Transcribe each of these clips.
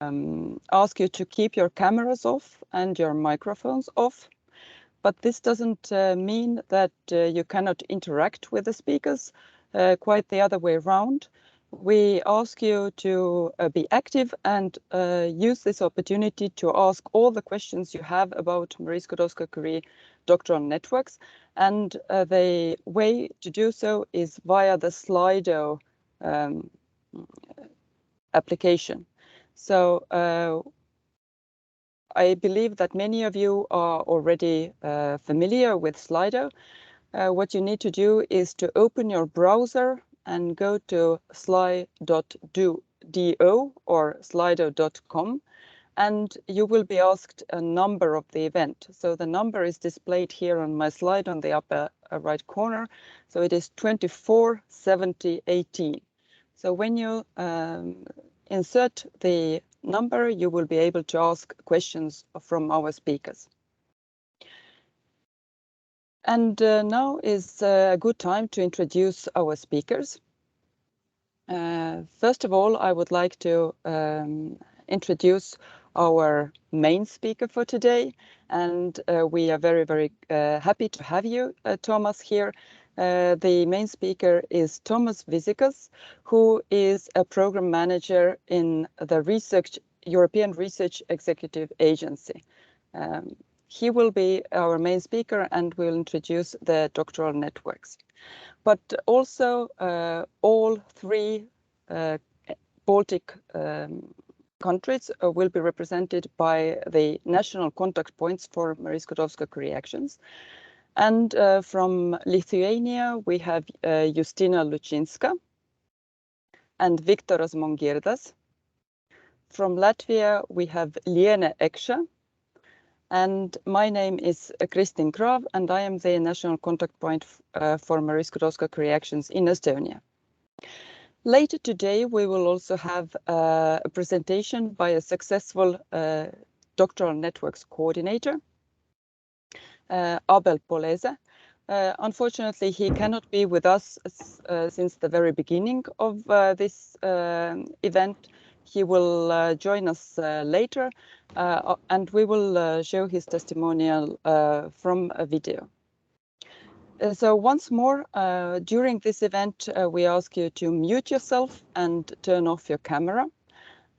ask you to keep your cameras off and your microphones off. But this doesn't mean that you cannot interact with the speakers, quite the other way around. We ask you to be active and use this opportunity to ask all the questions you have about Marie Skłodowska Curie doctoral networks. And the way to do so is via the Slido application. So I believe that many of you are already familiar with Slido. What you need to do is to open your browser and go to sli.do or slido.com, and you will be asked a number of the event. So the number is displayed here on my slide on the upper right corner. So it is 247018. So when you insert the number, you will be able to ask questions from our speakers. And now is a good time to introduce our speakers. First of all, I would like to introduce our main speaker for today. And we are very, very happy to have you, Thomas, here. The main speaker is Thomas Visikas, who is a program manager in the European Research Executive Agency. He will be our main speaker and will introduce the doctoral networks. But also all three Baltic countries will be represented by the national contact points for Marie Skłodowska Curie actions. And from Lithuania, we have Justina Lučinska and Viktoras Mongirdas. From Latvia, we have Liene Eksha. And my name is Kristin Krav, and I am the national contact point for Marie Skłodowska Curie actions in Estonia. Later today, we will also have a presentation by a successful doctoral networks coordinator, Abel Polese. Unfortunately, he cannot be with us since the very beginning of this event. He will join us later, and we will show his testimonial from a video. So once more, during this event, we ask you to mute yourself and turn off your camera.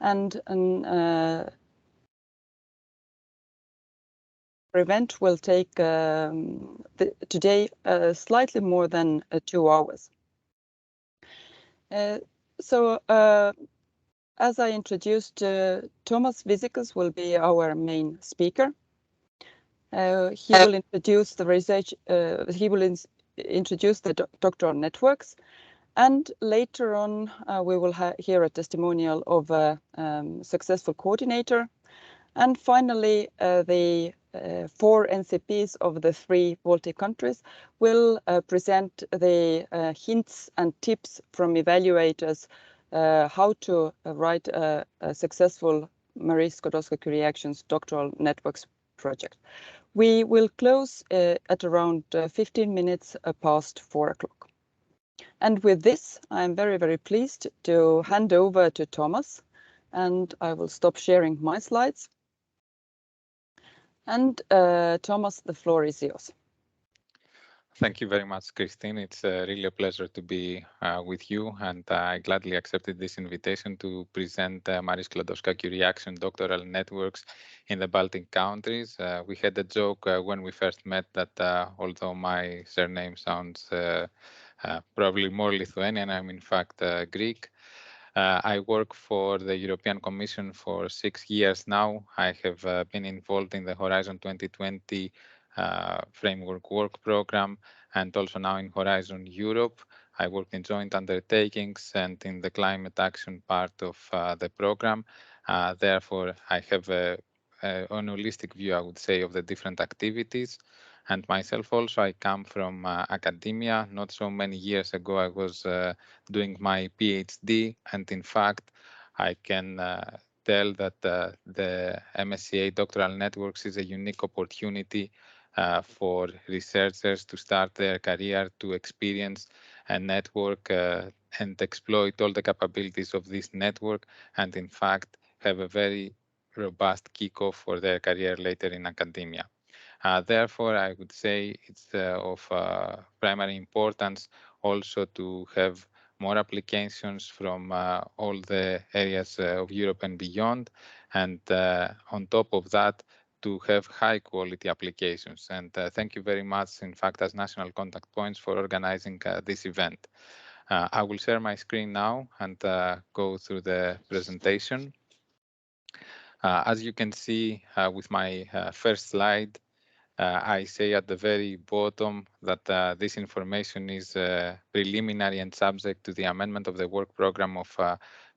And the event will take today slightly more than 2 hours. As I introduced, Thomas Visikas will be our main speaker. He will introduce the research. He will introduce the doctoral networks, and later on we will hear a testimonial of a successful coordinator, and finally the 4 NCPs of the 3 Baltic countries will present the hints and tips from evaluators how to write a successful Marie Skłodowska Curie actions doctoral networks project. We will close at around 15 minutes past 4 o'clock. And with this, I'm very, very pleased to hand over to Thomas, and I will stop sharing my slides. And Thomas, the floor is yours. Thank you very much, Kristin. It's really a pleasure to be with you, and I gladly accepted this invitation to present Marie Skłodowska Curie action doctoral networks in the Baltic countries. We had a joke when we first met that although my surname sounds probably more Lithuanian, I'm in fact Greek. I work for the European Commission for 6 years now. I have been involved in the Horizon 2020 framework work program, and also now in Horizon Europe. I work in joint undertakings and in the climate action part of the program. Therefore, I have an holistic view, I would say, of the different activities. And myself also, I come from academia. Not so many years ago, I was doing my PhD, and in fact, I can tell that the MSCA doctoral networks is a unique opportunity for researchers to start their career, to experience a network and exploit all the capabilities of this network, and in fact have a very robust kickoff for their career later in academia. Therefore, I would say it's of primary importance also to have more applications from all the areas of Europe and beyond, and on top of that, to have high quality applications. And thank you very much, in fact, as National Contact Points for organizing this event. I will share my screen now and go through the presentation. As you can see with my first slide, I say at the very bottom that this information is preliminary and subject to the amendment of the work program of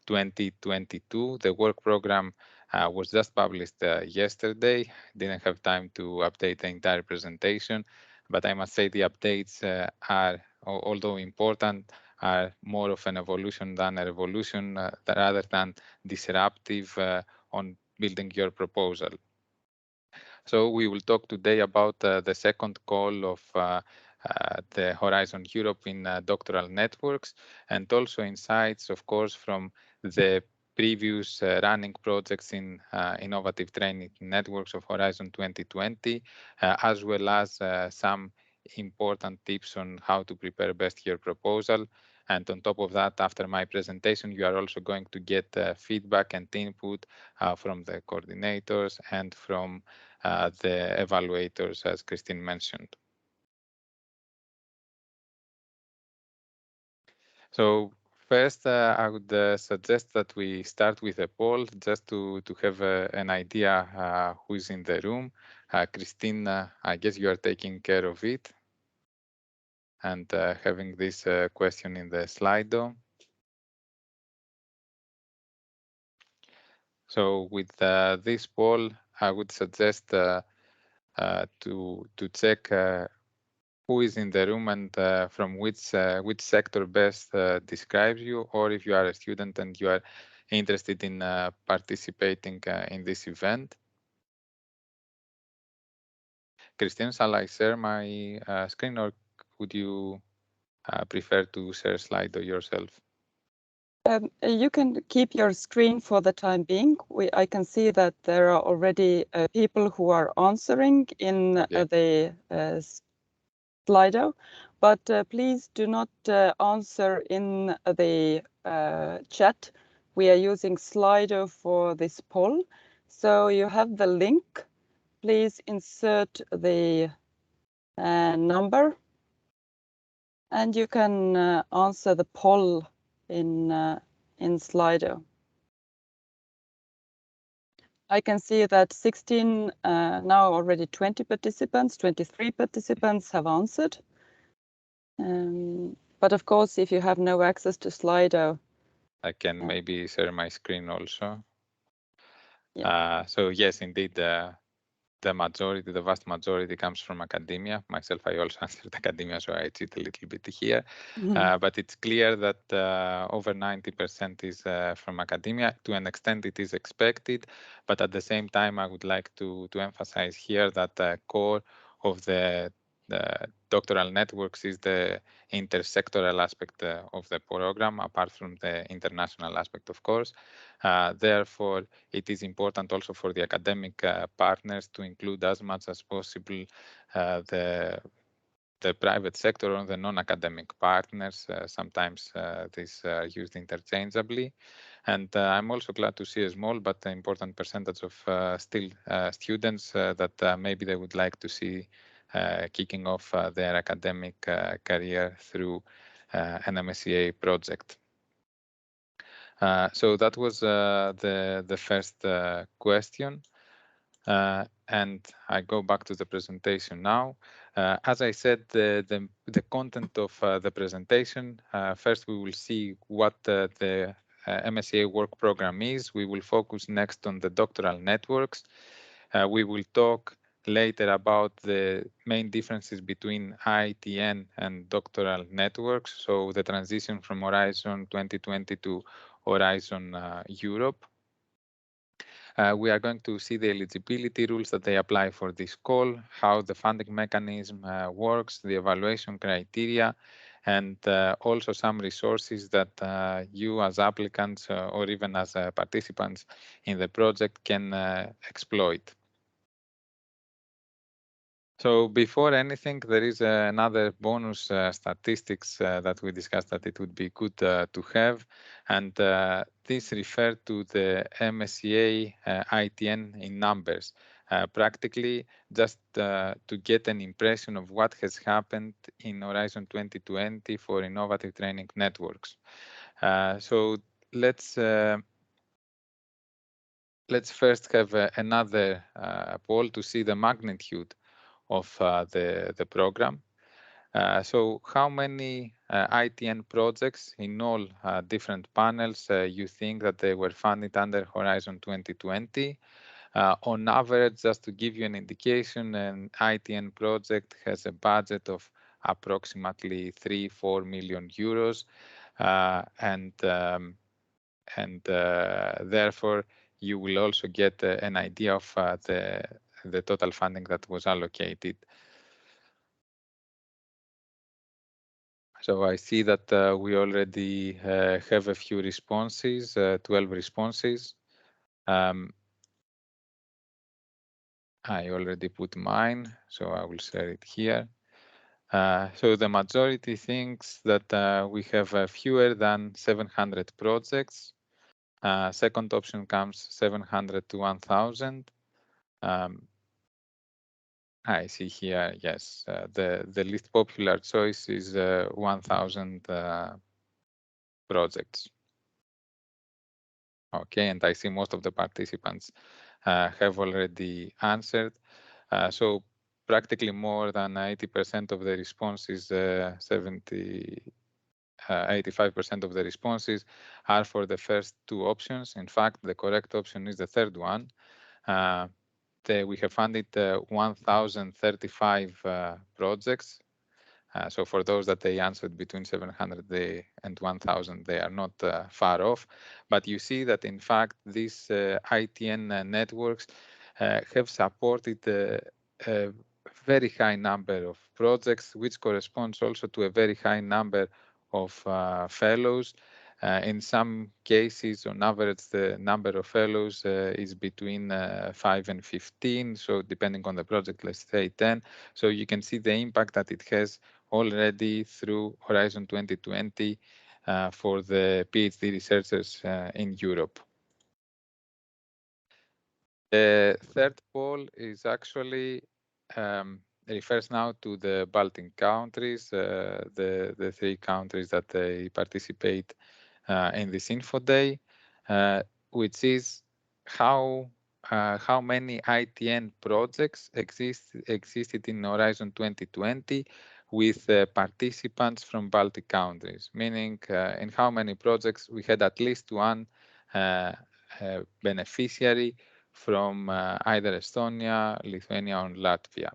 2022. The work program was just published yesterday. Didn't have time to update the entire presentation, but I must say the updates are, although important, are more of an evolution than a revolution, rather than disruptive on building your proposal. So we will talk today about the second call of the Horizon Europe in doctoral networks, and also insights, of course, from the previous running projects in innovative training networks of Horizon 2020, as well as some important tips on how to prepare best your proposal. And on top of that, after my presentation, you are also going to get feedback and input from the coordinators and from the evaluators, as Christine mentioned. So first, I would suggest that we start with a poll just to have an idea who is in the room. Christine, I guess you are taking care of it and having this question in the Slido. So with this poll, I would suggest to check who is in the room and from which sector best describes you, or if you are a student and you are interested in participating in this event. Christine, shall I share my screen, or would you prefer to share Slido yourself? You can keep your screen for the time being. I can see that there are already people who are answering in the Slido, but please do not answer in the chat. We are using Slido for this poll. So you have the link. Please insert the number, and you can answer the poll in Slido. I can see that 16, now already 20 participants, 23 participants have answered. But of course, if you have no access to Slido, I can maybe share my screen also. Yeah. So yes, indeed, the vast majority comes from academia. Myself, I also answered academia, so I cheat a little bit here. But it's clear that over 90% is from academia. To an extent, it is expected. But at the same time, I would like to emphasize here that the core of the doctoral networks is the intersectoral aspect of the program, apart from the international aspect, of course. Therefore, it is important also for the academic partners to include as much as possible the private sector or the non-academic partners. Sometimes these are used interchangeably. And I'm also glad to see a small but important percentage of still students that maybe they would like to see kicking off their academic career through an MSCA project. So that was the first question. And I go back to the presentation now. As I said, the content of the presentation, first we will see what the MSCA work program is. We will focus next on the doctoral networks. We will talk later about the main differences between ITN and doctoral networks, so the transition from Horizon 2020 to Horizon Europe. We are going to see the eligibility rules that they apply for this call, how the funding mechanism works, the evaluation criteria, and also some resources that you as applicants or even as participants in the project can exploit. So before anything, there is another bonus statistics that we discussed that it would be good to have, and this referred to the MSCA ITN in numbers. Practically, just to get an impression of what has happened in Horizon 2020 for innovative training networks. So let's first have another poll to see the magnitude of the program. So how many ITN projects in all different panels you think that they were funded under Horizon 2020? On average, just to give you an indication, an ITN project has a budget of approximately 3-4 million euros, and therefore you will also get an idea of the total funding that was allocated. So I see that we already have a few responses, 12 responses. I already put mine, so I will share it here. So the majority thinks that we have fewer than 700 projects. Second option comes 700 to 1,000. I see here, yes, the least popular choice is 1,000 projects. Okay, and I see most of the participants have already answered. So practically more than 80% of the responses, 85% of the responses are for the first two options. In fact, the correct option is the third one. We have funded 1,035 projects. So for those that they answered between 700 and 1,000, they are not far off. But you see that, in fact, these ITN networks have supported a very high number of projects, which corresponds also to a very high number of fellows. In some cases, on average, the number of fellows is between 5 and 15. So depending on the project, let's say 10. So you can see the impact that it has already through Horizon 2020 for the PhD researchers in Europe. The third poll is actually refers now to the Baltic countries, the three countries that they participate in this info day, which is how many ITN projects existed in Horizon 2020 with participants from Baltic countries, meaning in how many projects we had at least one beneficiary from either Estonia, Lithuania, or Latvia.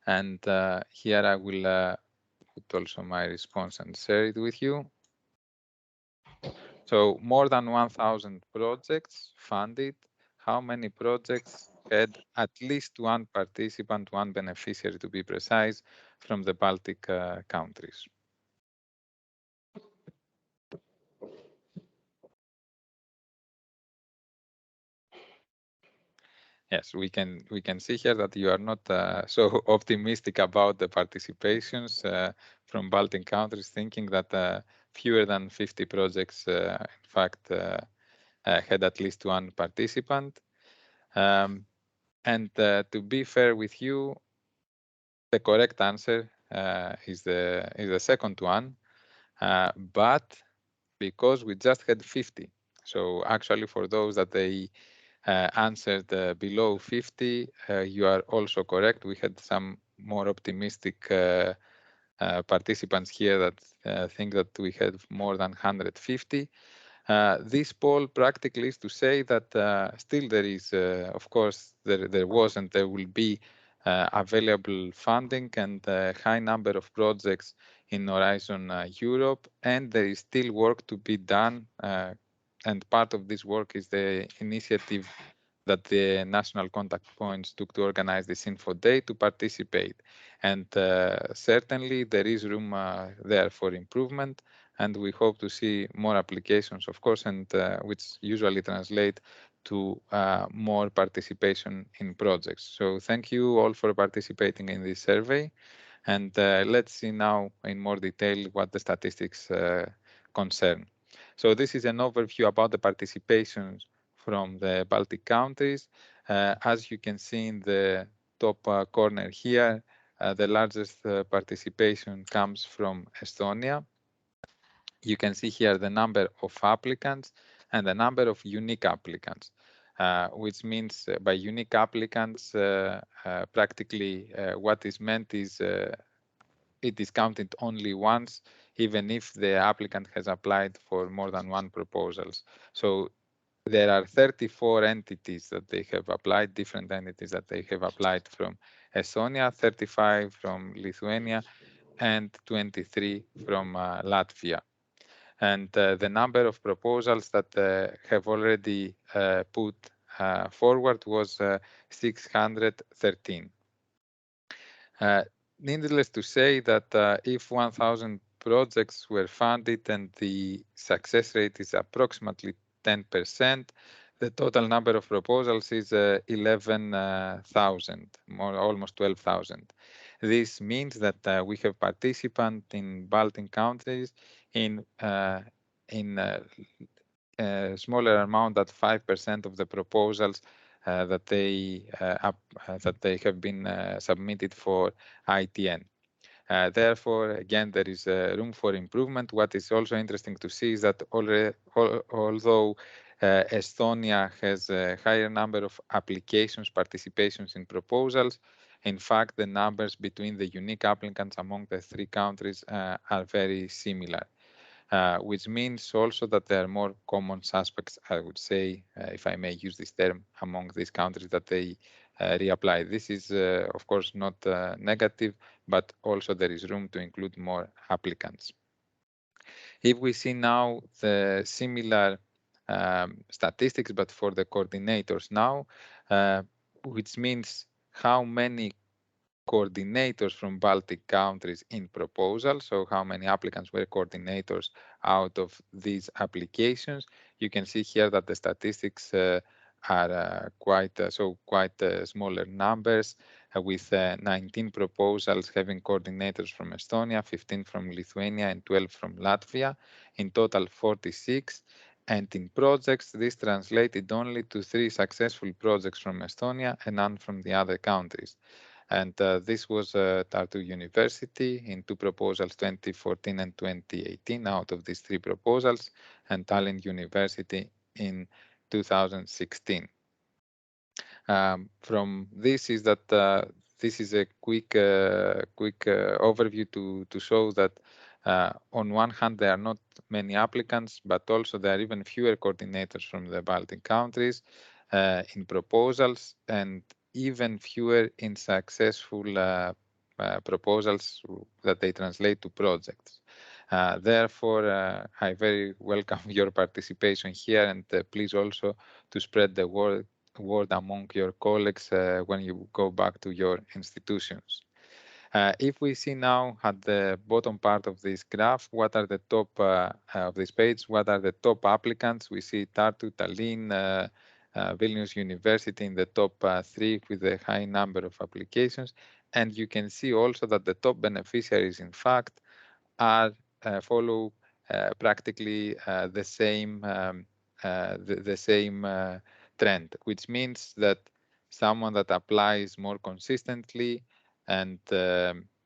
And here I will put also my response and share it with you. So more than 1,000 projects funded. How many projects had at least one participant, one beneficiary to be precise, from the Baltic countries? Yes, we can see here that you are not so optimistic about the participations from Baltic countries, thinking that fewer than 50 projects, in fact, had at least one participant. And to be fair with you, the correct answer is the second one, but because we just had 50. So actually, for those that they answered below 50, you are also correct. We had some more optimistic participants here that think that we had more than 150. This poll practically is to say that still there is, of course, there was and there will be available funding and a high number of projects in Horizon Europe, and there is still work to be done. And part of this work is the initiative that the national contact points took to organize this info day to participate. And certainly there is room there for improvement, and we hope to see more applications, of course, and which usually translate to more participation in projects. So thank you all for participating in this survey. And let's see now in more detail what the statistics concern. So this is an overview about the participations from the Baltic countries. As you can see in the top corner here, the largest participation comes from Estonia. You can see here the number of applicants and the number of unique applicants, which means by unique applicants, practically what is meant is it is counted only once, even if the applicant has applied for more than one proposals. So there are 34 entities that they have applied, different entities that they have applied from Estonia, 35 from Lithuania, and 23 from Latvia. And the number of proposals that have already put forward was 613. Needless to say that if 1,000 projects were funded and the success rate is approximately 10%, the total number of proposals is 11,000, almost 12,000. This means that we have participants in Baltic countries in a smaller amount than 5% of the proposals that they have been submitted for ITN. Therefore, again, there is room for improvement. What is also interesting to see is that although Estonia has a higher number of applications, participations in proposals, in fact, the numbers between the unique applicants among the three countries are very similar. Which means also that there are more common suspects, I would say, if I may use this term, among these countries that they reapply. This is, of course, not negative, but also there is room to include more applicants. If we see now the similar statistics, but for the coordinators now, which means how many coordinators from Baltic countries in proposals, so how many applicants were coordinators out of these applications. You can see here that the statistics are quite smaller numbers, with 19 proposals having coordinators from Estonia, 15 from Lithuania, and 12 from Latvia, in total 46. And in projects, this translated only to 3 successful projects from Estonia and none from the other countries. And this was Tartu University in 2 proposals, 2014 and 2018, out of these 3 proposals, and Tallinn University in 2016. From this is that this is a quick overview to show that on one hand there are not many applicants, but also there are even fewer coordinators from the Baltic countries in proposals, and even fewer in successful proposals that they translate to projects. Therefore, I very welcome your participation here, and please also to spread the word among your colleagues when you go back to your institutions. If we see now at the bottom part of this graph, what are the top of this page, what are the top applicants? We see Tartu, Tallinn, Vilnius University in the top 3 with a high number of applications. And you can see also that the top beneficiaries, in fact, are follow practically the same trend, which means that someone that applies more consistently and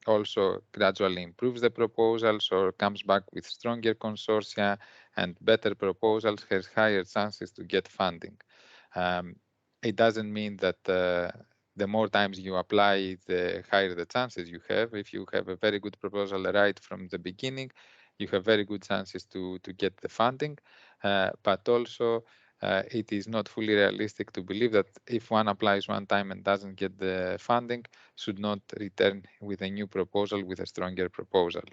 also gradually improves the proposals or comes back with stronger consortia and better proposals has higher chances to get funding. It doesn't mean that the more times you apply, the higher the chances you have. If you have a very good proposal right from the beginning, you have very good chances to get the funding, but also it is not fully realistic to believe that if one applies one time and doesn't get the funding, should not return with a new proposal, with a stronger proposal.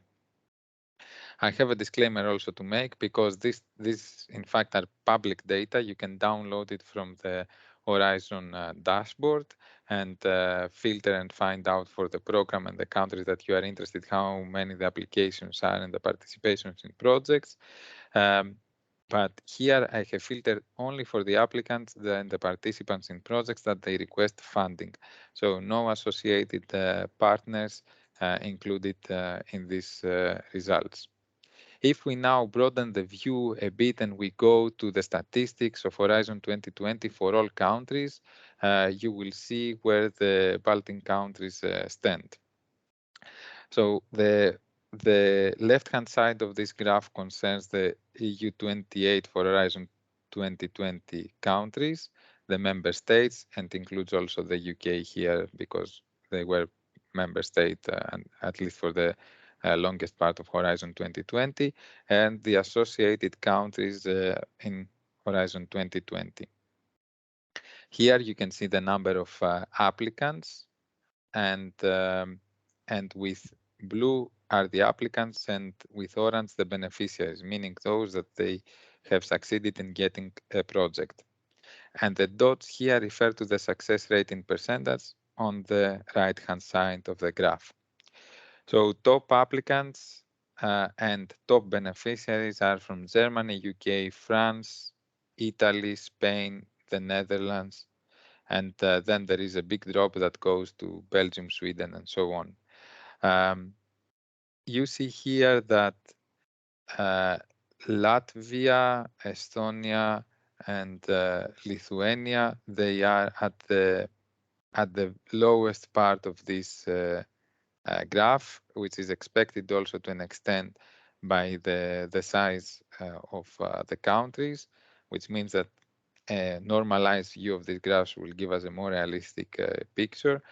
I have a disclaimer also to make, because this in fact are public data. You can download it from the Horizon dashboard and filter and find out for the program and the countries that you are interested how many the applications are and the participations in projects. But here I have filtered only for the applicants and the participants in projects that they request funding. So no associated partners included in these results. If we now broaden the view a bit and we go to the statistics of Horizon 2020 for all countries, you will see where the Baltic countries stand. So the left-hand side of this graph concerns the EU 28 for Horizon 2020 countries, the member states, and includes also the UK here because they were member state, and at least for the longest part of Horizon 2020, and the associated countries in Horizon 2020. Here you can see the number of applicants, and with blue are the applicants and with orange the beneficiaries, meaning those that they have succeeded in getting a project. And the dots here refer to the success rate in percentage on the right-hand side of the graph. So top applicants and top beneficiaries are from Germany, UK, France, Italy, Spain, the Netherlands, and then there is a big drop that goes to Belgium, Sweden, and so on. You see here that Latvia, Estonia, and Lithuania, they are at the lowest part of this graph, which is expected also to an extent by the size of the countries, which means that a normalized view of these graphs will give us a more realistic picture.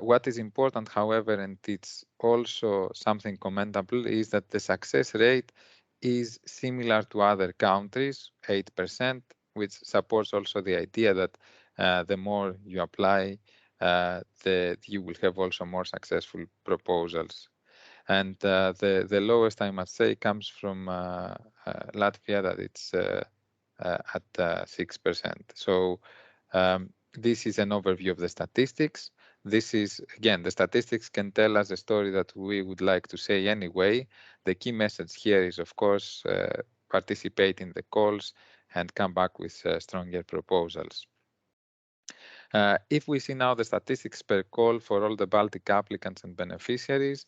What is important, however, and it's also something commendable, is that the success rate is similar to other countries, 8%, which supports also the idea that the more you apply, you will have also more successful proposals. And the lowest, I must say, comes from Latvia, that it's at 6%. So this is an overview of the statistics. This is, again, the statistics can tell us a story that we would like to say anyway. The key message here is, of course, participate in the calls and come back with stronger proposals. If we see now the statistics per call for all the Baltic applicants and beneficiaries,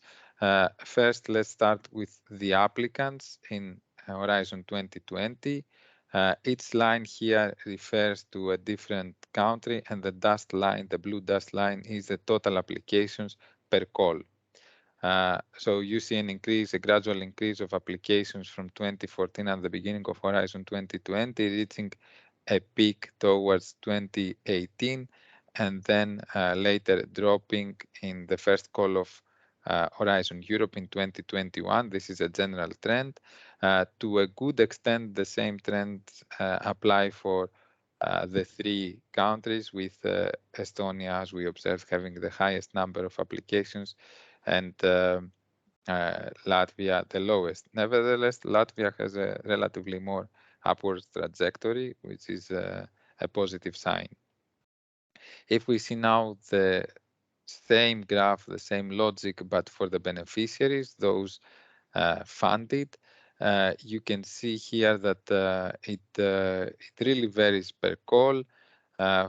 first let's start with the applicants in Horizon 2020. Each line here refers to a different country, and the dashed line, the blue dashed line, is the total applications per call. So you see an increase, a gradual increase of applications from 2014 at the beginning of Horizon 2020, reaching a peak towards 2018, and then later dropping in the first call of Horizon Europe in 2021. This is a general trend. To a good extent, the same trends apply for the three countries, with Estonia, as we observed, having the highest number of applications, and Latvia the lowest. Nevertheless, Latvia has a relatively more upward trajectory, which is a positive sign. If we see now the same graph, the same logic, but for the beneficiaries, those funded, you can see here that it really varies per call.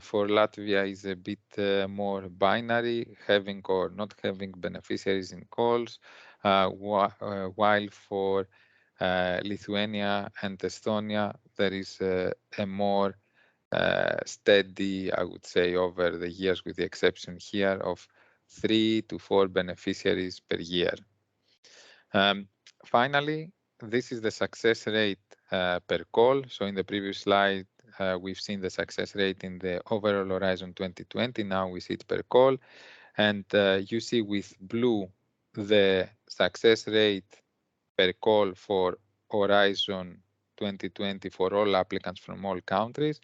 For Latvia is a bit more binary, having or not having beneficiaries in calls, while for Lithuania and Estonia, there is a more steady, I would say, over the years, with the exception here of 3 to 4 beneficiaries per year. Finally, this is the success rate per call. So in the previous slide, we've seen the success rate in the overall Horizon 2020. Now we see it per call. And you see with blue the success rate per call for Horizon 2020 for all applicants from all countries.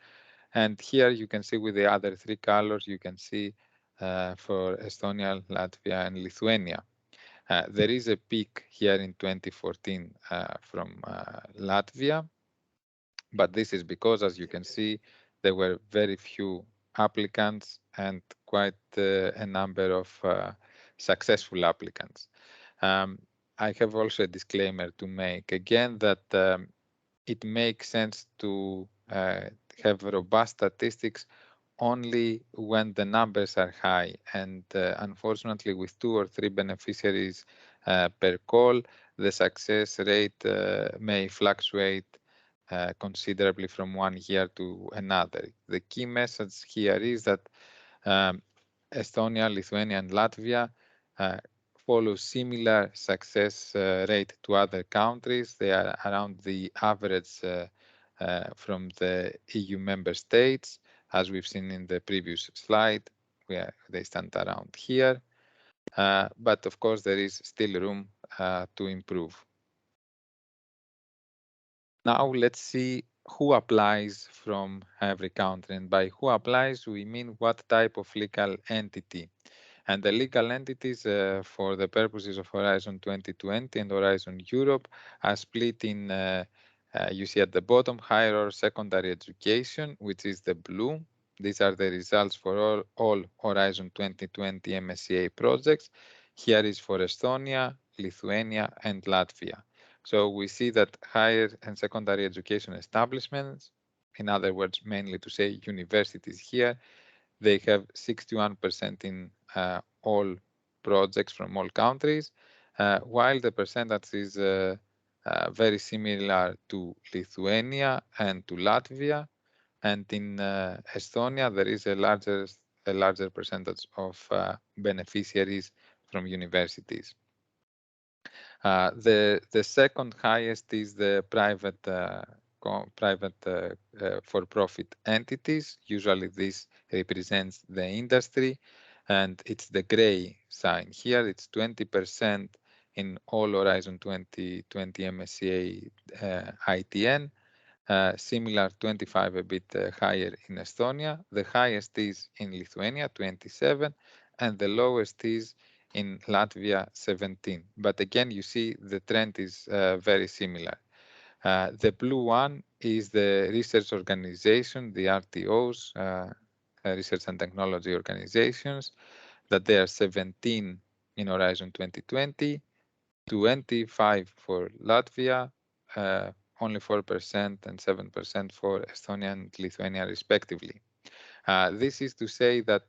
And here you can see with the other three colors, you can see for Estonia, Latvia, and Lithuania. There is a peak here in 2014 from Latvia, but this is because, as you can see, there were very few applicants and quite a number of successful applicants. I have also a disclaimer to make again that it makes sense to have robust statistics only when the numbers are high, and unfortunately with 2 or 3 beneficiaries per call, the success rate may fluctuate considerably from one year to another. The key message here is that Estonia, Lithuania, and Latvia follow similar success rate to other countries. They are around the average from the EU member states, as we've seen in the previous slide, where they stand around here. But of course, there is still room to improve. Now let's see who applies from every country, and by who applies we mean what type of legal entity. And the legal entities for the purposes of Horizon 2020 and Horizon Europe are split in, you see at the bottom, higher or secondary education, which is the blue. These are the results for all Horizon 2020 MSCA projects. Here is for Estonia, Lithuania, and Latvia. So we see that higher and secondary education establishments, in other words, mainly to say universities here, they have 61% in all projects from all countries, while the percentage is very similar to Lithuania and to Latvia. And in Estonia, there is a larger percentage of beneficiaries from universities. The second highest is the private for-profit entities. Usually this represents the industry, and it's the gray sign here. It's 20% in all Horizon 2020 MSCA ITN. Similar 25, a bit higher in Estonia. The highest is in Lithuania, 27, and the lowest is in Latvia, 17. But again, you see the trend is very similar. The blue one is the research organization, the RTOs, research and technology organizations, that they are 17 in Horizon 2020, 25 for Latvia, only 4% and 7% for Estonia and Lithuania respectively. This is to say that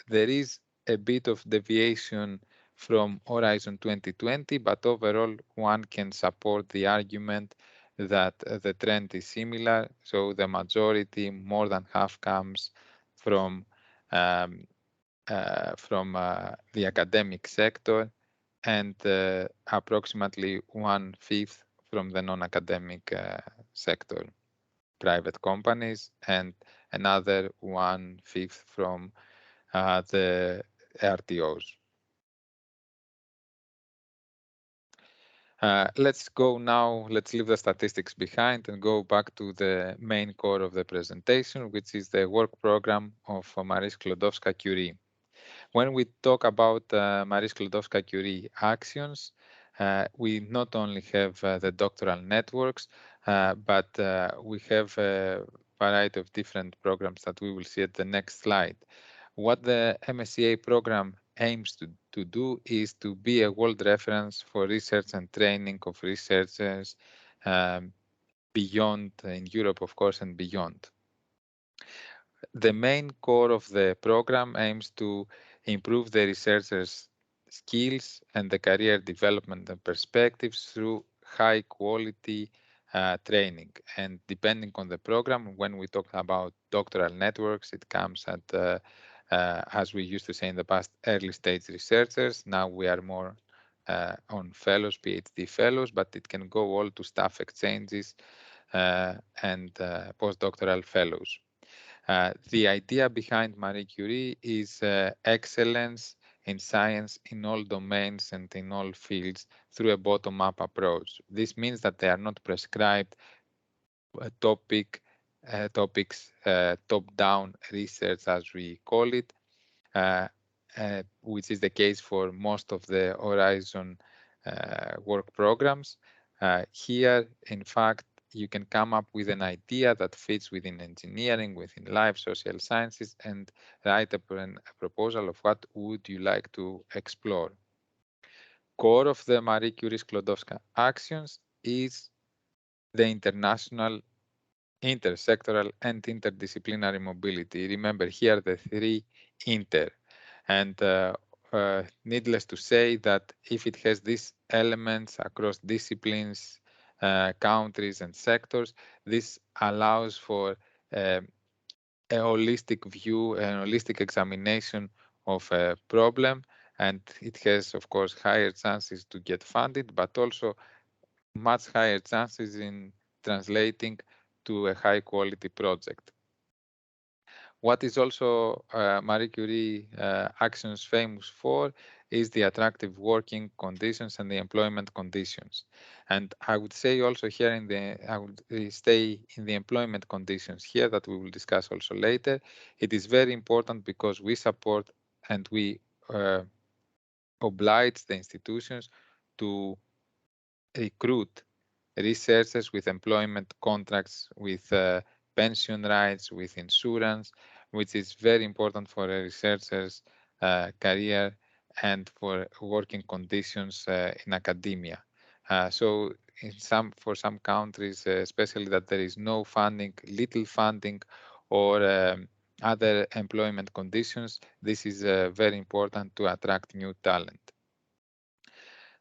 there is a bit of deviation from Horizon 2020, but overall one can support the argument that the trend is similar. So the majority, more than half, comes from the academic sector, and approximately 1/5 from the non-academic sector, private companies, and another 1/5 from the RTOs. Let's go now, let's leave the statistics behind and go back to the main core of the presentation, which is the work program of Marie Skłodowska Curie. When we talk about Marie Skłodowska Curie actions, we not only have the doctoral networks, but we have a variety of different programs that we will see at the next slide. What the MSCA program aims to do is to be a world reference for research and training of researchers beyond, in Europe, of course, and beyond. The main core of the program aims to improve the researchers' skills and the career development and perspectives through high quality training. And depending on the program, when we talk about doctoral networks, it comes at, as we used to say in the past, early stage researchers. Now we are more on fellows, PhD fellows, but it can go all to staff exchanges and postdoctoral fellows. The idea behind Marie Curie is excellence in science in all domains and in all fields through a bottom-up approach. This means that they are not prescribed topics, top-down research, as we call it, which is the case for most of the Horizon work programs. Here, in fact, you can come up with an idea that fits within engineering, within life, social sciences, and write a proposal of what would you like to explore. Core of the Marie Curie Skłodowska actions is the international, intersectoral, and interdisciplinary mobility. Remember here the three inter. And needless to say that if it has these elements across disciplines, countries, and sectors, this allows for a holistic view, an holistic examination of a problem, and it has, of course, higher chances to get funded, but also much higher chances in translating to a high quality project. What is also Marie Curie actions famous for is the attractive working conditions and the employment conditions. And I would say also here I would stay in the employment conditions here that we will discuss also later. It is very important because we support and we oblige the institutions to recruit researchers with employment contracts, with pension rights, with insurance, which is very important for a researcher's career and for working conditions in academia. So for some countries, especially that there is no funding, little funding, or other employment conditions, this is very important to attract new talent.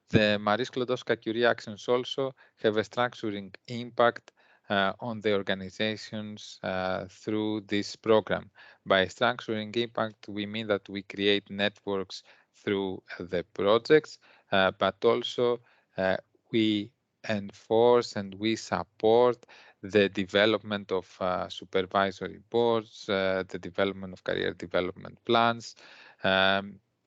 The Marie Skłodowska Curie actions also have a structuring impact on the organizations through this program. By structuring impact, we mean that we create networks through the projects, but also we enforce and we support the development of supervisory boards, the development of career development plans,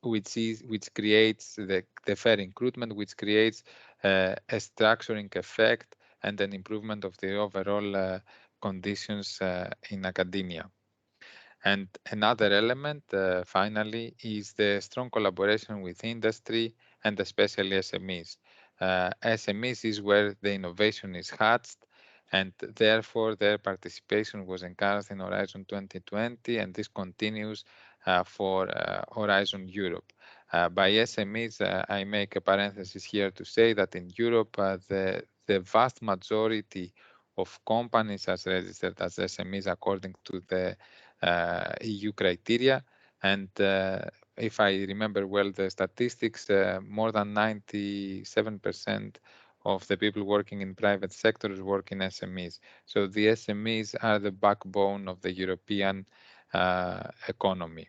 which creates the fair recruitment, which creates a structuring effect and an improvement of the overall conditions in academia. And another element, finally, is the strong collaboration with industry and especially SMEs. SMEs is where the innovation is hatched, and therefore their participation was encouraged in Horizon 2020, and this continues for Horizon Europe. By SMEs, I make a parenthesis here to say that in Europe, the vast majority of companies are registered as SMEs according to the EU criteria. And if I remember well the statistics, more than 97% of the people working in private sectors work in SMEs. So the SMEs are the backbone of the European economy.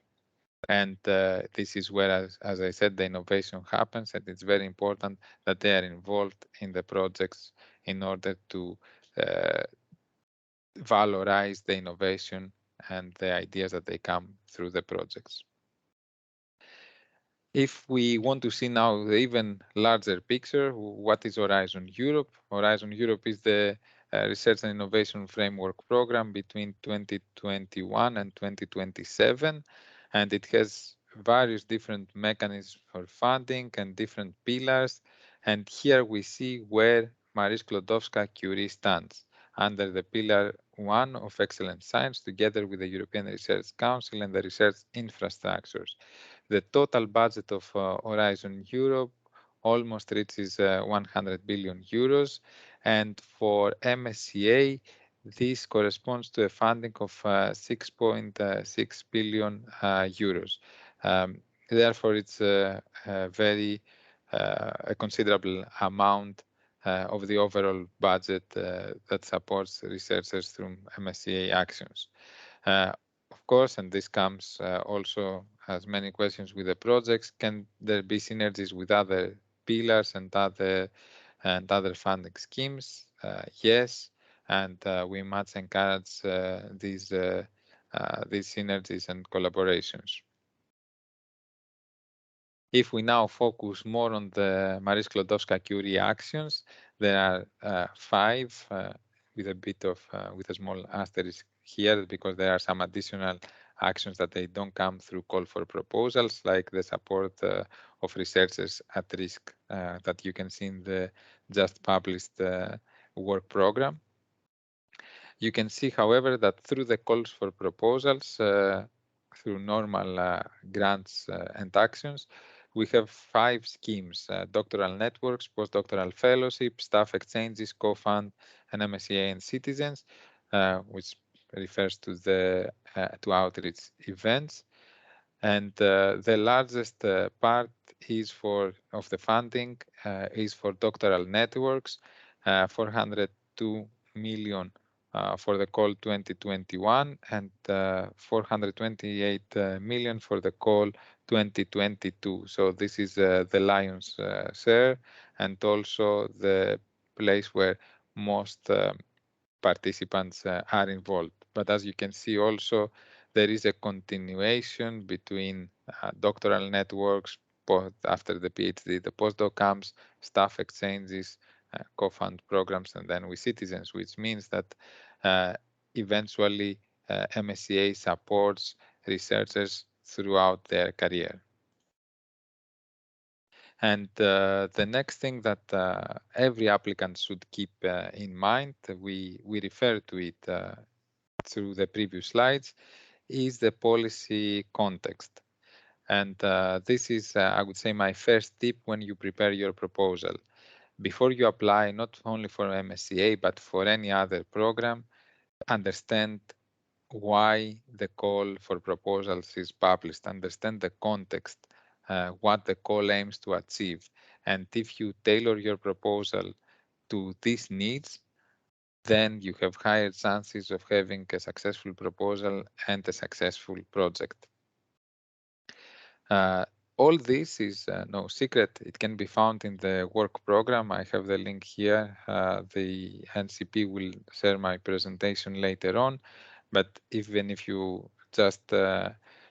And this is where, as I said, the innovation happens, and it's very important that they are involved in the projects in order to valorize the innovation and the ideas that they come through the projects. If we want to see now the even larger picture, what is Horizon Europe? Horizon Europe is the Research and Innovation Framework Program between 2021 and 2027, and it has various different mechanisms for funding and different pillars. And here we see where Marie Skłodowska Curie stands under the pillar 1 of excellent science, together with the European Research Council and the research infrastructures. The total budget of Horizon Europe almost reaches 100 billion euros, and for MSCA, this corresponds to a funding of 6.6 billion euros. Therefore, it's a very considerable amount of the overall budget that supports researchers through MSCA actions. Of course, and this comes also as many questions with the projects, can there be synergies with other pillars and other funding schemes? Yes, and we must encourage these synergies and collaborations. If we now focus more on the Marie Skłodowska Curie actions, there are 5 with a bit of with a small asterisk here, because there are some additional actions that they don't come through call for proposals, like the support of researchers at risk that you can see in the just published work program. You can see, however, that through the calls for proposals, through normal grants and actions, we have 5 schemes: doctoral networks, postdoctoral fellowship, staff exchanges, co-fund, and MSCA and citizens, which refers to the to outreach events. And the largest part is of the funding is for doctoral networks, 402 million for the call 2021 and 428 million for the call 2022. So this is the lion's share, and also the place where most participants are involved. But as you can see also, there is a continuation between doctoral networks, after the PhD, the postdoc camps, staff exchanges, co-fund programs, and then with citizens, which means that eventually MSCA supports researchers throughout their career. And the next thing that every applicant should keep in mind, we refer to it through the previous slides, is the policy context. And this is, I would say, my first tip when you prepare your proposal. Before you apply, not only for MSCA, but for any other program, understand why the call for proposals is published, understand the context, what the call aims to achieve. And if you tailor your proposal to these needs, then you have higher chances of having a successful proposal and a successful project. All this is no secret. It can be found in the work program. I have the link here. The NCP will share my presentation later on. But even if you just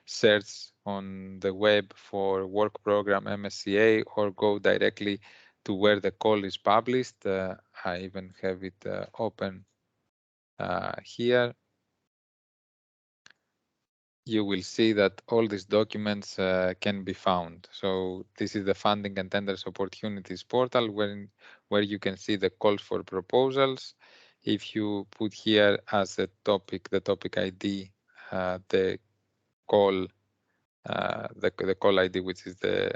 search on the web for work program MSCA or go directly to where the call is published, I even have it open here. You will see that all these documents can be found. So this is the Funding and Tenders Opportunities portal where you can see the calls for proposals. If you put here as a topic, the topic ID, the call ID, which is the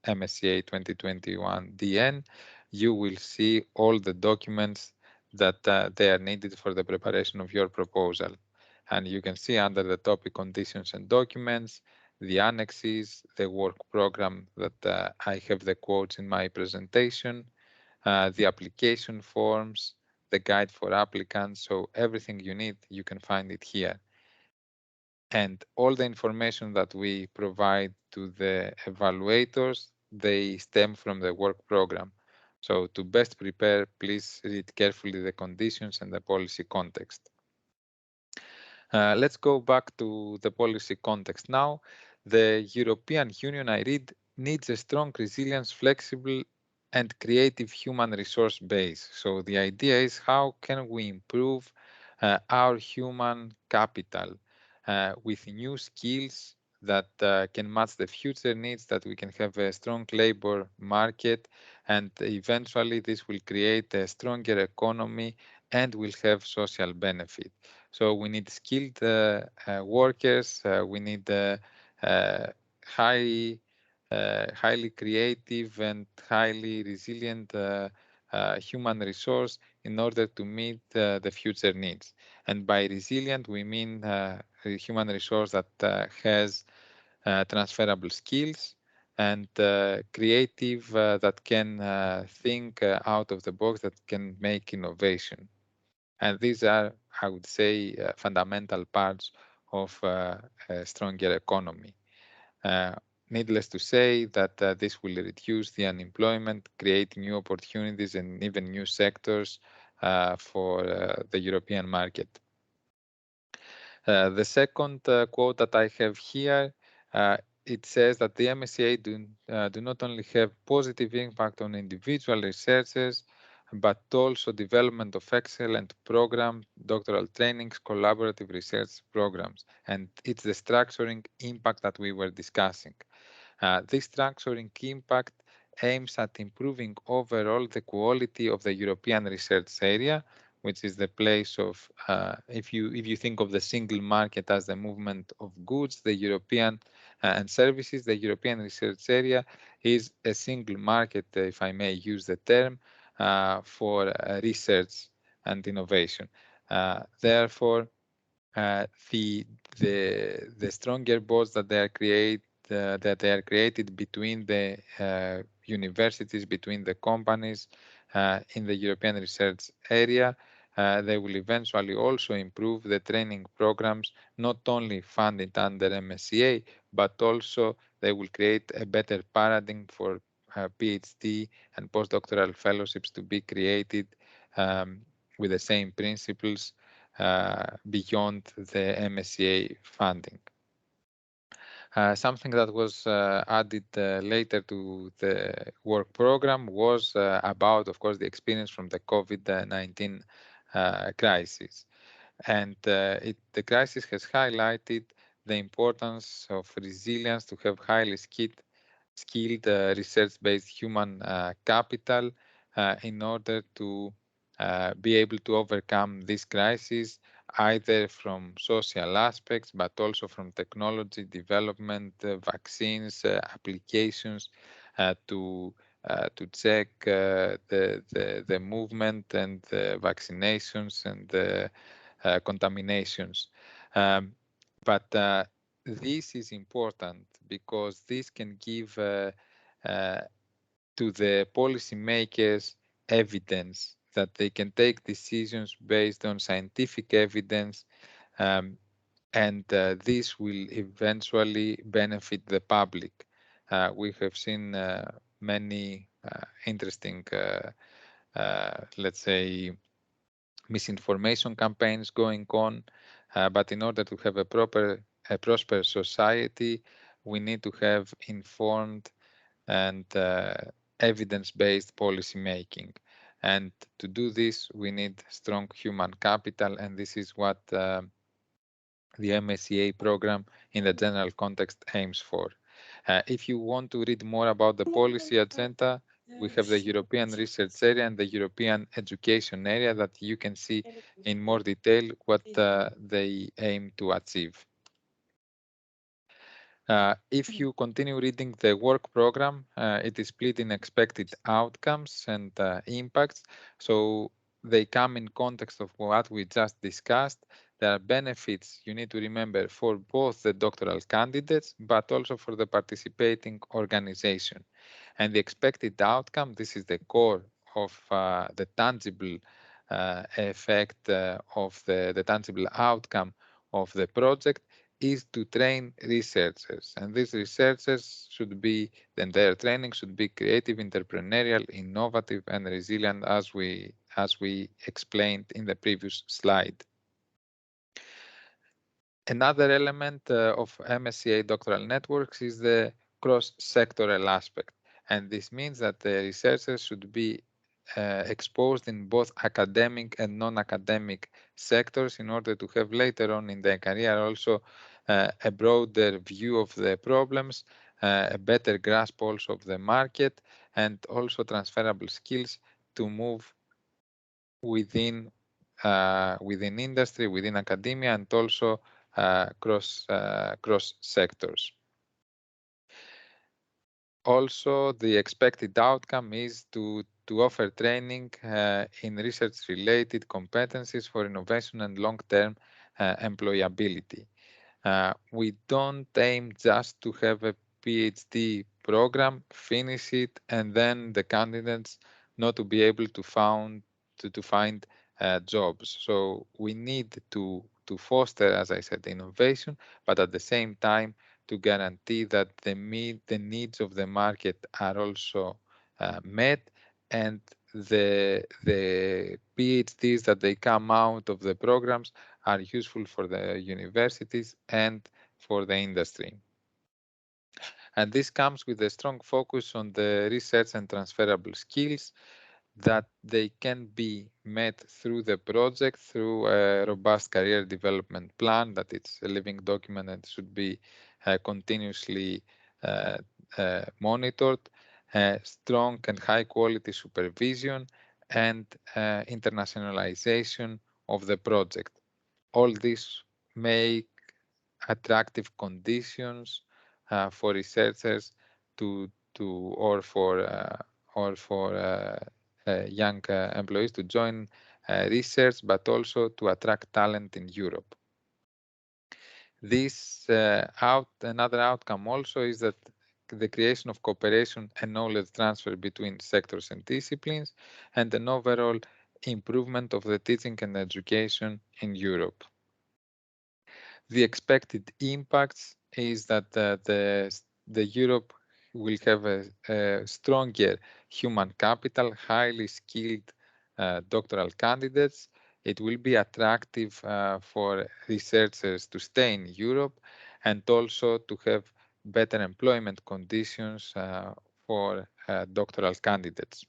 MSCA 2021 DN, you will see all the documents that they are needed for the preparation of your proposal. And you can see under the topic conditions and documents, the annexes, the work program that I have the quotes in my presentation, the application forms, the guide for applicants. So everything you need, you can find it here. And all the information that we provide to the evaluators, they stem from the work program. So to best prepare, please read carefully the conditions and the policy context. Let's go back to the policy context now. The European Union, I read, needs a strong, resilient, flexible, and creative human resource base. So the idea is, how can we improve our human capital with new skills that can match the future needs, that we can have a strong labor market, and eventually this will create a stronger economy and will have social benefit. So we need skilled workers. We need highly creative and highly resilient human resource in order to meet the future needs. And by resilient, we mean a human resource that has transferable skills, and creative, that can think out of the box, that can make innovation. And these are, I would say, fundamental parts of a stronger economy. Needless to say that this will reduce the unemployment, create new opportunities and even new sectors for the European market. The second quote that I have here, it says that the MSCA do not only have positive impact on individual researchers, but also development of excellent program, doctoral trainings, collaborative research programs. And it's the structuring impact that we were discussing. This structuring impact aims at improving overall the quality of the European research area, which is the place of, if you think of the single market as the movement of goods, the European and services, the European research area is a single market, if I may use the term, for research and innovation. Therefore, the stronger bonds that they are created between the universities, between the companies in the European research area, they will eventually also improve the training programs, not only funded under MSCA, but also they will create a better paradigm for PhD and postdoctoral fellowships to be created with the same principles beyond the MSCA funding. Something that was added later to the work program was about, of course, the experience from the COVID-19 crisis. And the crisis has highlighted the importance of resilience, to have highly skilled research-based human capital in order to be able to overcome this crisis, either from social aspects, but also from technology development, vaccines, applications, to check the movement and the vaccinations and the contaminations. But this is important because this can give to the policymakers evidence that they can take decisions based on scientific evidence, and this will eventually benefit the public. We have seen many interesting, let's say, misinformation campaigns going on, but in order to have a prosperous society, we need to have informed and evidence-based policy making. And to do this, we need strong human capital, and this is what the MSCA program in the general context aims for. If you want to read more about the policy agenda, we have the European research area and the European education area that you can see in more detail what they aim to achieve. If you continue reading the work program, it is split in expected outcomes and impacts. So they come in context of what we just discussed. There are benefits you need to remember for both the doctoral candidates, but also for the participating organization. And the expected outcome, this is the core of the tangible effect of the tangible outcome of the project, is to train researchers, and these researchers should be, then their training should be creative, entrepreneurial, innovative, and resilient, as we explained in the previous slide. Another element of MSCA doctoral networks is the cross-sectoral aspect, and this means that the researchers should be exposed in both academic and non-academic sectors in order to have later on in their career also a broader view of the problems, a better grasp also of the market, and also transferable skills to move within industry, within academia, and also cross sectors. Also, the expected outcome is to offer training in research-related competencies for innovation and long-term employability. We don't aim just to have a PhD program, finish it, and then the candidates not to be able to find jobs. So we need to foster, as I said, innovation, but at the same time to guarantee that the needs of the market are also met, and the PhDs that they come out of the programs are useful for the universities and for the industry. And this comes with a strong focus on the research and transferable skills that they can be met through the project, through a robust career development plan, that it's a living document and should be continuously monitored, strong and high quality supervision, and internationalization of the project. All this make attractive conditions for researchers or for young employees to join research, but also to attract talent in Europe. Another outcome also is that the creation of cooperation and knowledge transfer between sectors and disciplines, and an overall improvement of the teaching and education in Europe. The expected impacts is that the Europe will have a stronger human capital, highly skilled doctoral candidates. It will be attractive for researchers to stay in Europe, and also to have better employment conditions for doctoral candidates.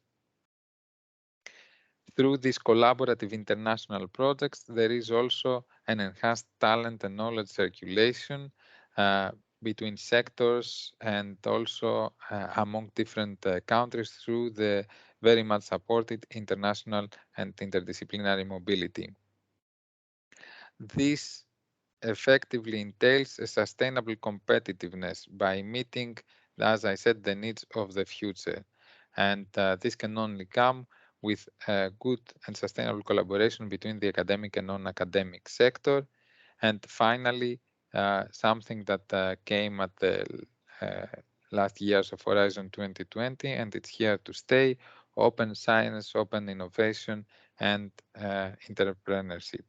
Through these collaborative international projects, there is also an enhanced talent and knowledge circulation between sectors, and also among different countries through the very much supported international and interdisciplinary mobility. This effectively entails a sustainable competitiveness by meeting, as I said, the needs of the future. And this can only come with good and sustainable collaboration between the academic and non-academic sector. And finally, something that came at the last years of Horizon 2020, and it's here to stay: open science, open innovation, and entrepreneurship.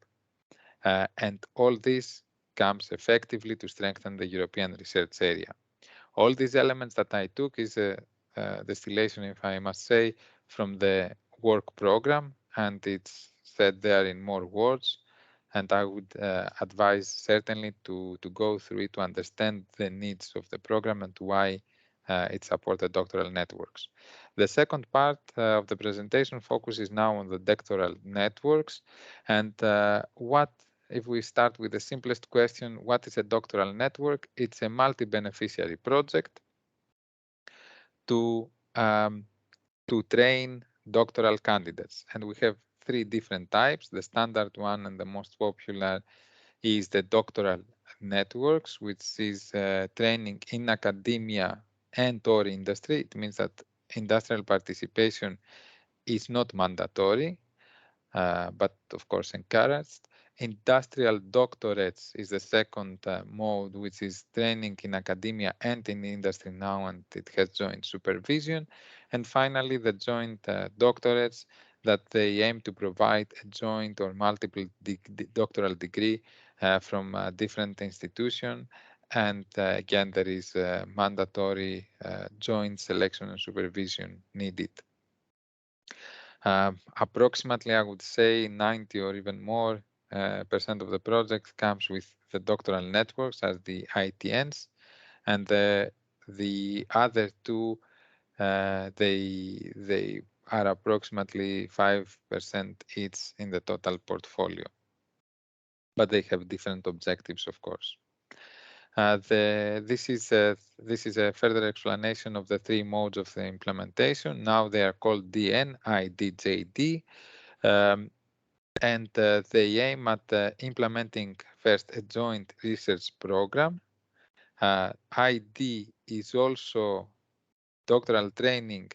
And all this comes effectively to strengthen the European research area. All these elements that I took is a distillation, if I must say, from the work program, and it's said there in more words. And I would advise certainly to go through it to understand the needs of the program and why it supported doctoral networks. The second part of the presentation focuses now on the doctoral networks, and if we start with the simplest question, what is a doctoral network? It's a multi-beneficiary project to train doctoral candidates. And we have three different types. The standard one and the most popular is the doctoral networks, which is training in academia and or industry. It means that industrial participation is not mandatory, but of course encouraged. Industrial doctorates is the second mode, which is training in academia and in industry now, and it has joint supervision. And finally, the joint doctorates, that they aim to provide a joint or multiple doctoral degree from a different institution. And again, there is mandatory joint selection and supervision needed. Approximately, I would say 90 or even more percent of the project comes with the doctoral networks as the ITNs, and the other two, they are approximately 5% each in the total portfolio, but they have different objectives, of course. This is a further explanation of the three modes of the implementation. Now they are called DN, IDJD, and they aim at implementing first a joint research program. ID is also doctoral training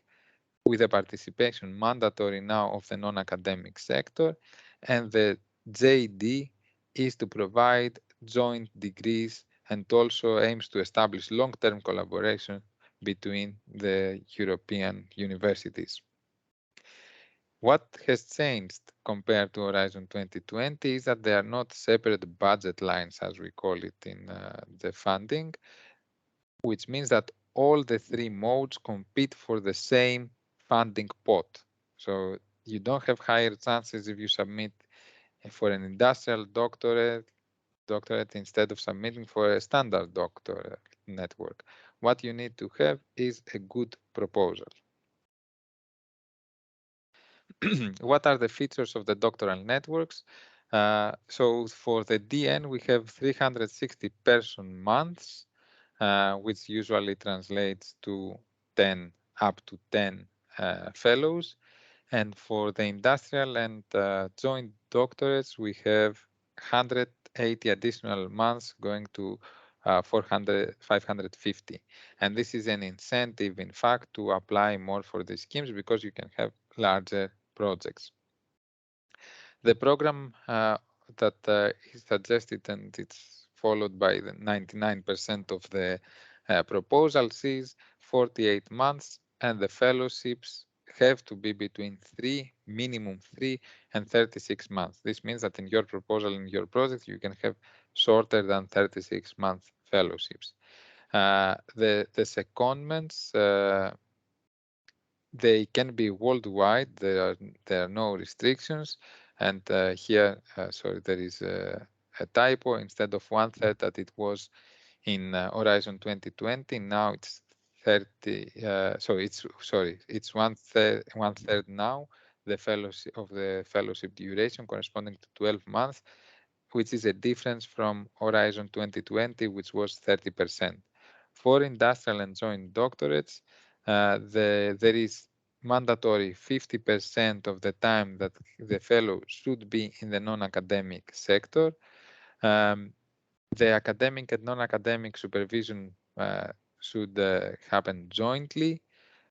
with the participation mandatory now of the non-academic sector, and the JD is to provide joint degrees and also aims to establish long-term collaboration between the European universities. What has changed compared to Horizon 2020 is that there are not separate budget lines, as we call it in the funding, which means that all the three modes compete for the same funding pot. So you don't have higher chances if you submit for an industrial doctorate instead of submitting for a standard doctorate network. What you need to have is a good proposal. What are the features of the doctoral networks? So for the DN, we have 360 person months, which usually translates to up to 10 fellows. And for the industrial and joint doctorates, we have 180 additional months going to 550. And this is an incentive, in fact, to apply more for the schemes because you can have larger projects. The program that is suggested, and it's followed by the 99% of the proposals, is 48 months, and the fellowships have to be between minimum 3 and 36 months. This means that in your proposal, in your project, you can have shorter than 36-month fellowships. The secondments, they can be worldwide. There are no restrictions. And here, sorry, there is a typo. Instead of 1/3 that it was in Horizon 2020, now it's 30. It's 1/3 now. The fellowship duration corresponding to 12 months, which is a difference from Horizon 2020, which was 30%. For industrial and joint doctorates, there is mandatory 50% of the time that the fellow should be in the non-academic sector. The academic and non-academic supervision should happen jointly,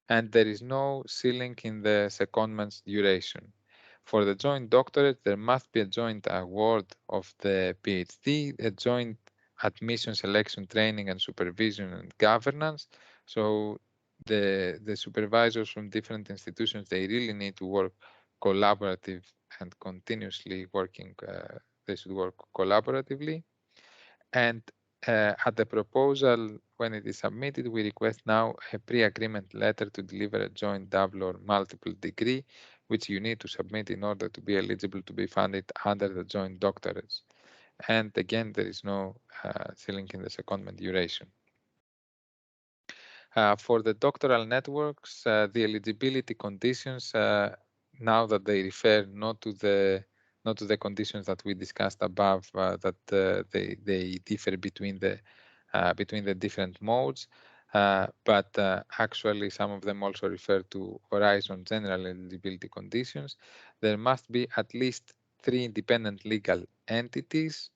and there is no ceiling in the secondment's duration. For the joint doctorate, there must be a joint award of the PhD, a joint admission, selection, training, and supervision and governance. So the supervisors from different institutions, they really need to work collaborative and continuously working. They should work collaboratively. And at the proposal, when it is submitted, we request now a pre-agreement letter to deliver a joint double or multiple degree, which you need to submit in order to be eligible to be funded under the joint doctorates. And again, there is no ceiling in the secondment duration. For the doctoral networks, the eligibility conditions, now that they refer not to the conditions that we discussed above, that they differ between the different modes, but actually some of them also refer to Horizon general eligibility conditions. There must be at least 3 independent legal entities,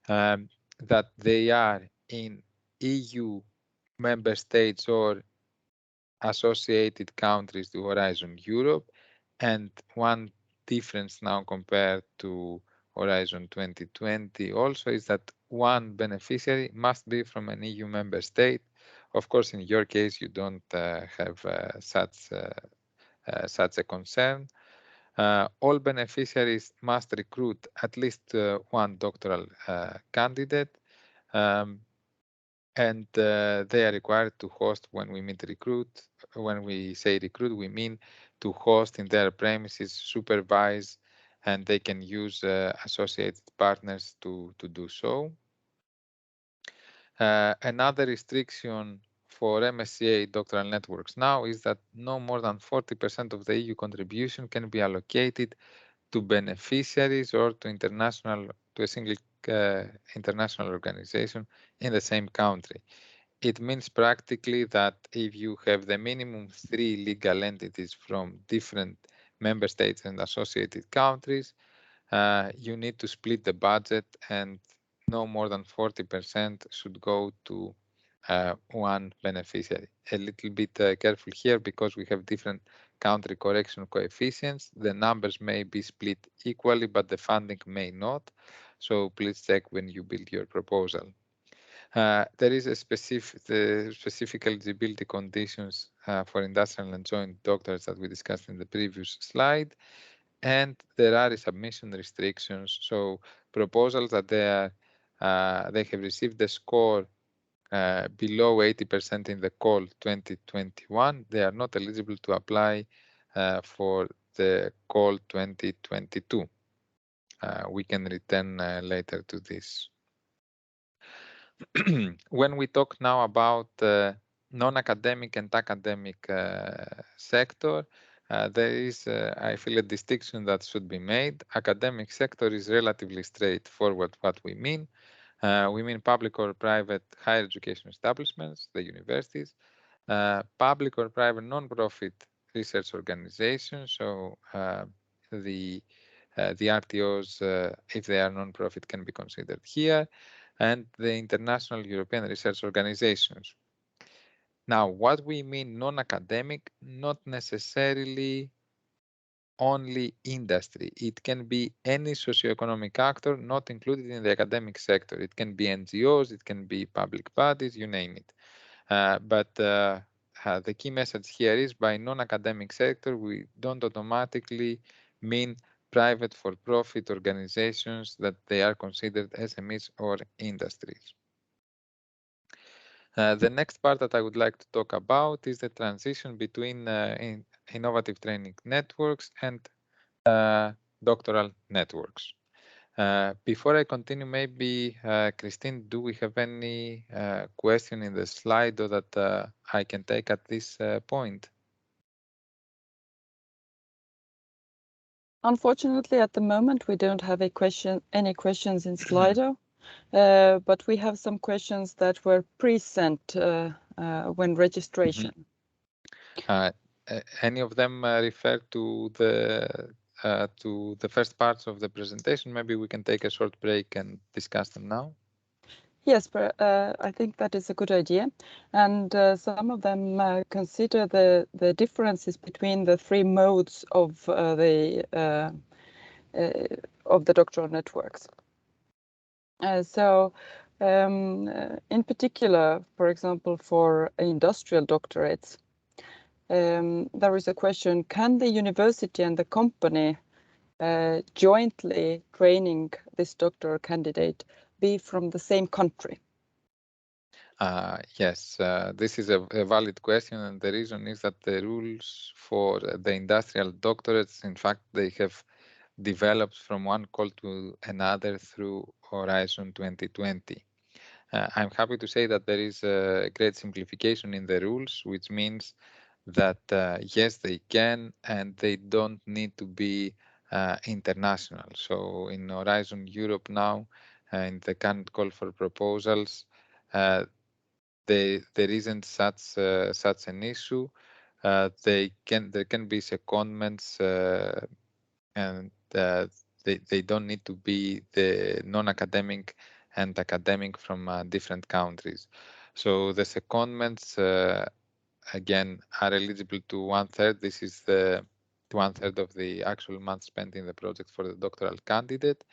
that they are in EU member states or associated countries to Horizon Europe, and one difference now compared to Horizon 2020 also is that one beneficiary must be from an EU member state. Of course, in your case, you don't have such a concern. All beneficiaries must recruit at least one doctoral candidate. And they are required to host when we mean recruit. When we say recruit, we mean to host in their premises, supervise, and they can use associated partners to do so. Another restriction for MSCA doctoral networks now is that no more than 40% of the EU contribution can be allocated to beneficiaries or to a single international organization in the same country. It means practically that if you have the minimum 3 legal entities from different member states and associated countries, you need to split the budget, and no more than 40% should go to one beneficiary. A little bit careful here because we have different country correction coefficients. The numbers may be split equally, but the funding may not. So please check when you build your proposal. There is a specific eligibility conditions for industrial and joint doctorates that we discussed in the previous slide, and there are submission restrictions. So proposals that they have received the score below 80% in the call 2021, they are not eligible to apply for the call 2022. We can return later to this. When we talk now about non-academic and academic sector, there is, I feel, a distinction that should be made. Academic sector is relatively straightforward what we mean. We mean public or private higher education establishments, the universities, public or private non-profit research organizations, so the RTOs, if they are non-profit, can be considered here, and the international European research organizations. Now, what we mean non-academic, not necessarily only industry. It can be any socioeconomic actor not included in the academic sector. It can be NGOs, it can be public bodies, you name it. But the key message here is by non-academic sector, we don't automatically mean private for-profit organizations that they are considered SMEs or industries. The next part that I would like to talk about is the transition between innovative training networks and doctoral networks. Before I continue, maybe, Christine, do we have any question in the slide or that I can take at this point? Unfortunately, at the moment, we don't have any questions in Slido, but we have some questions that were pre-sent when registration. Any of them refer to the first parts of the presentation? Maybe we can take a short break and discuss them now. Yes, but I think that is a good idea. And some of them consider the differences between the three modes of the doctoral networks. In particular, for example, for industrial doctorates, there is a question: can the university and the company jointly training this doctoral candidate be from the same country? Yes, this is a valid question, and the reason is that the rules for the industrial doctorates, in fact, they have developed from one call to another through Horizon 2020. I'm happy to say that there is a great simplification in the rules, which means that yes, they can and they don't need to be international. So in Horizon Europe now, in the current call for proposals, there isn't such an issue. There can be secondments, and they don't need to be the non-academic and academic from different countries. So the secondments again are eligible to 1/3. This is the 1/3 of the actual month spent in the project for the doctoral candidate.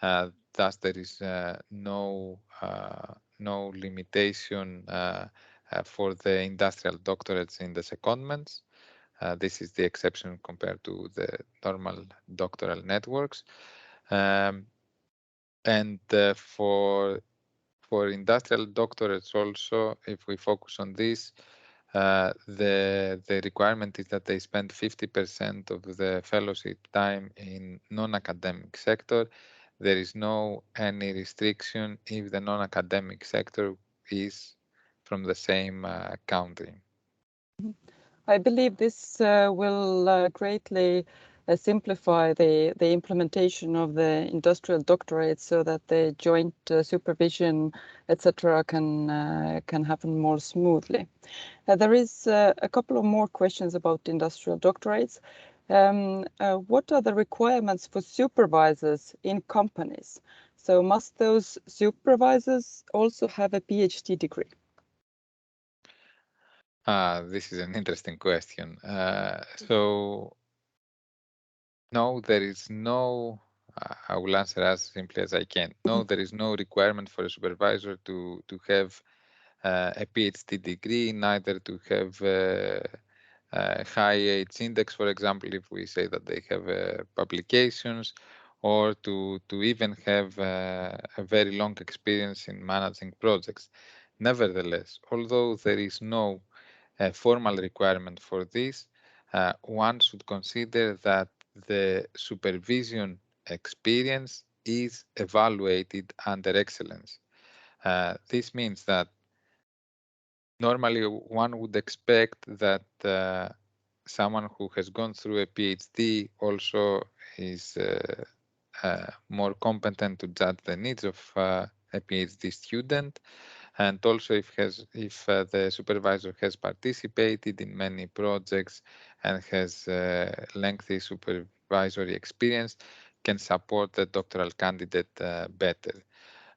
Thus, there is no limitation for the industrial doctorates in the secondments. This is the exception compared to the normal doctoral networks. And for industrial doctorates also, if we focus on this, the requirement is that they spend 50% of the fellowship time in non-academic sector. There is no any restriction if the non-academic sector is from the same country. I believe this will greatly simplify the implementation of the industrial doctorate, so that the joint supervision, etc., can happen more smoothly. There is a couple of more questions about industrial doctorates. What are the requirements for supervisors in companies? So must those supervisors also have a PhD degree? This is an interesting question. So, no, there is no, I will answer as simply as I can. No, there is no requirement for a supervisor to have a PhD degree, neither to have a high H index, for example, if we say that they have publications, or to even have a very long experience in managing projects. Nevertheless, although there is no formal requirement for this, one should consider that the supervision experience is evaluated under excellence. This means that normally one would expect that someone who has gone through a PhD also is more competent to judge the needs of a PhD student, and also if the supervisor has participated in many projects and has lengthy supervisory experience can support the doctoral candidate better.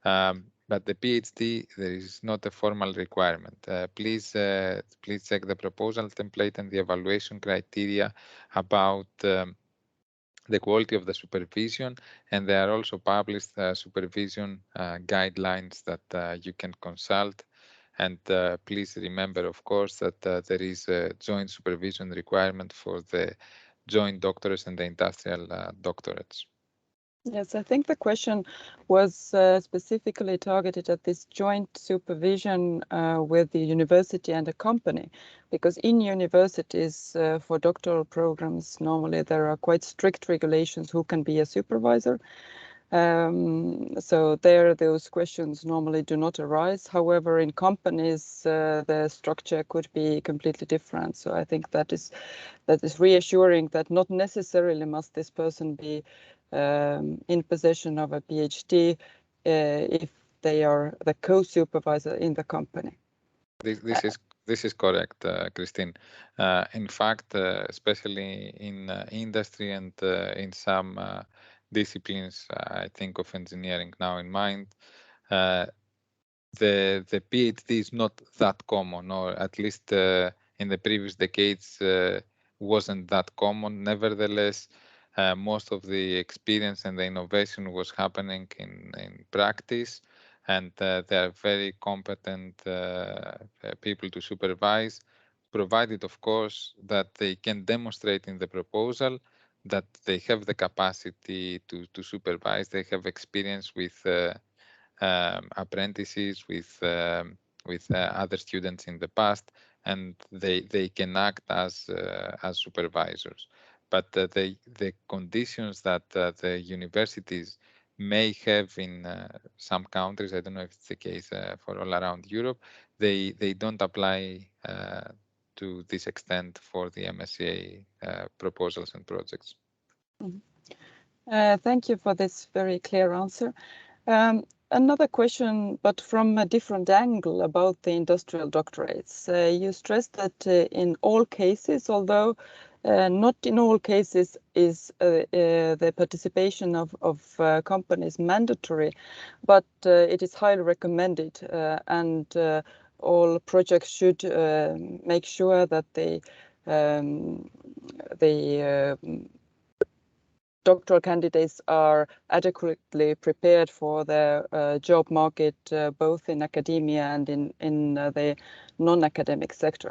But the PhD, there is not a formal requirement. Please check the proposal template and the evaluation criteria about the quality of the supervision, and there are also published supervision guidelines that you can consult. And please remember, of course, that there is a joint supervision requirement for the joint doctorates and the industrial doctorates. Yes, I think the question was specifically targeted at this joint supervision with the university and a company, because in universities for doctoral programs, normally there are quite strict regulations who can be a supervisor. So there, those questions normally do not arise. However, in companies, the structure could be completely different. So I think that is reassuring that not necessarily must this person be in possession of a PhD if they are the co-supervisor in the company. This is correct, Christine. In fact, especially in industry and in some disciplines, I think of engineering now in mind, the PhD is not that common, or at least in the previous decades wasn't that common. Nevertheless, most of the experience and the innovation was happening in practice, and they are very competent people to supervise, provided, of course, that they can demonstrate in the proposal that they have the capacity to supervise. They have experience with apprentices, with other students in the past, and they can act as supervisors. But the conditions that the universities may have in some countries, I don't know if it's the case for all around Europe, they don't apply to this extent for the MSCA proposals and projects. Mm-hmm. Thank you for this very clear answer. Another question, but from a different angle, about the industrial doctorates. You stressed that in all cases, although not in all cases is the participation of companies mandatory, but it is highly recommended, and all projects should make sure that they doctoral candidates are adequately prepared for the job market, both in academia and in the non-academic sector.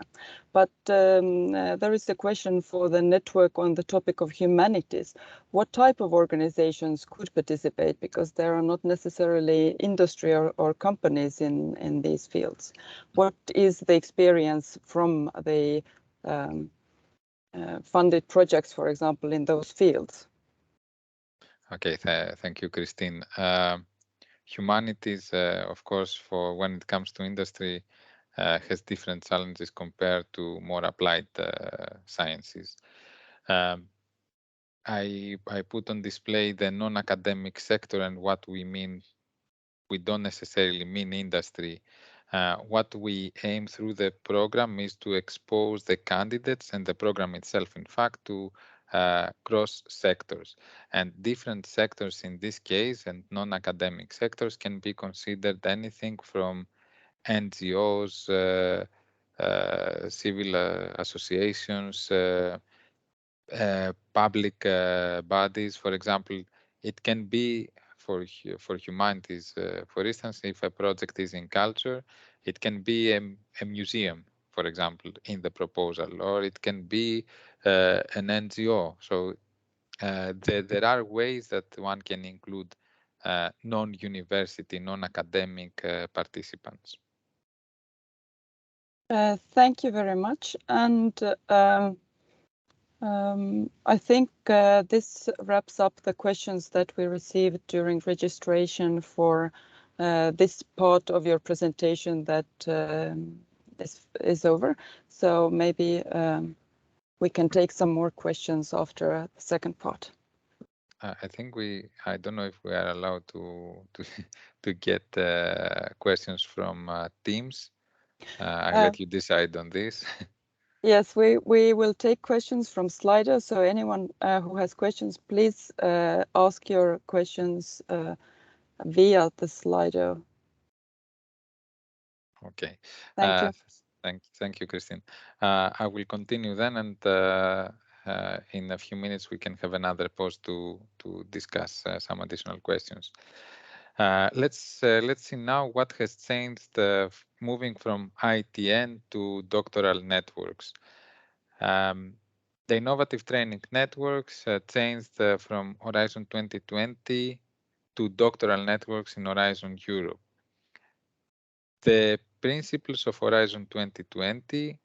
But there is a question for the network on the topic of humanities. What type of organizations could participate? Because there are not necessarily industry or companies in these fields. What is the experience from the funded projects, for example, in those fields? Okay, thank you, Christine. Humanities, of course, for when it comes to industry, has different challenges compared to more applied sciences. I put on display the non-academic sector, and what we mean, we don't necessarily mean industry. What we aim through the program is to expose the candidates and the program itself, in fact, to cross sectors, and different sectors in this case and non-academic sectors can be considered anything from NGOs, civil associations, public bodies. For example, it can be for humanities. For instance, if a project is in culture, it can be a museum, for example, in the proposal, or it can be an NGO. So there are ways that one can include non-university, non-academic participants. Thank you very much. And I think this wraps up the questions that we received during registration for this part of your presentation that is over. So maybe we can take some more questions after the second part. I think I don't know if we are allowed to get questions from Teams. I'll let you decide on this. Yes, we will take questions from Slido. So anyone who has questions, please ask your questions via the Slido. Okay. Thank you. Thank you, Christine. I will continue then, and in a few minutes we can have another pause to discuss some additional questions. Let's see now what has changed moving from ITN to doctoral networks. The innovative training networks changed from Horizon 2020 to doctoral networks in Horizon Europe. The principles of Horizon 2020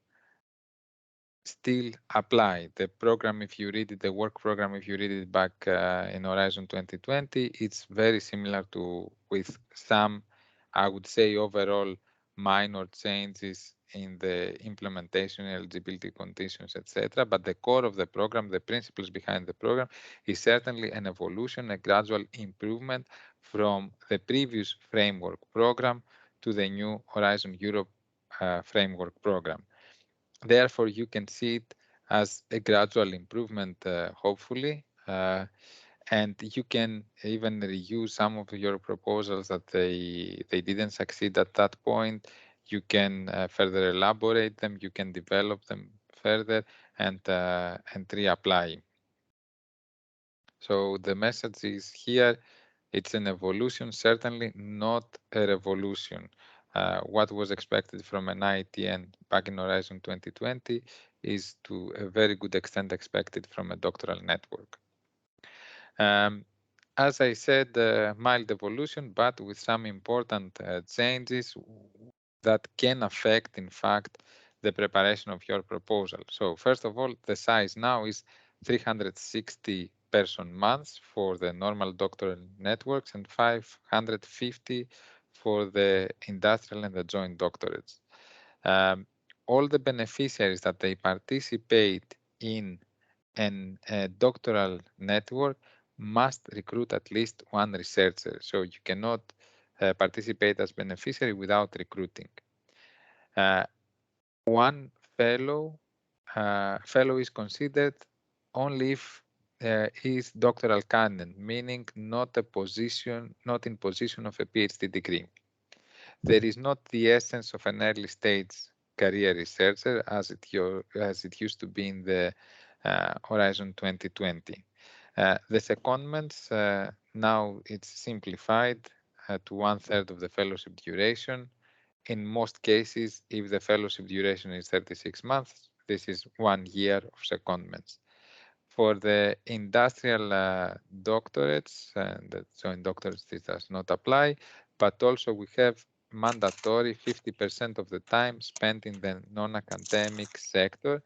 still apply. The program, if you read it, the work program, if you read it back in Horizon 2020, it's very similar to with some, I would say, overall minor changes in the implementation, eligibility conditions, etc. But the core of the program, the principles behind the program, is certainly an evolution, a gradual improvement from the previous framework program to the new Horizon Europe framework program. Therefore, you can see it as a gradual improvement, hopefully, and you can even reuse some of your proposals that they didn't succeed at that point. You can further elaborate them, you can develop them further, and reapply. So the message is here, it's an evolution, certainly not a revolution. What was expected from an ITN back in Horizon 2020 is to a very good extent expected from a doctoral network. As I said, mild evolution, but with some important changes that can affect, in fact, the preparation of your proposal. So first of all, the size now is 360 person months for the normal doctoral networks and 550 for the industrial and the joint doctorates. All the beneficiaries that they participate in a doctoral network must recruit at least one researcher. So you cannot participate as beneficiary without recruiting. One fellow is considered only if he is doctoral candidate, meaning not in position of a PhD degree. There is not the essence of an early stage career researcher as it used to be in the Horizon 2020. The secondments, now it's simplified to 1/3 of the fellowship duration. In most cases, if the fellowship duration is 36 months, this is 1 year of secondments. For the industrial doctorates, and the joint doctorates, this does not apply, but also we have mandatory 50% of the time spent in the non-academic sector.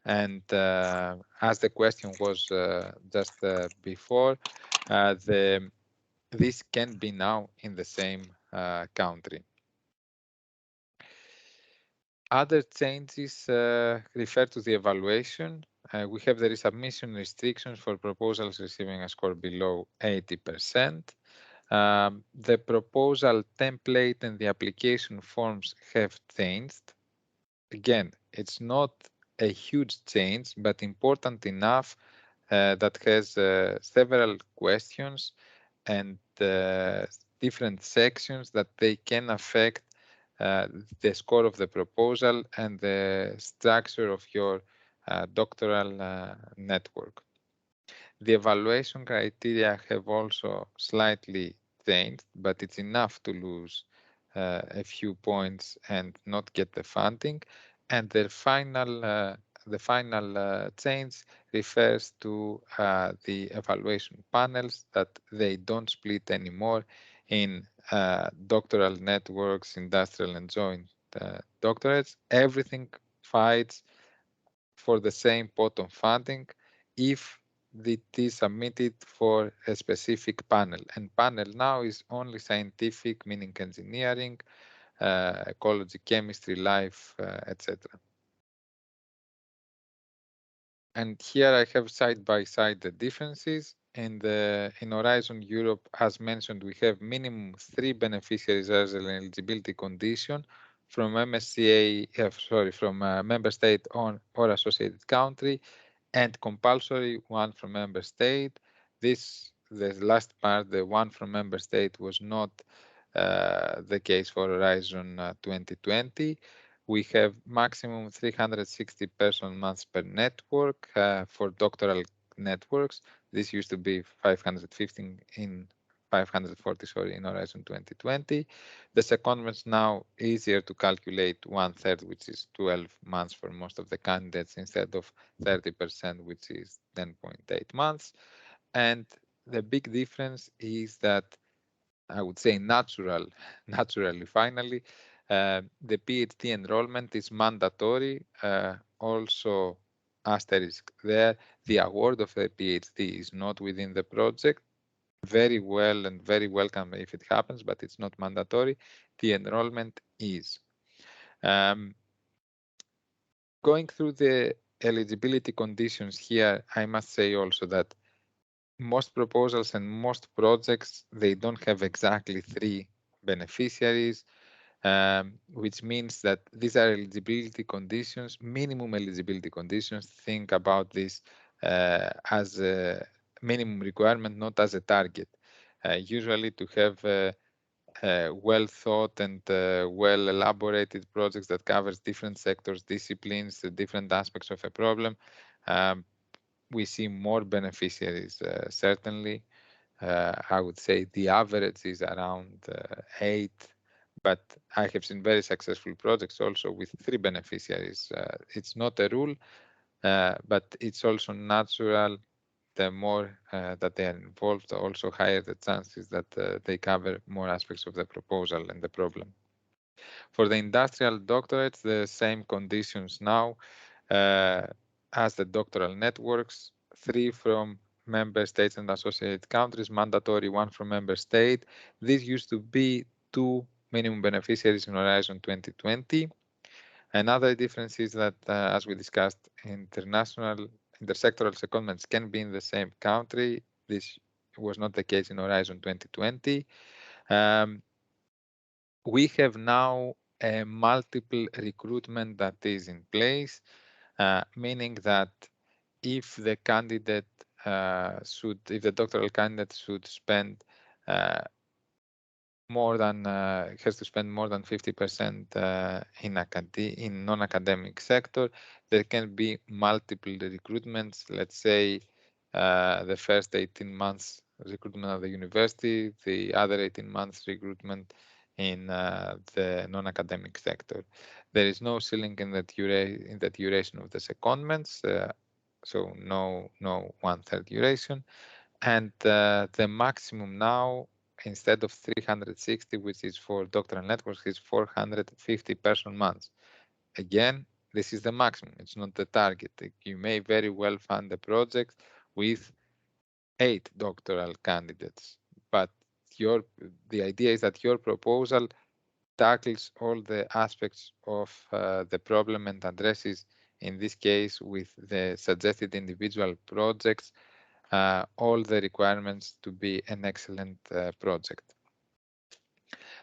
And as the question was just before, this can be now in the same country. Other changes refer to the evaluation. We have the resubmission restrictions for proposals receiving a score below 80%. The proposal template and the application forms have changed. Again, it's not a huge change, but important enough that has several questions and different sections that they can affect the score of the proposal and the structure of your doctoral network. The evaluation criteria have also slightly changed, but it's enough to lose a few points and not get the funding. And the final change refers to the evaluation panels, that they don't split anymore in doctoral networks, industrial and joint doctorates. Everything fights for the same pot of funding if it is submitted for a specific panel. And panel now is only scientific, meaning engineering, ecology, chemistry, life, etc. And here I have side by side the differences. In Horizon Europe, as mentioned, we have minimum 3 beneficiaries as an eligibility condition from MSCA, from member state or associated country, and compulsory one from member state. The last part, the one from member state, was not the case for Horizon 2020. We have maximum 360 person months per network for doctoral networks. This used to be 515 in 540, in Horizon 2020. The secondments now easier to calculate 1/3, which is 12 months for most of the candidates, instead of 30%, which is 10.8 months. And the big difference is that, I would say, naturally, finally, the PhD enrollment is mandatory. Also, asterisk there, the award of the PhD is not within the project. Very well and very welcome if it happens, but it's not mandatory. The enrollment is. Going through the eligibility conditions here, I must say also that most proposals and most projects, they don't have exactly 3 beneficiaries, which means that these are eligibility conditions, minimum eligibility conditions. Think about this as a minimum requirement, not as a target. Usually to have well thought and well elaborated projects that covers different sectors, disciplines, different aspects of a problem, we see more beneficiaries, certainly. I would say the average is around 8, but I have seen very successful projects also with 3 beneficiaries. It's not a rule, but it's also natural. The more that they are involved, the also higher the chances that they cover more aspects of the proposal and the problem. For the industrial doctorates, the same conditions now as the doctoral networks, 3 from member states and associated countries, mandatory 1 from member state. This used to be 2 minimum beneficiaries in Horizon 2020. Another difference is that, as we discussed, intersectoral secondments can be in the same country. This was not the case in Horizon 2020. We have now a multiple recruitment that is in place, meaning that if the candidate if the doctoral candidate should spend has to spend more than 50% in non-academic sector, there can be multiple recruitments. Let's say the first 18 months recruitment at the university, the other 18 months recruitment in the non-academic sector. There is no ceiling in the duration of the secondments, so no 1/3 duration, and the maximum now, instead of 360, which is for doctoral networks, is 450 person months. Again, this is the maximum, it's not the target. You may very well fund the project with 8 doctoral candidates, but the idea is that your proposal tackles all the aspects of the problem and addresses, in this case with the suggested individual projects, all the requirements to be an excellent project.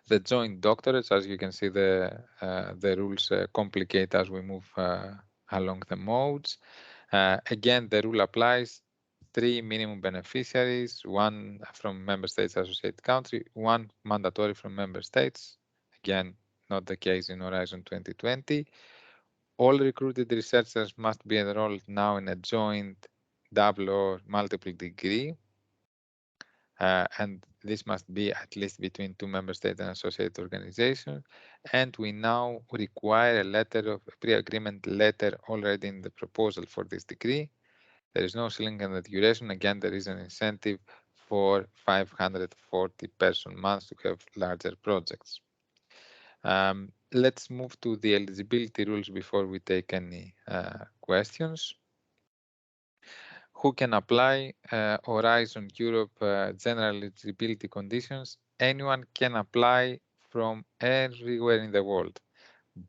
The joint doctorates, as you can see, the rules complicate as we move along the modes. Again, the rule applies. 3 minimum beneficiaries, 1 from member states associated country, 1 mandatory from member states. Again, not the case in Horizon 2020. All recruited researchers must be enrolled now in a joint double or multiple degree, and this must be at least between 2 member states and associated organizations. And we now require a pre-agreement letter already in the proposal for this degree. There is no ceiling on the duration. Again, there is an incentive for 540 person months to have larger projects. Let's move to the eligibility rules before we take any questions. Who can apply? Horizon Europe general eligibility conditions. Anyone can apply from everywhere in the world,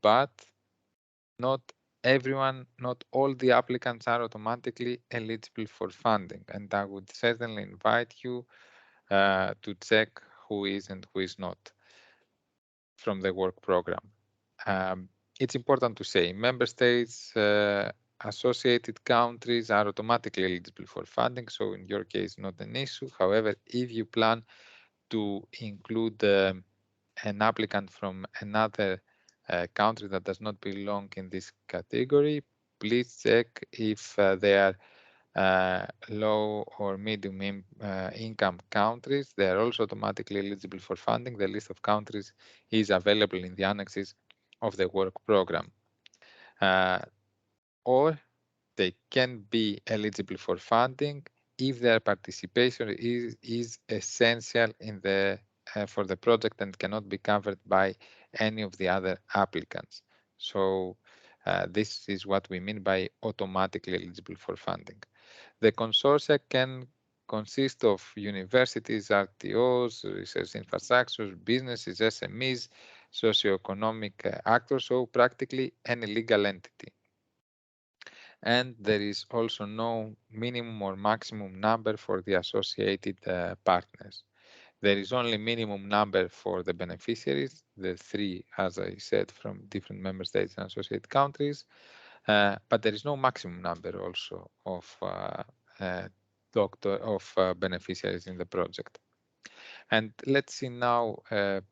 but not everyone, not all the applicants are automatically eligible for funding. And I would certainly invite you to check who is and who is not from the work program. it's important to say member states, associated countries are automatically eligible for funding. So in your case, not an issue. However, if you plan to include an applicant from another country that does not belong in this category, please check if they are low or medium income countries. They are also automatically eligible for funding. The list of countries is available in the annexes of the work program. Or they can be eligible for funding if their participation is essential in the for the project and cannot be covered by any of the other applicants. So this is what we mean by automatically eligible for funding. The consortia can consist of universities, RTOs, research infrastructures, businesses, SMEs, socioeconomic actors, so practically any legal entity. And there is also no minimum or maximum number for the associated partners. There is only minimum number for the beneficiaries, the three, as I said, from different member states and associated countries, but there is no maximum number also of beneficiaries in the project. And let's see now a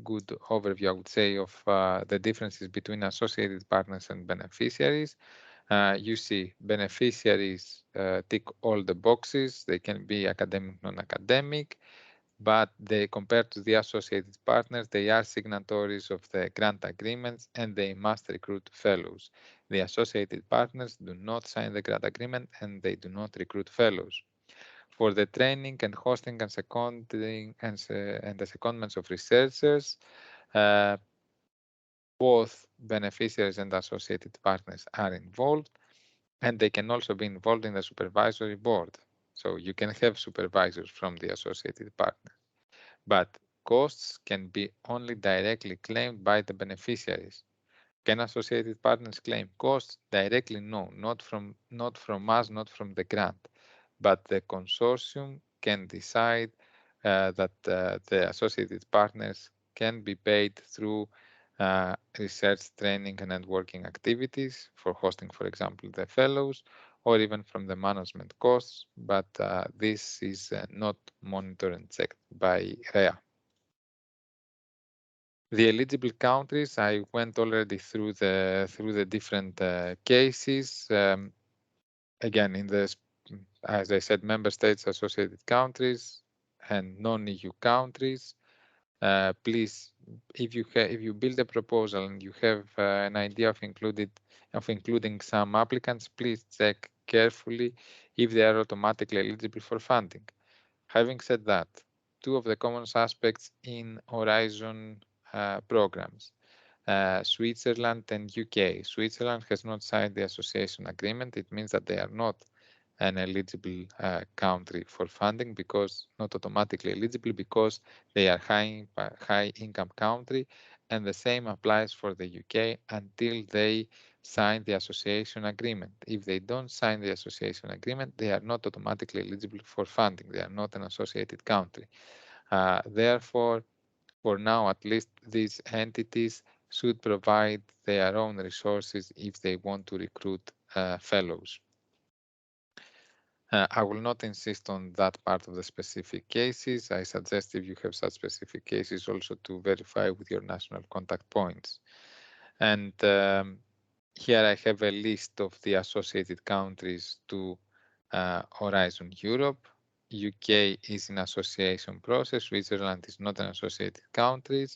good overview, I would say, of the differences between associated partners and beneficiaries. You see beneficiaries tick all the boxes. They can be academic, non-academic, but they, compared to the associated partners, they are signatories of the grant agreements and they must recruit fellows. The associated partners do not sign the grant agreement and they do not recruit fellows. For the training and hosting and seconding and the secondments of researchers, both beneficiaries and associated partners are involved, and they can also be involved in the supervisory board. So you can have supervisors from the associated partners, but costs can be only directly claimed by the beneficiaries. Can associated partners claim costs directly? No, not from us, not from the grant, but the consortium can decide that the associated partners can be paid through research, training, and networking activities for hosting, for example, the fellows, or even from the management costs, but this is not monitored and checked by REA. The eligible countries, I went already through the different cases. Again, in the, as I said, member states, associated countries, and non-EU countries. Please, if you build a proposal and you have an idea of including some applicants, please check carefully if they are automatically eligible for funding. Having said that, two of the common aspects in Horizon programs, Switzerland and UK. Switzerland has not signed the association agreement. It means that they are not an eligible country for funding, because not automatically eligible, because they are high income country, and the same applies for the UK until they sign the association agreement. If they don't sign the association agreement, they are not automatically eligible for funding. They are not an associated country. Therefore, for now at least, these entities should provide their own resources if they want to recruit fellows. I will not insist on that part of the specific cases. I suggest, if you have such specific cases, also to verify with your national contact points. And here I have a list of the associated countries to Horizon Europe. UK is in association process. Switzerland is not an associated country,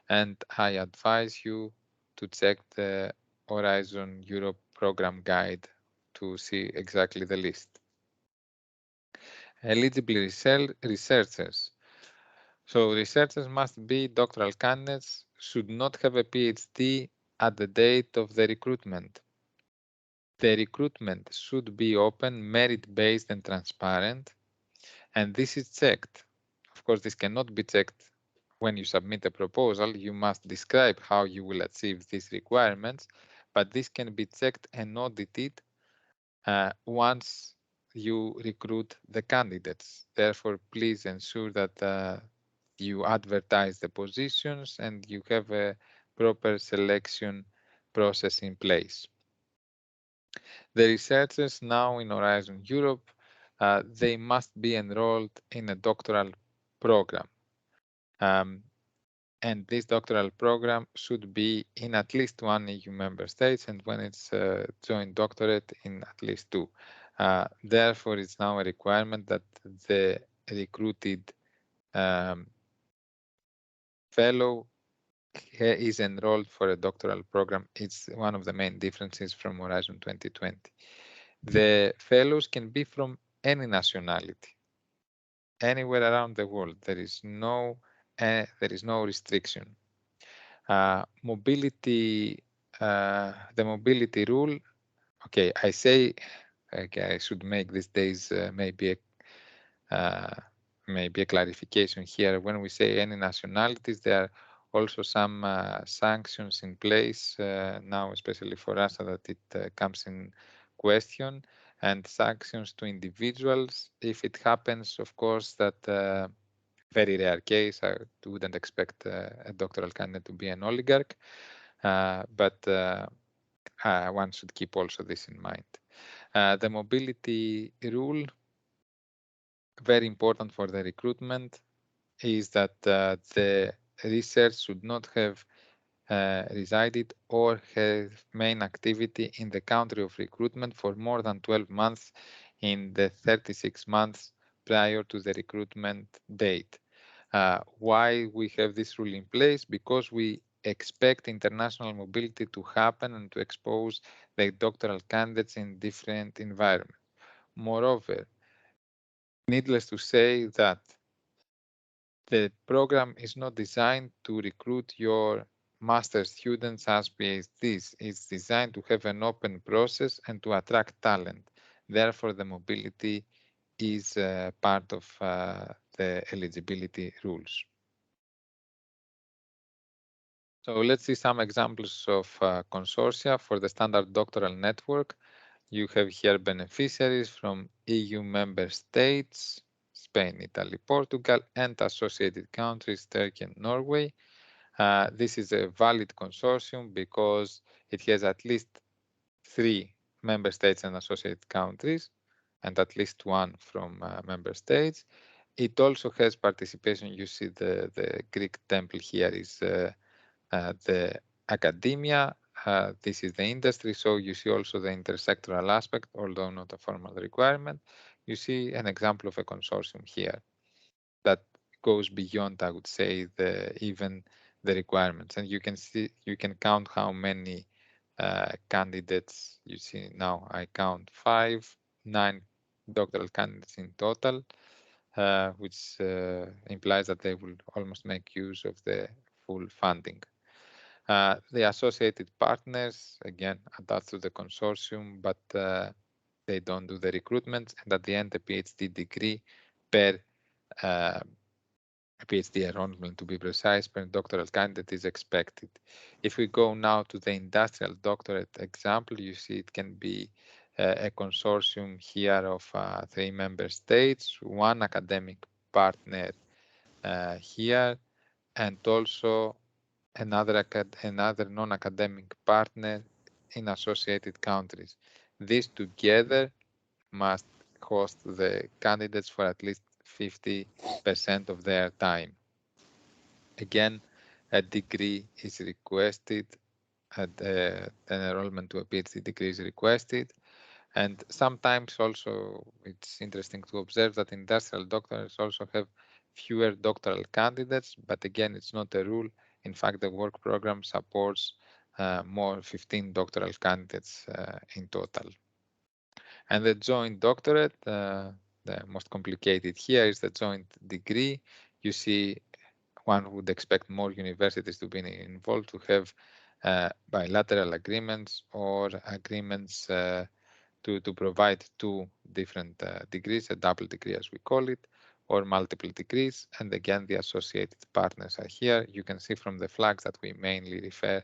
and I advise you to check the Horizon Europe program guide to see exactly the list. Eligible researchers. So researchers must be doctoral candidates, should not have a PhD at the date of the recruitment. The recruitment should be open, merit-based and transparent, and this is checked. Of course, this cannot be checked when you submit a proposal. You must describe how you will achieve these requirements, but this can be checked and audited once you recruit the candidates. Therefore, please ensure that you advertise the positions and you have a proper selection process in place. The researchers now in Horizon Europe, they must be enrolled in a doctoral program. And this doctoral program should be in at least one EU member states, and when it's a joint doctorate, in at least two. Therefore, it's now a requirement that the recruited fellow is enrolled for a doctoral program. It's one of the main differences from Horizon 2020. The fellows can be from any nationality, anywhere around the world. There is no restriction. Mobility, the mobility rule. Okay, I say, okay, I should make these days maybe a clarification here. When we say any nationalities, there are also some sanctions in place now, especially for us, so that it comes in question, and sanctions to individuals if it happens, of course, that very rare case. I wouldn't expect a doctoral candidate to be an oligarch, but one should keep also this in mind. The mobility rule, very important for the recruitment, is that the research should not have resided or have main activity in the country of recruitment for more than 12 months in the 36 months prior to the recruitment date. Why we have this rule in place? Because we expect international mobility to happen and to expose the doctoral candidates in different environments. Moreover, needless to say that the program is not designed to recruit your master students as PhDs. It's designed to have an open process and to attract talent. Therefore, the mobility is part of the eligibility rules. So let's see some examples of consortia for the standard doctoral network. You have here beneficiaries from EU member states, Spain, Italy, Portugal, and associated countries, Turkey and Norway. This is a valid consortium because it has at least 3 member states and associated countries, and at least 1 from member states. It also has participation. You see the Greek temple here is the academia. This is the industry, so you see also the intersectoral aspect, although not a formal requirement. You see an example of a consortium here that goes beyond, I would say, even the requirements. And you can count how many candidates you see now. I count 9 doctoral candidates in total, which implies that they will almost make use of the full funding. The associated partners, again, attached to the consortium, but they don't do the recruitment. And at the end, a PhD degree per PhD enrollment, to be precise, per doctoral candidate is expected. If we go now to the industrial doctorate example, you see it can be a consortium here of 3 member states, 1 academic partner here, and also another non-academic partner in associated countries. These together must host the candidates for at least 50% of their time. Again, a degree is requested, an enrollment to a PhD degree is requested. And sometimes also it's interesting to observe that industrial doctorates also have fewer doctoral candidates, but again, it's not a rule. In fact, the work program supports more 15 doctoral candidates in total. And the joint doctorate, the most complicated here is the joint degree. You see, one would expect more universities to be involved, to have bilateral agreements or agreements to provide 2 different degrees, a double degree as we call it, or multiple degrees. And again, the associated partners are here. You can see from the flags that we mainly refer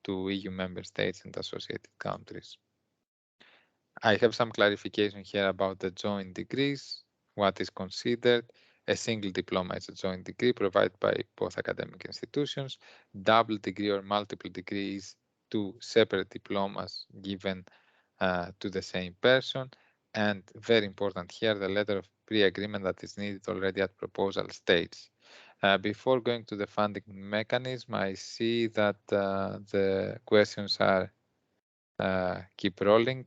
to EU member states and associated countries. I have some clarification here about the joint degrees, what is considered. A single diploma is a joint degree provided by both academic institutions. Double degree or multiple degrees, two separate diplomas given to the same person. And very important here, the letter of pre-agreement that is needed already at proposal stage. Before going to the funding mechanism, I see that the questions are keep rolling.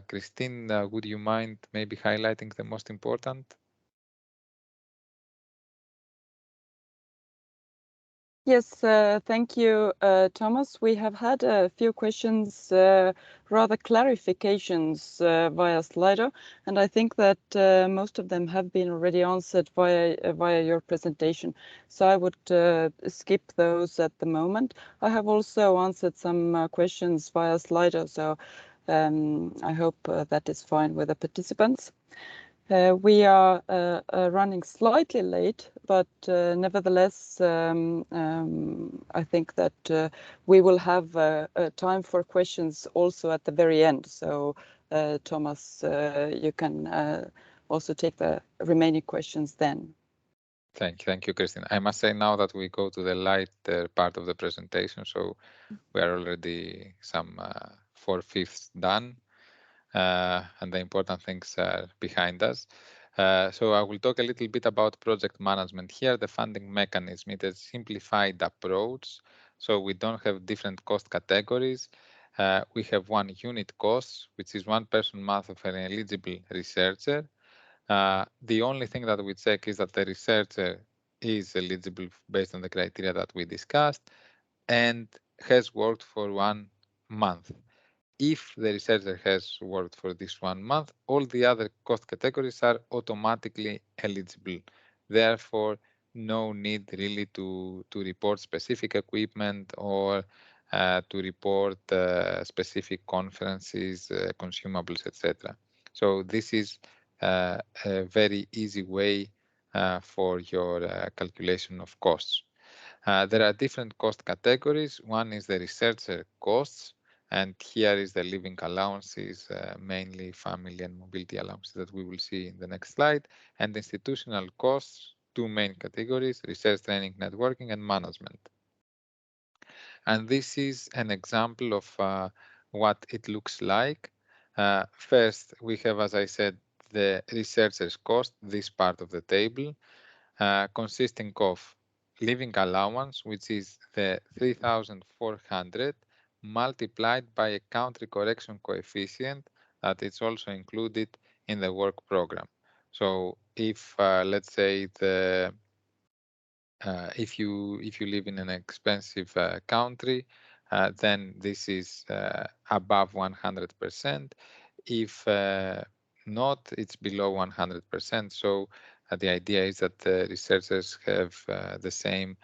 Christine, would you mind maybe highlighting the most important? Yes, thank you, Thomas. We have had a few questions, rather clarifications via Slido, and I think that most of them have been already answered via your presentation. So I would skip those at the moment. I have also answered some questions via Slido, so I hope that is fine with the participants. We are running slightly late, but nevertheless, I think that we will have time for questions also at the very end. So, Thomas, you can also take the remaining questions then. Thank you, Christine. I must say now that we go to the lighter part of the presentation, so we are already some 4/5 done. And the important things are behind us. So I will talk a little bit about project management here, the funding mechanism. It is a simplified approach, so we don't have different cost categories. We have one unit cost, which is 1 person month of an eligible researcher. The only thing that we check is that the researcher is eligible based on the criteria that we discussed and has worked for 1 month. If the researcher has worked for this 1 month, all the other cost categories are automatically eligible. Therefore, no need really to report specific equipment or to report specific conferences, consumables, etc. So this is a very easy way for your calculation of costs. There are different cost categories. One is the researcher costs, and here is the living allowances, mainly family and mobility allowances that we will see in the next slide, and institutional costs, 2 main categories, research, training, networking, and management. And this is an example of what it looks like. First, we have, as I said, the researcher's cost, this part of the table, consisting of living allowance, which is the 3,400 multiplied by a country correction coefficient that is also included in the work program. So if let's say if you live in an expensive country, then this is above 100%. If not, it's below 100%. So the idea is that the researchers have the same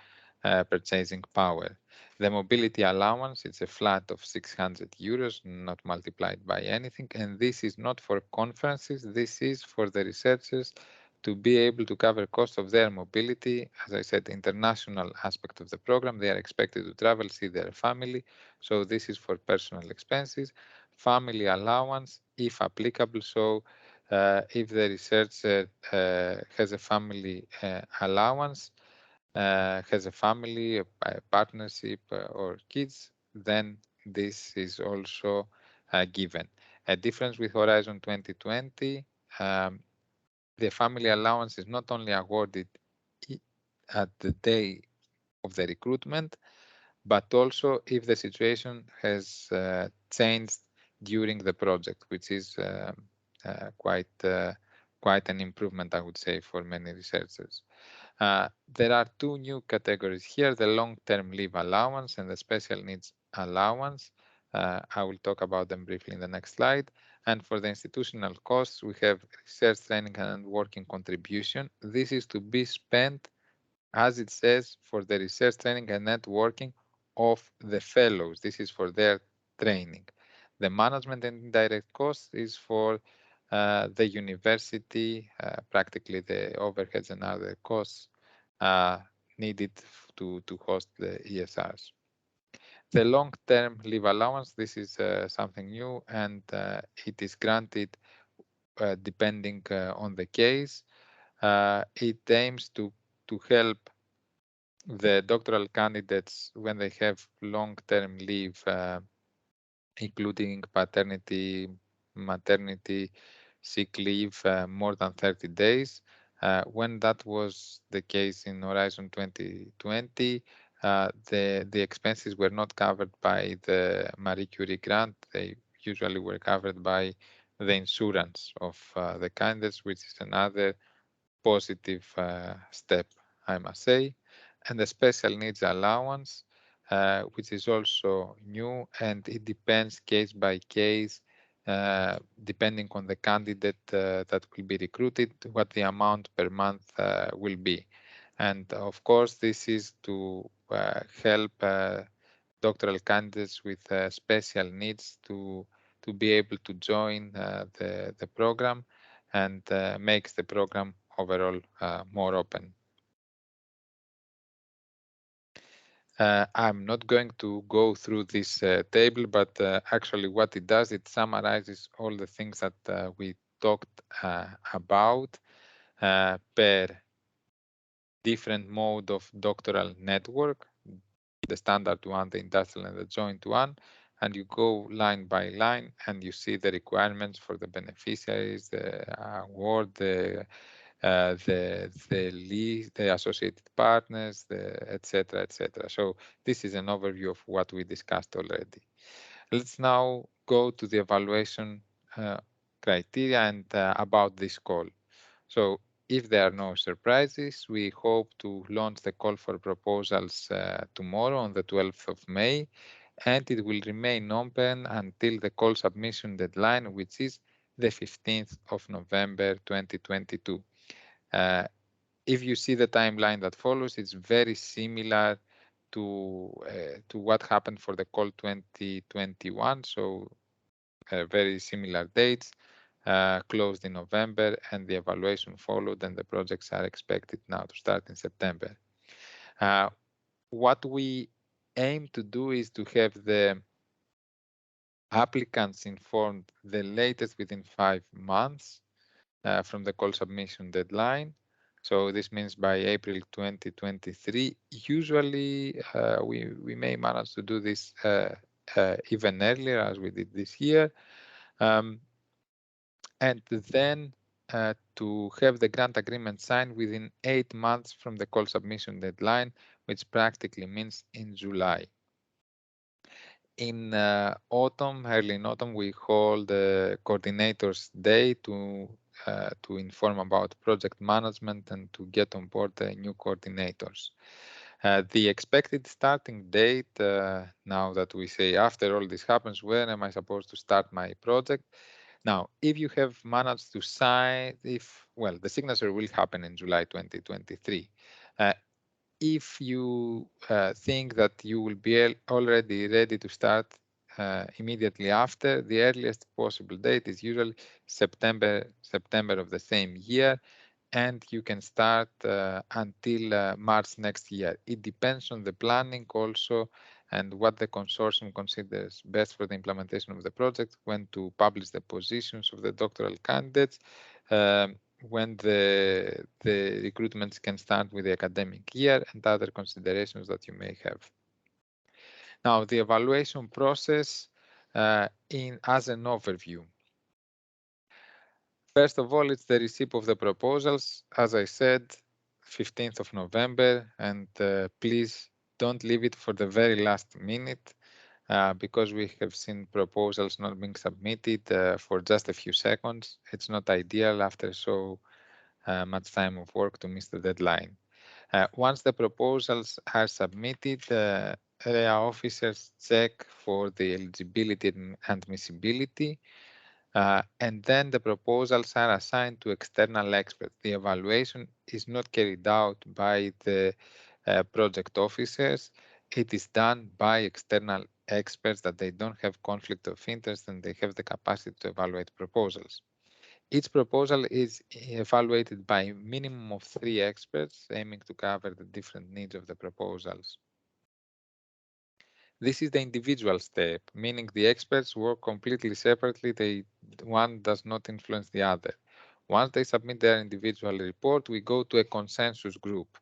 purchasing power. The mobility allowance, it's a flat of 600 euros, not multiplied by anything. And this is not for conferences. This is for the researchers to be able to cover costs of their mobility. As I said, international aspect of the program, they are expected to travel, see their family. So this is for personal expenses. Family allowance, if applicable. So if the researcher has a family allowance, has a family, a partnership, or kids, then this is also given. A difference with Horizon 2020, the family allowance is not only awarded at the day of the recruitment, but also if the situation has changed during the project, which is quite an improvement, I would say, for many researchers. There are 2 new categories here, the long-term leave allowance and the special needs allowance. I will talk about them briefly in the next slide. And for the institutional costs, we have research, training, and working contribution. This is to be spent, as it says, for the research, training, and networking of the fellows. This is for their training. The management and indirect costs is for the university, practically the overheads and other costs needed to host the ESRs. The long-term leave allowance, this is something new, and it is granted depending on the case. It aims to help the doctoral candidates when they have long-term leave, including paternity, maternity, sick leave, more than 30 days. When that was the case in Horizon 2020, the expenses were not covered by the Marie Curie grant. They usually were covered by the insurance of the candidates, which is another positive step, I must say. And the special needs allowance, which is also new, and it depends case by case, depending on the candidate that will be recruited, what the amount per month will be. And of course, this is to help doctoral candidates with special needs to be able to join the program, and makes the program overall more open. I'm not going to go through this table, but actually what it does, it summarizes all the things that we talked about per different mode of doctoral network, the standard one, the industrial, and the joint one. And you go line by line and you see the requirements for the beneficiaries, the award, the lead, the associated partners, etc., etc. So this is an overview of what we discussed already. Let's now go to the evaluation criteria and about this call. So if there are no surprises, we hope to launch the call for proposals tomorrow on the 12th of May, and it will remain open until the call submission deadline, which is the 15th of November 2022. If you see the timeline that follows, it's very similar to what happened for the call 2021. So very similar dates, closed in November, and the evaluation followed, and the projects are expected now to start in September. What we aim to do is to have the applicants informed the latest within 5 months from the call submission deadline. So this means by April 2023. Usually we may manage to do this even earlier, as we did this year. And then to have the grant agreement signed within 8 months from the call submission deadline, which practically means in July. In autumn, early in autumn, we hold the Coordinators Day to inform about project management and to get on board the new coordinators. The expected starting date, now that we say after all this happens, when am I supposed to start my project? Now, if you have managed to sign, the signature will happen in July 2023. If you think that you will be already ready to start immediately after, the earliest possible date is usually September of the same year, and you can start until March next year. It depends on the planning also and what the consortium considers best for the implementation of the project, when to publish the positions of the doctoral candidates, when the recruitments can start with the academic year, and other considerations that you may have. Now, the evaluation process as an overview. First of all, it's the receipt of the proposals. As I said, 15th of November, and please don't leave it for the very last minute, because we have seen proposals not being submitted for just a few seconds. It's not ideal after so much time of work to miss the deadline. Once the proposals are submitted, area officers check for the eligibility and admissibility, and then the proposals are assigned to external experts. The evaluation is not carried out by the project officers. It is done by external experts, that they don't have conflict of interest and they have the capacity to evaluate proposals. Each proposal is evaluated by a minimum of 3 experts, aiming to cover the different needs of the proposals. This is the individual step, meaning the experts work completely separately. One does not influence the other. Once they submit their individual report, we go to a consensus group.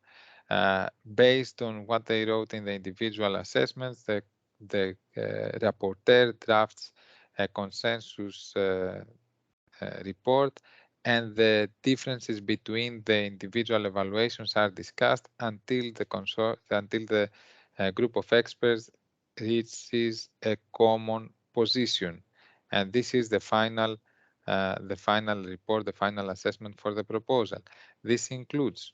Based on what they wrote in the individual assessments, the rapporteur drafts a consensus report, and the differences between the individual evaluations are discussed until the group of experts reaches a common position, and this is the final report, the final assessment for the proposal. This includes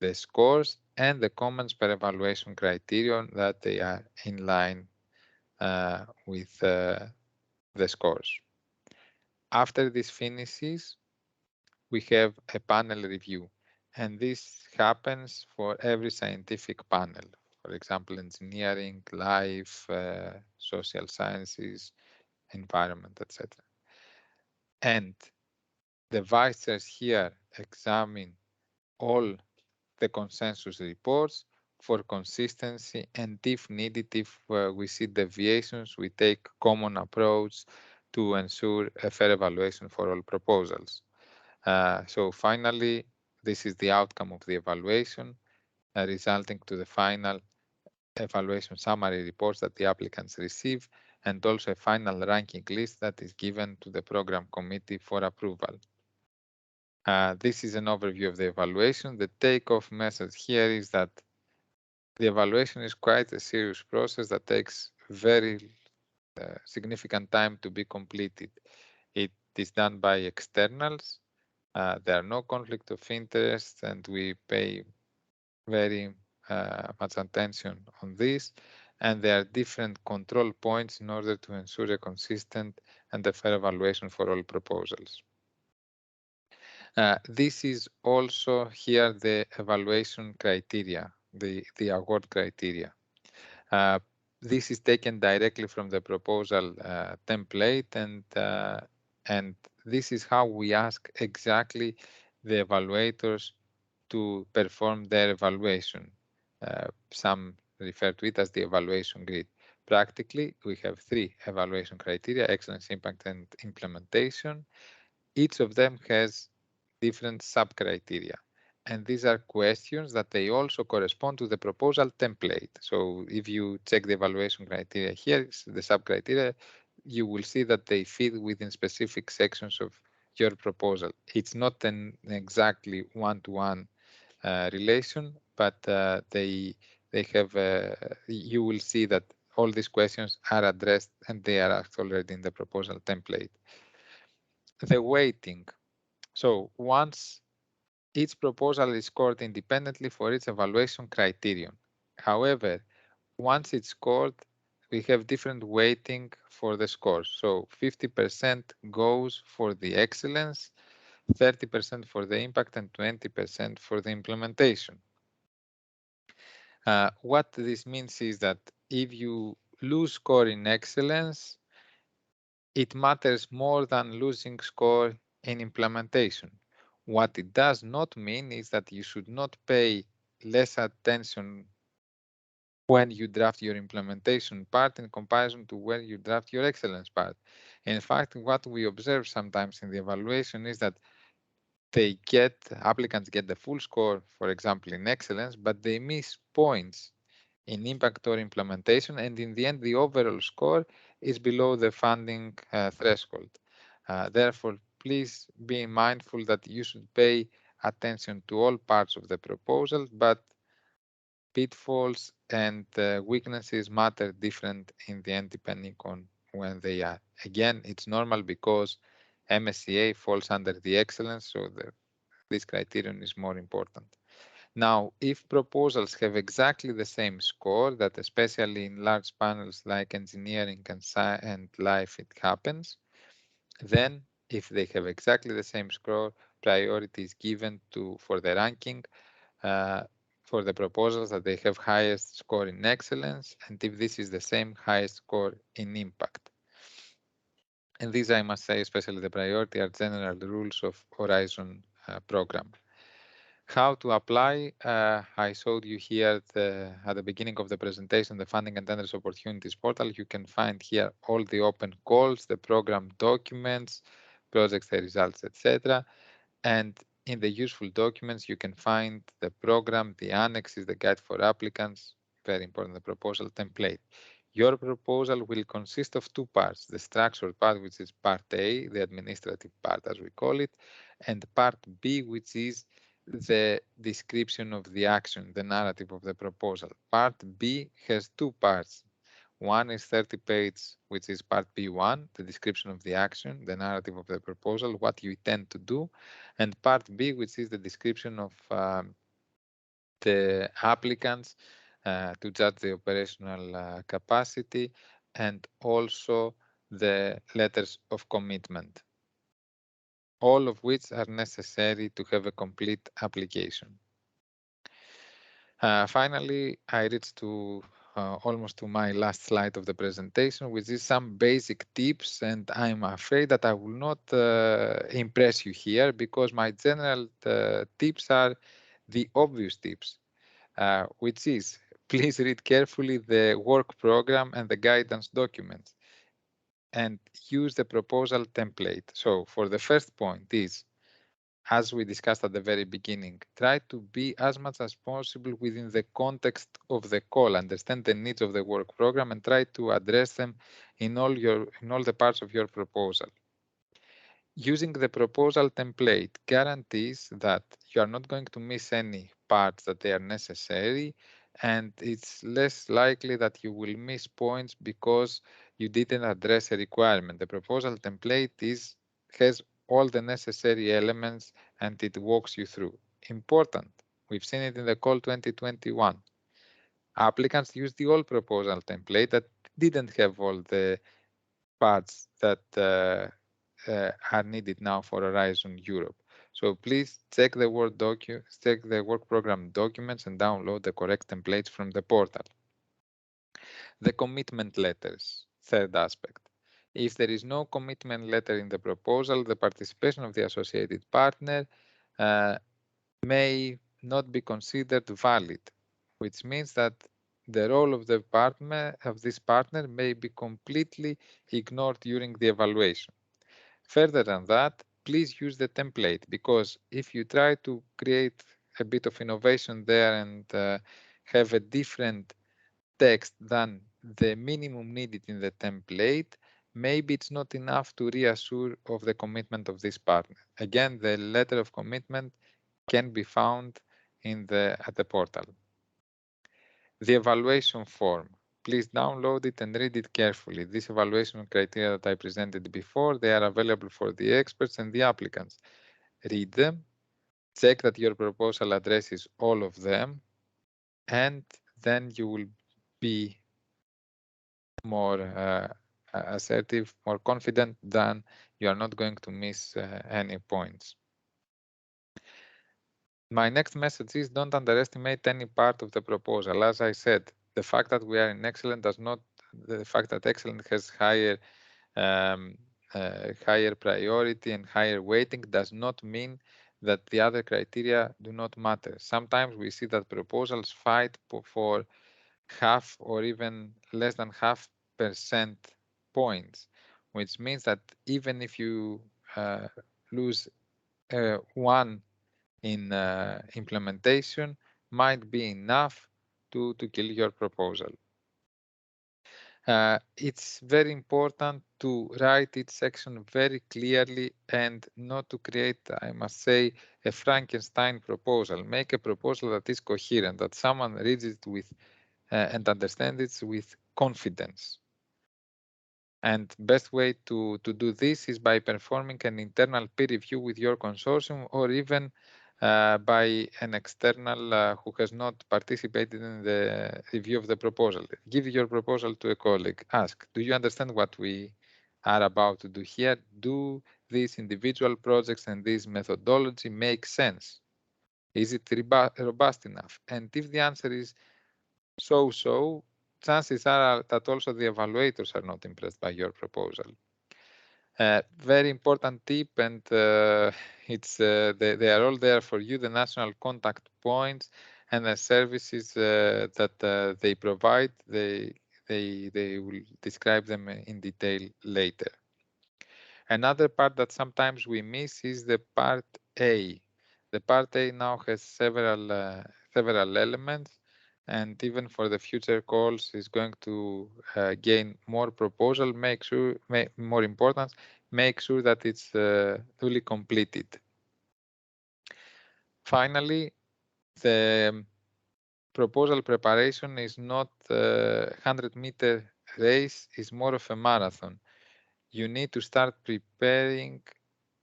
the scores and the comments per evaluation criterion that they are in line with the scores. After this finishes, we have a panel review, and this happens for every scientific panel. For example, engineering, life, social sciences, environment, etc. And the vice chairs here examine all the consensus reports for consistency, and if needed, if we see deviations, we take common approach to ensure a fair evaluation for all proposals. So finally, this is the outcome of the evaluation, resulting to the final evaluation summary reports that the applicants receive, and also a final ranking list that is given to the program committee for approval. This is an overview of the evaluation. The take-off message here is that the evaluation is quite a serious process that takes very significant time to be completed. It is done by externals. There are no conflict of interest, and we pay very much attention on this. And there are different control points in order to ensure a consistent and a fair evaluation for all proposals. This is also here the evaluation criteria, the award criteria. This is taken directly from the proposal template, and this is how we ask exactly the evaluators to perform their evaluation. Some refer to it as the evaluation grid. Practically, we have 3 evaluation criteria: excellence, impact, and implementation. Each of them has different sub-criteria, and these are questions that they also correspond to the proposal template. So if you check the evaluation criteria here, the sub-criteria, you will see that they fit within specific sections of your proposal. It's not an exactly one-to-one relation, but they have, you will see that all these questions are addressed and they are already in the proposal template. The weighting. So once each proposal is scored independently for its evaluation criterion. However, once it's scored, we have different weighting for the scores. So 50% goes for the excellence, 30% for the impact, and 20% for the implementation. What this means is that if you lose score in excellence, it matters more than losing score in implementation. What it does not mean is that you should not pay less attention when you draft your implementation part in comparison to when you draft your excellence part. In fact, what we observe sometimes in the evaluation is that applicants get the full score, for example, in excellence, but they miss points in impact or implementation, and in the end, the overall score is below the funding threshold. Therefore, please be mindful that you should pay attention to all parts of the proposal, but pitfalls and weaknesses matter different in the end depending on when they are. Again, it's normal because MSCA falls under the excellence, so this criterion is more important. Now, if proposals have exactly the same score, that especially in large panels like engineering and life it happens, then if they have exactly the same score, priority is given for the ranking for the proposals that they have highest score in excellence, and if this is the same, highest score in impact. And these, I must say, especially the priority, are general rules of Horizon program. How to apply? I showed you here at the beginning of the presentation, the Funding and Tenders Opportunities portal. You can find here all the open calls, the program documents, projects, the results, etc. And in the useful documents, you can find the program, the annexes, the guide for applicants, very important, the proposal template. Your proposal will consist of two parts, the structured part, which is part A, the administrative part as we call it, and part B, which is the description of the action, the narrative of the proposal. Part B has two parts. One is 30 pages, which is part B1, the description of the action, the narrative of the proposal, what you intend to do, and part B, which is the description of the applicants to judge the operational capacity, and also the letters of commitment, all of which are necessary to have a complete application. Finally, I reached to almost to my last slide of the presentation, which is some basic tips, and I'm afraid that I will not impress you here because my general tips are the obvious tips, which is please read carefully the work program and the guidance documents and use the proposal template. So for the first point is, as we discussed at the very beginning, try to be as much as possible within the context of the call, understand the needs of the work program and try to address them in all the parts of your proposal. Using the proposal template guarantees that you are not going to miss any parts that they are necessary, and it's less likely that you will miss points because you didn't address a requirement. The proposal template has all the necessary elements and it walks you through. Important, we've seen it in the call 2021. Applicants used the old proposal template that didn't have all the parts that are needed now for Horizon Europe. So please check the work program documents and download the correct templates from the portal. The commitment letters, third aspect. If there is no commitment letter in the proposal, the participation of the associated partner may not be considered valid, which means that the role of this partner may be completely ignored during the evaluation. Further than that, please use the template, because if you try to create a bit of innovation there and have a different text than the minimum needed in the template, maybe it's not enough to reassure of the commitment of this partner. Again, the letter of commitment can be found at the portal. The evaluation form. Please download it and read it carefully. These evaluation criteria that I presented before, they are available for the experts and the applicants. Read them, check that your proposal addresses all of them, and then you will be more assertive, more confident that you are not going to miss any points. My next message is don't underestimate any part of the proposal. As I said, the fact that we are in excellent the fact that excellent has higher priority and higher weighting does not mean that the other criteria do not matter. Sometimes we see that proposals fight for half or even less than 0.5% points, which means that even if you lose one in implementation, might be enough to kill your proposal. It's very important to write each section very clearly and not to create, I must say, a Frankenstein proposal. Make a proposal that is coherent, that someone reads it with and understands it with confidence. And best way to do this is by performing an internal peer review with your consortium, or even by an external who has not participated in the review of the proposal. Give your proposal to a colleague. Ask, do you understand what we are about to do here? Do these individual projects and this methodology make sense? Is it robust enough? And if the answer is so, chances are that also the evaluators are not impressed by your proposal. Very important tip, and they are all there for you, the national contact points and the services that they provide. They will describe them in detail later. Another part that sometimes we miss is the part A. The Part A now has several elements, and even for the future calls is going to gain more proposal. More important, make sure that it's fully completed. Finally, the proposal preparation is not a 100-meter race, it's more of a marathon. You need to start preparing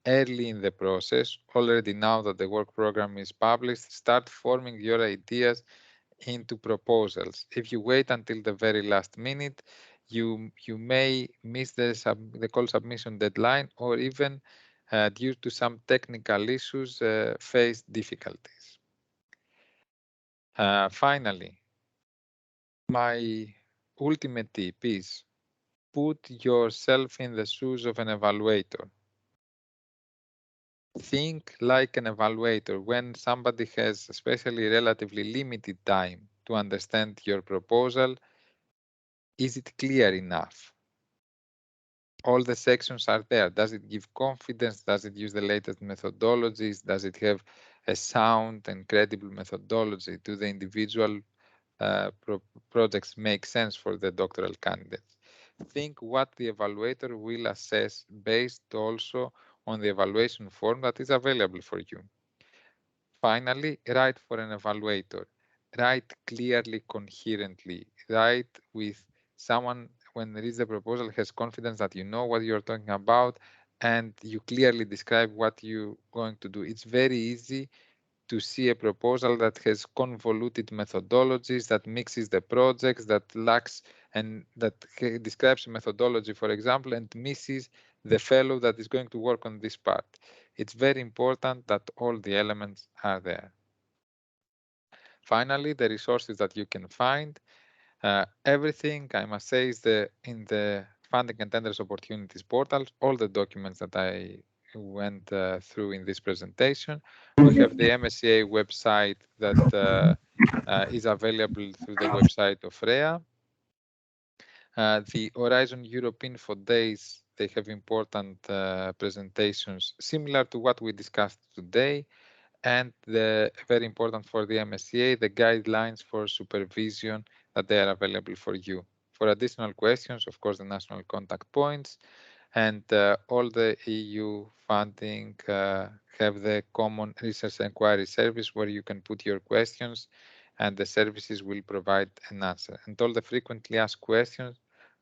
early in the process. Already now that the work program is published, start forming your ideas into proposals. If you wait until the very last minute, you may miss the call submission deadline, or even due to some technical issues face difficulties. Finally, my ultimate tip is put yourself in the shoes of an evaluator. Think like an evaluator. When somebody has especially relatively limited time to understand your proposal, is it clear enough? All the sections are there. Does it give confidence? Does it use the latest methodologies? Does it have a sound and credible methodology? Do the individual projects make sense for the doctoral candidates? Think what the evaluator will assess based also on the evaluation form that is available for you. Finally, write for an evaluator. Write clearly, coherently. Write with someone, when there is a proposal, has confidence that you know what you're talking about and you clearly describe what you're going to do. It's very easy to see a proposal that has convoluted methodologies, that mixes the projects, that lacks and that describes a methodology, for example, and misses the fellow that is going to work on this part. It's very important that all the elements are there. Finally, the resources that you can find. Everything, I must say, is in the Funding and Tenders Opportunities portal, all the documents that I went through in this presentation. We have the MSCA website that is available through the website of REA. The Horizon Europe Info Days, they have important presentations similar to what we discussed today, and very important for the MSCA, the guidelines for supervision that they are available for you. For additional questions, of course, the national contact points and all the EU funding have the common research inquiry service where you can put your questions and the services will provide an answer. And all the frequently asked questions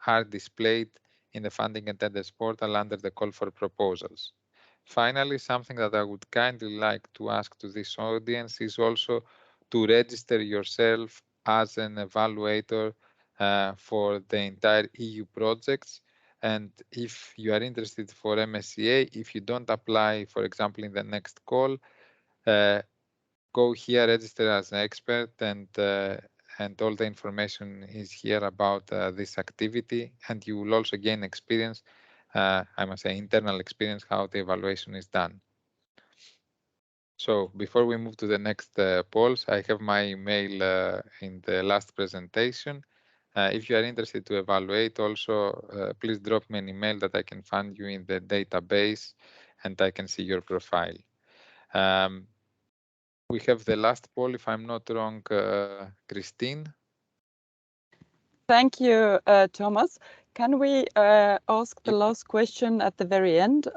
are displayed in the Funding and Tenders portal under the call for proposals. Finally, something that I would kindly like to ask to this audience is also to register yourself as an evaluator for the entire EU projects. And if you are interested for MSCA, if you don't apply, for example, in the next call, go here, register as an expert, and all the information is here about this activity. And you will also gain experience, I must say, internal experience, how the evaluation is done. So before we move to the next polls, I have my email in the last presentation. If you are interested to evaluate also, please drop me an email that I can find you in the database and I can see your profile. We have the last poll, if I'm not wrong, Christine. Thank you, Thomas. Can we ask the last question at the very end,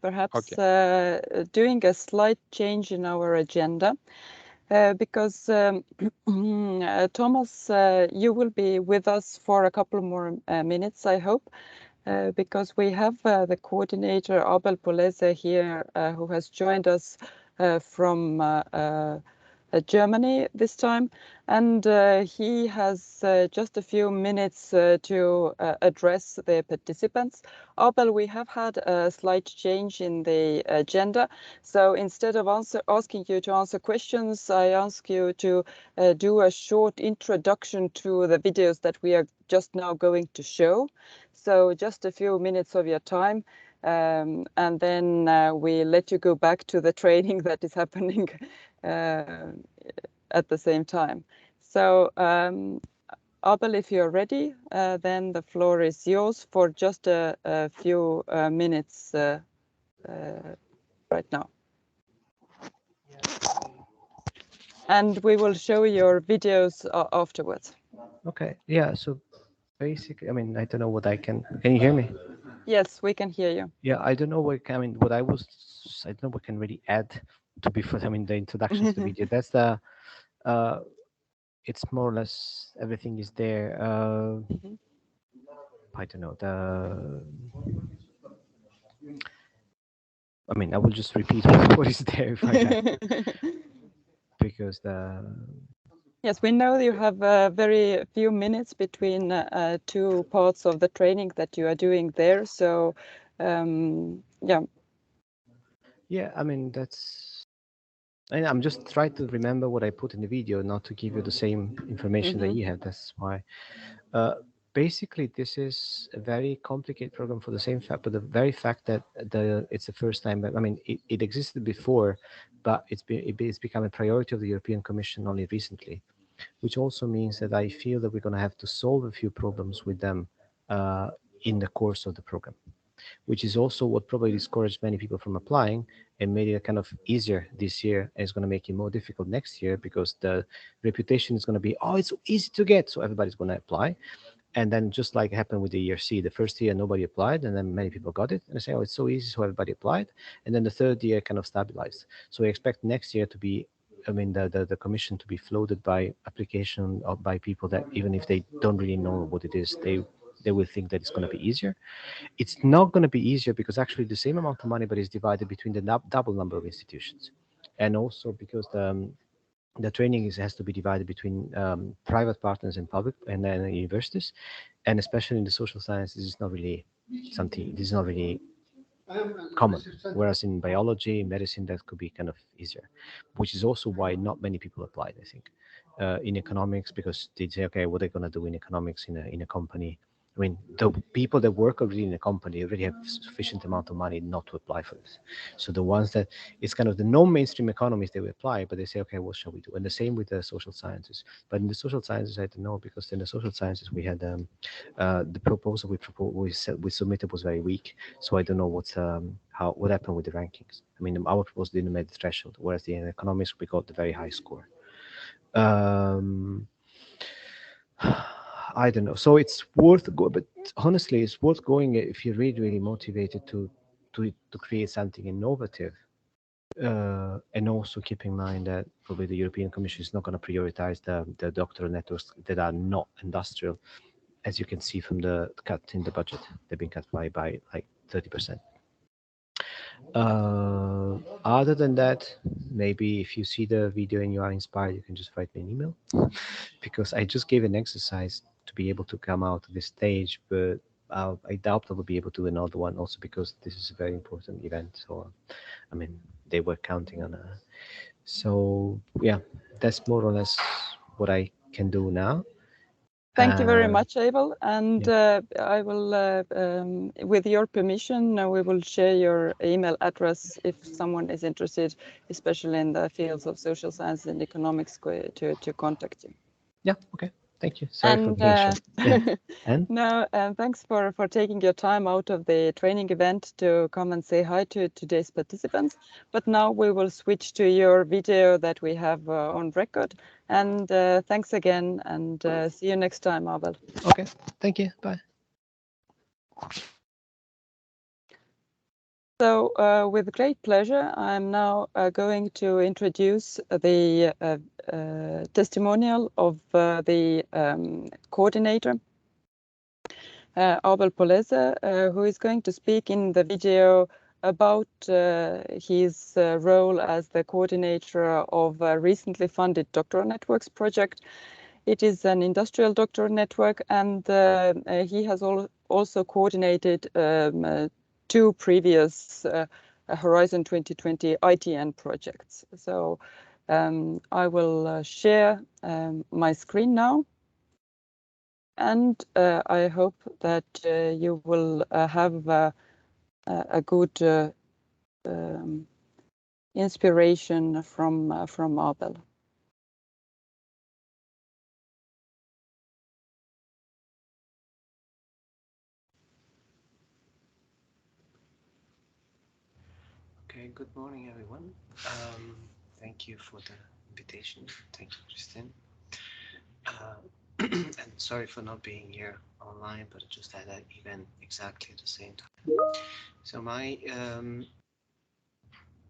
perhaps okay. Doing a slight change in our agenda? Because Thomas, you will be with us for a couple more minutes, I hope, because we have the coordinator Abel Polese here, who has joined us from Germany this time, and he has just a few minutes to address the participants. Abel, we have had a slight change in the agenda, so instead of asking you to answer questions, I ask you to do a short introduction to the videos that we are just now going to show. So just a few minutes of your time, and then we let you go back to the training that is happening at the same time. So Abel, if you're ready, then the floor is yours for just a few minutes right now. and we will show your videos afterwards. Okay, yeah, so basically, I mean, I don't know what I can you hear me? Yes, we can hear you. Yeah, I don't know what, I mean, I don't know what can really add to before, I mean, the introduction to the video. That's the, it's more or less everything is there. I don't know, I mean, I will just repeat what is there if I have to, because Yes, we know you have very few minutes between two parts of the training that you are doing there. So, yeah. Yeah, I mean, and I'm just trying to remember what I put in the video, not to give you the same information that you have. That's why. Basically, this is a very complicated program for the same fact, but the very fact that it's the first time. I mean, it existed before, but it's become a priority of the European Commission only recently, which also means that I feel that we're going to have to solve a few problems with them in the course of the program, which is also what probably discouraged many people from applying and made it kind of easier this year, and it's going to make it more difficult next year because the reputation is going to be, oh, it's so easy to get, so everybody's going to apply. And then just like happened with the year C, the first year nobody applied, and then many people got it, and they say, oh, it's so easy, so everybody applied. And then the third year kind of stabilized. So we expect next year to be, I mean, the commission to be floated by application or by people that even if they don't really know what it is, they will think that it's going to be easier. It's not going to be easier because actually the same amount of money, but it's divided between the double number of institutions. And also because the training has to be divided between private partners and public and then universities. And especially in the social sciences, it's not really something, this is not really common. Whereas in biology, medicine, that could be kind of easier, which is also why not many people applied, I think. In economics, because they say, okay, what are they going to do in economics in a company? I mean, the people that work already in a company already have sufficient amount of money not to apply for this. So the ones that it's kind of the non-mainstream economists, they will apply, but they say, okay, what shall we do? And the same with the social sciences. But in the social sciences, I don't know, because in the social sciences we had the proposal we submitted was very weak. So I don't know what happened with the rankings. I mean, our proposal didn't make the threshold, whereas the economics we got the very high score. I don't know. So it's worth go, but honestly, it's worth going if you're really, really motivated to create something innovative. And also keep in mind that probably the European Commission is not going to prioritize the doctoral networks that are not industrial, as you can see from the cut in the budget. They've been cut by like 30%. Other than that, maybe if you see the video and you are inspired, you can just write me an email because I just gave an exercise to be able to come out of this stage, but I doubt I will be able to do another one also because this is a very important event. So, I mean, they were counting on a. So, yeah, that's more or less what I can do now. Thank you very much, Abel. And yeah. I will, with your permission, we will share your email address if someone is interested, especially in the fields of social science and economics, to contact you. Yeah, okay. Thank you. Sorry for being short. Yeah. And? No, thanks for taking your time out of the training event to come and say hi to today's participants. But now we will switch to your video that we have on record. And thanks again, and see you next time, Abel. Okay, thank you. Bye. So with great pleasure, I'm now going to introduce the testimonial of the coordinator, Abel Polese, who is going to speak in the video about his role as the coordinator of a recently funded doctoral networks project. It is an industrial doctoral network, and he has also coordinated two previous Horizon 2020 ITN projects. So I will share my screen now. And I hope that you will have a good inspiration from Abel. Okay, good morning, everyone. Thank you for the invitation. Thank you, Christine. And sorry for not being here online, but I just had that event exactly at the same time. So my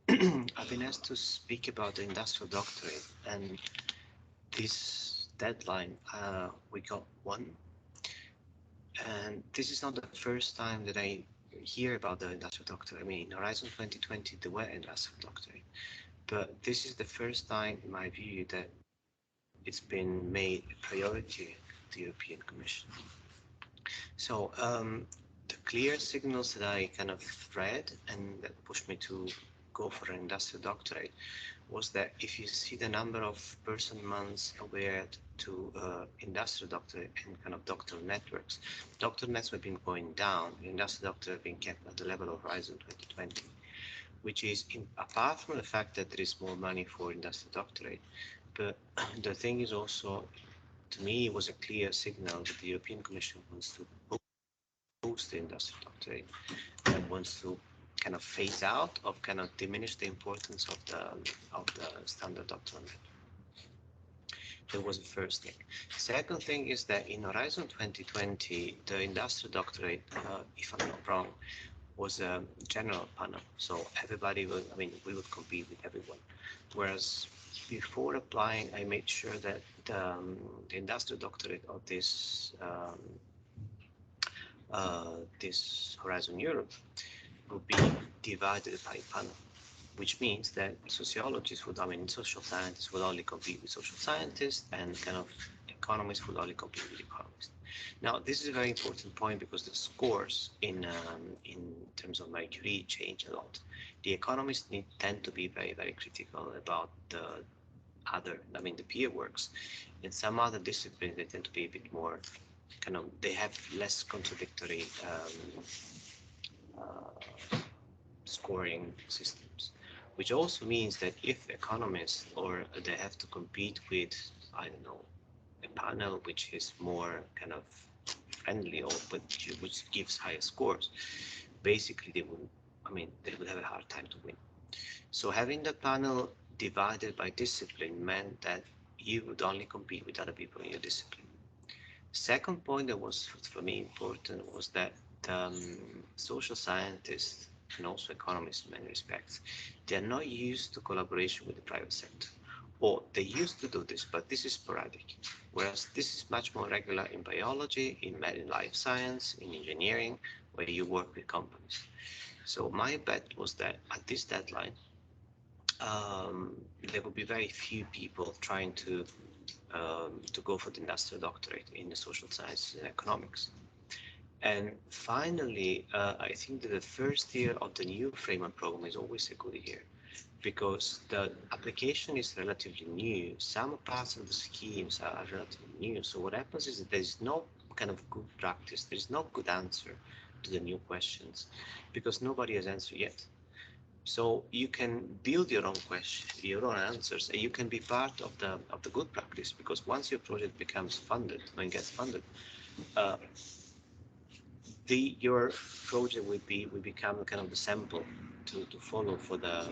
I've been asked to speak about the industrial doctorate, and this deadline we got one, and this is not the first time that I hear about the industrial doctorate. I mean, in Horizon 2020 there were industrial doctorate, but this is the first time, in my view, that it's been made a priority of the European Commission. So the clear signals that I kind of read and that pushed me to go for an industrial doctorate was that if you see the number of person months awarded to industrial doctorate and kind of doctoral networks have been going down, industrial doctorate have been kept at the level of Horizon 2020, which is apart from the fact that there is more money for industrial doctorate, but the thing is also, to me, it was a clear signal that the European Commission wants to boost the industrial doctorate and wants to kind of phase out or kind of diminish the importance of the standard doctoral network. That was the first thing. Second thing is that in Horizon 2020, the industrial doctorate, if I'm not wrong, was a general panel. So everybody would, I mean, we would compete with everyone. Whereas before applying, I made sure that the industrial doctorate of this this Horizon Europe would be divided by panel, which means that sociologists would, I mean, social scientists would only compete with social scientists, and kind of economists would only compete with economists. Now, this is a very important point because the scores in terms of Marie Curie change a lot. The economists tend to be very, very critical about the other, I mean, the peer works. In some other disciplines, they tend to be a bit more kind of, they have less contradictory scoring systems, which also means that if economists or they have to compete with, I don't know, a panel which is more kind of friendly or which gives higher scores, basically they would, I mean, they would have a hard time to win. So having the panel divided by discipline meant that you would only compete with other people in your discipline. Second point that was for me important was that social scientists and also economists in many respects, they are not used to collaboration with the private sector. Or they used to do this, but this is sporadic. Whereas this is much more regular in biology, in life science, in engineering, where you work with companies. So my bet was that at this deadline, there would be very few people trying to go for the industrial doctorate in the social sciences and economics. And finally, I think that the first year of the new framework program is always a good year because the application is relatively new. Some parts of the schemes are relatively new. So what happens is that there's no kind of good practice. There's no good answer to the new questions because nobody has answered yet. So you can build your own questions, your own answers, and you can be part of the good practice because once your project becomes funded, when it gets funded, your project will become kind of the sample to follow for the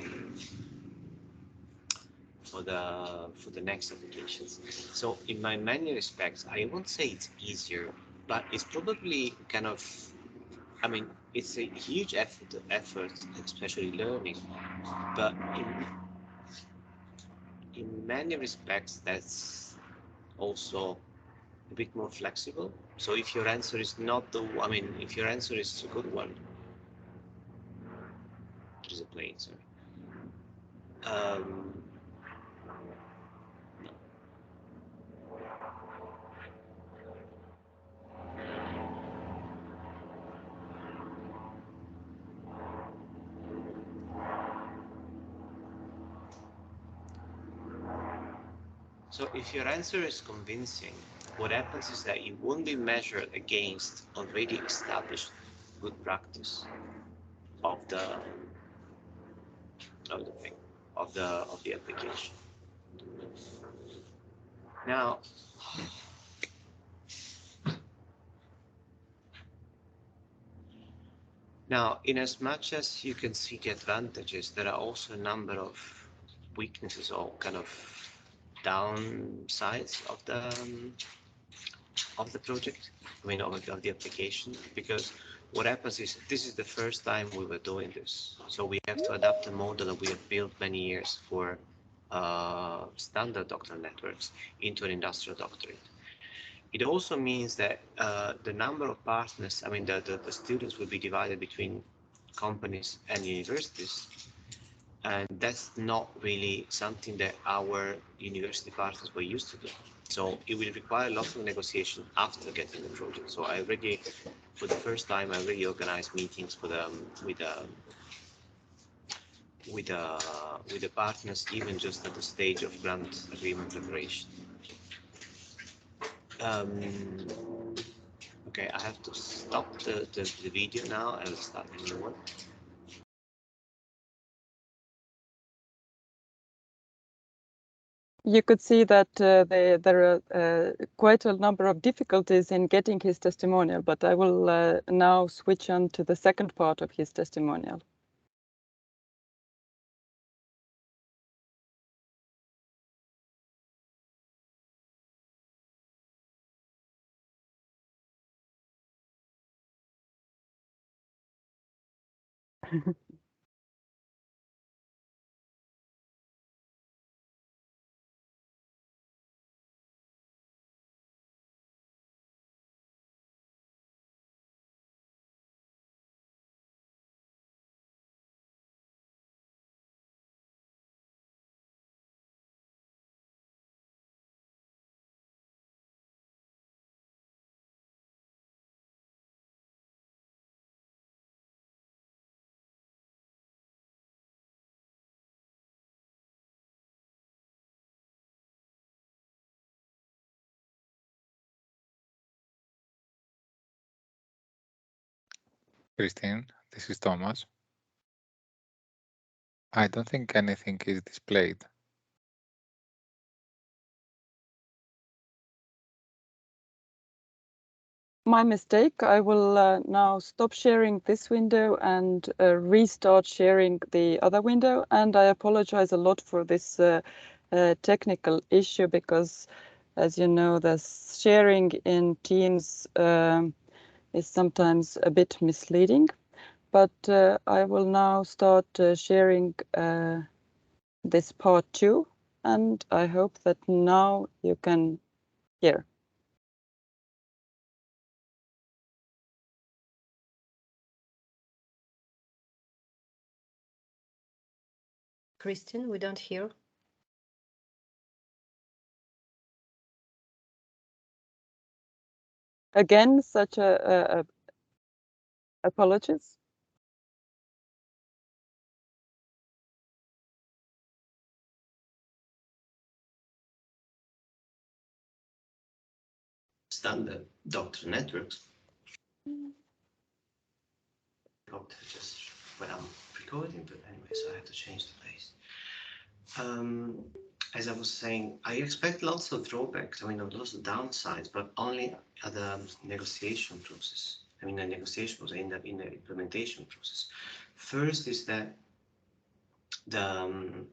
next applications. So in many respects, I won't say it's easier, but it's probably kind of, I mean, it's a huge effort, especially learning, but in many respects, that's also a bit more flexible. So if your answer is not if your answer is a good one, there's a plane, sorry. So if your answer is convincing, what happens is that you won't be measured against already established good practice of the application. Now, in as much as you can seek advantages, there are also a number of weaknesses or kind of downsides of the project, I mean, of the application, because what happens is this is the first time we were doing this. So we have to adapt a model that we have built many years for standard doctoral networks into an industrial doctorate. It also means that the number of partners, I mean, the students will be divided between companies and universities. And that's not really something that our university partners were used to do. So it will require lots of negotiation after getting the project. So I already, for the first time, I already organized meetings for with the partners, even just at the stage of grant agreement preparation. Okay, I have to stop the video now. I will start a new one. You could see that there are quite a number of difficulties in getting his testimonial, but I will now switch on to the second part of his testimonial. Christine, this is Thomas. I don't think anything is displayed. My mistake. I will now stop sharing this window and restart sharing the other window. And I apologize a lot for this technical issue because, as you know, the sharing in Teams is sometimes a bit misleading. But I will now start sharing this part 2, and I hope that now you can hear. Christine, we don't hear. Again, such a apologies. Standard doctor networks. Just when I'm recording, but anyway, so I have to change the place. As I was saying, I expect lots of drawbacks. I mean, lots of downsides, but only at the negotiation process. I mean, the negotiation process in the implementation process. First is that the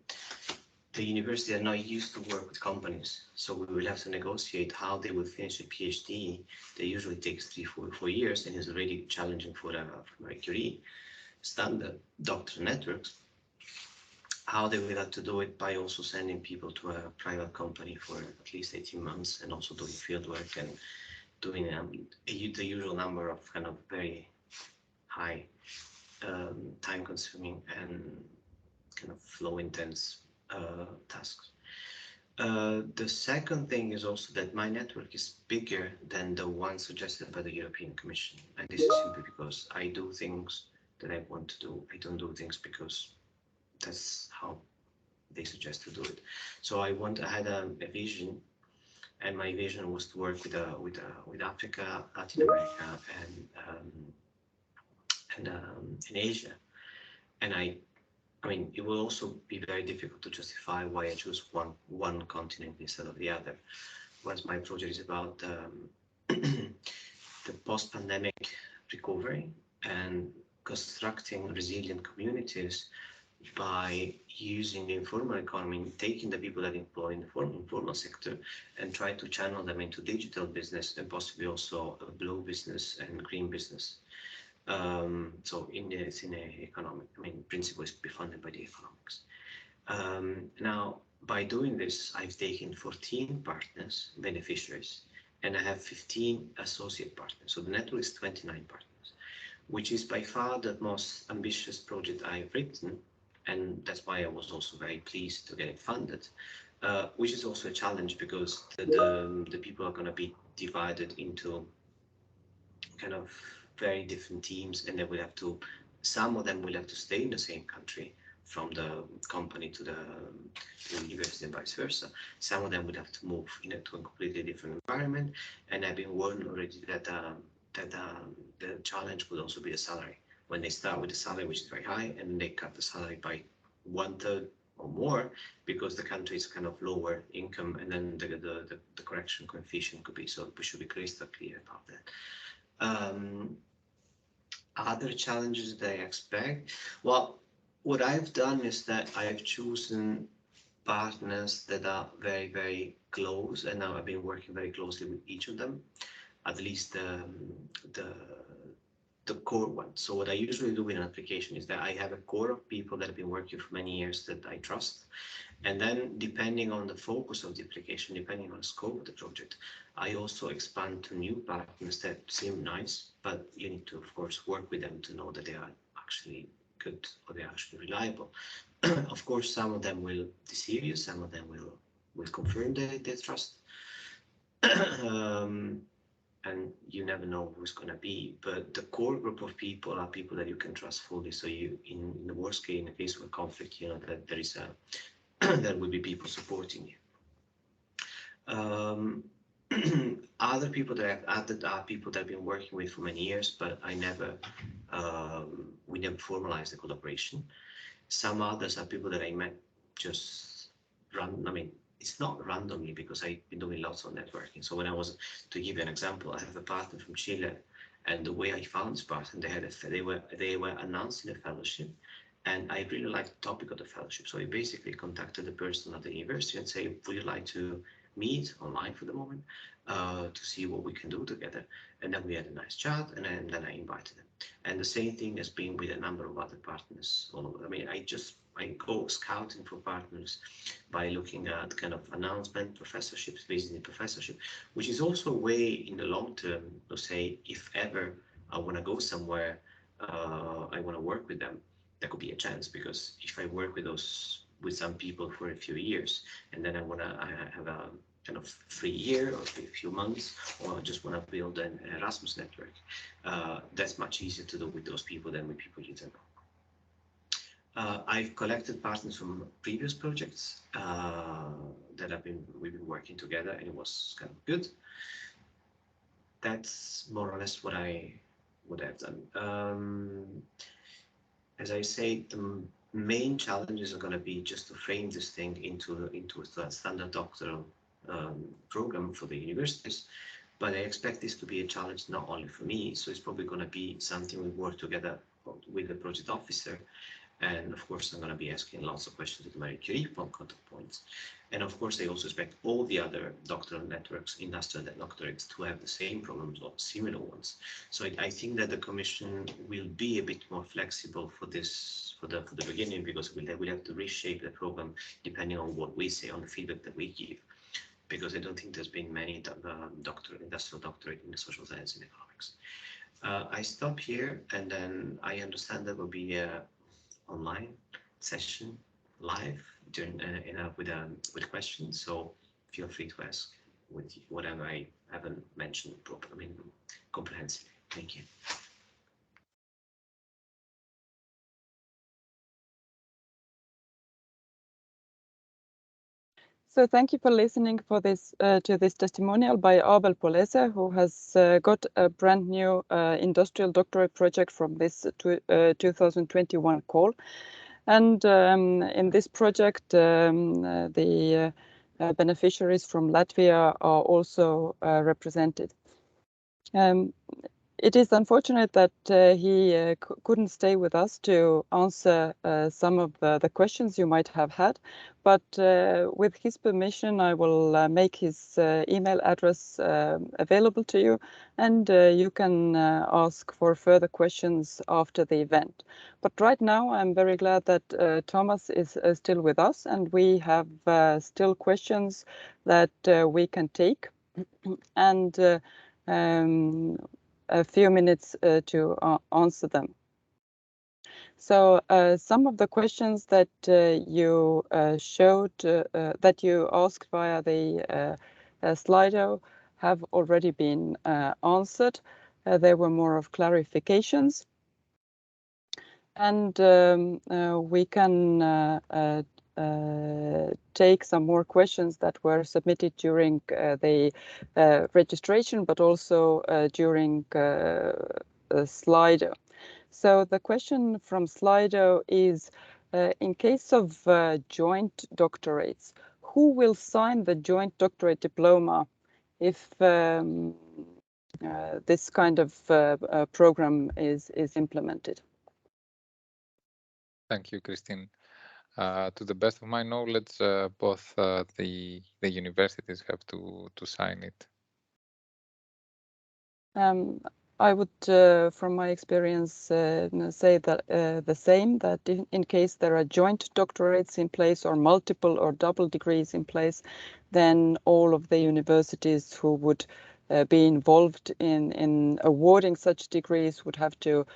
university are not used to work with companies, so we will have to negotiate how they will finish a PhD. That usually takes 3-4 years and is already challenging for Marie Curie standard doctor networks. How they will have to do it by also sending people to a private company for at least 18 months and also doing field work and doing the usual number of kind of very high time consuming and kind of flow intense tasks. The second thing is also that my network is bigger than the one suggested by the European Commission. And this is simply because I do things that I want to do. I don't do things because that's how they suggest to do it. So I had a vision, and my vision was to work with Africa, Latin America, and in Asia. And I mean, it will also be very difficult to justify why I choose one continent instead of the other. Once my project is about the post-pandemic recovery and constructing resilient communities by using the informal economy, taking the people that employ in the informal sector and try to channel them into digital business and possibly also blue business and green business. So it's in a economic, principle is be funded by the economics. Now, by doing this, I've taken 14 partners, beneficiaries, and I have 15 associate partners. So the network is 29 partners, which is by far the most ambitious project I've written. And that's why I was also very pleased to get it funded, which is also a challenge because the people are going to be divided into kind of very different teams, and they will have to, some of them will have to stay in the same country from the company to the university and vice versa. Some of them would have to move to a completely different environment, and I've been warned already that the challenge would also be the salary. When they start with the salary which is very high, and they cut the salary by 1/3 or more because the country is kind of lower income, and then the correction coefficient could be, so we should be crystal clear about that. Other challenges that I expect, well, what I've done is that I've chosen partners that are very, very close, and now I've been working very closely with each of them, at least the core one. So what I usually do in an application is that I have a core of people that have been working for many years that I trust. And then depending on the focus of the application, depending on the scope of the project, I also expand to new partners that seem nice, but you need to, of course, work with them to know that they are actually good or they're actually reliable. Of course, some of them will deceive you, some of them will confirm their trust. And you never know who's going to be, but the core group of people are people that you can trust fully. So you, in the worst case, in the case of a conflict, you know that there is there will be people supporting you. Other people that I've added are people that I've been working with for many years, but we never formalized the collaboration. Some others are people that I met just it's not randomly because I've been doing lots of networking. So when I was, to give you an example, I have a partner from Chile, and the way I found this partner, they were announcing a fellowship, and I really liked the topic of the fellowship. So I basically contacted the person at the university and say, would you like to meet online for the moment to see what we can do together? And then we had a nice chat, and then I invited them. And the same thing has been with a number of other partners all over. I go scouting for partners by looking at kind of announcement, professorships, visiting professorship, which is also a way in the long term to say, if ever I want to go somewhere, I want to work with them, that could be a chance, because if I work with some people for a few years, and then I have a kind of free year or a few months, or I just want to build an Erasmus network, that's much easier to do with those people than with people you don't know. I've collected partners from previous projects that we've been working together, and it was kind of good. That's more or less what I've done. As I say, the main challenges are going to be just to frame this thing into a standard doctoral program for the universities. But I expect this to be a challenge not only for me, so it's probably going to be something we work together with the project officer. And of course, I'm going to be asking lots of questions to Marie Curie on contact points. And of course, I also expect all the other doctoral networks, industrial doctorates, to have the same problems or similar ones. So I think that the Commission will be a bit more flexible for this, for the beginning, because they will have to reshape the program depending on what we say, on the feedback that we give. Because I don't think there's been many industrial doctorate in the social science and economics. I stop here, and then I understand there will be a online session live during with questions, so feel free to ask with whatever I haven't mentioned properly, comprehensively. Thank you. So thank you for listening for this to this testimonial by Abel Polese, who has got a brand new industrial doctorate project from this 2021 call. And in this project, the beneficiaries from Latvia are also represented. it is unfortunate that he couldn't stay with us to answer some of the questions you might have had, but with his permission, I will make his email address available to you, and you can ask for further questions after the event. But right now, I'm very glad that Thomas is still with us, and we have still questions that we can take, and a few minutes to answer them. So some of the questions that you showed, that you asked via the Slido have already been answered. They were more of clarifications. And we can take some more questions that were submitted during the registration, but also during Slido. So the question from Slido is, in case of joint doctorates, who will sign the joint doctorate diploma if this kind of program is implemented? Thank you, Christine. To the best of my knowledge, both the universities have to sign it. I would, from my experience, say that the same, that in case there are joint doctorates in place or multiple or double degrees in place, then all of the universities who would be involved in awarding such degrees would have to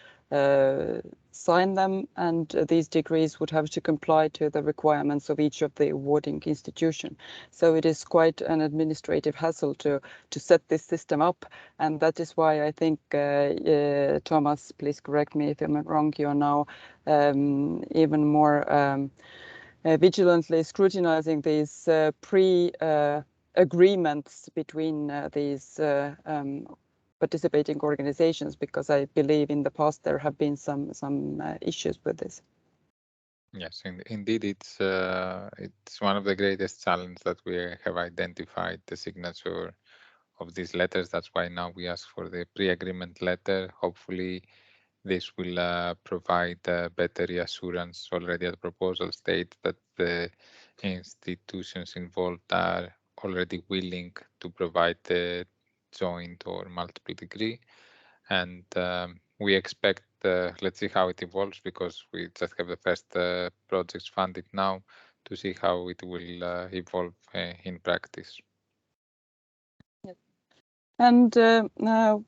sign them, and these degrees would have to comply to the requirements of each of the awarding institution. So it is quite an administrative hassle to set this system up, and that is why I think, Thomas, please correct me if I'm wrong, you are now even more vigilantly scrutinizing these pre-agreements between these participating organizations, because I believe in the past there have been some issues with this. Yes, indeed, it's one of the greatest challenges that we have identified, the signature of these letters. That's why now we ask for the pre-agreement letter. Hopefully, this will provide better reassurance already at proposal stage that the institutions involved are already willing to provide the joint or multiple degree. And we expect, let's see how it evolves, because we just have the first projects funded now, to see how it will evolve in practice. Yes. And now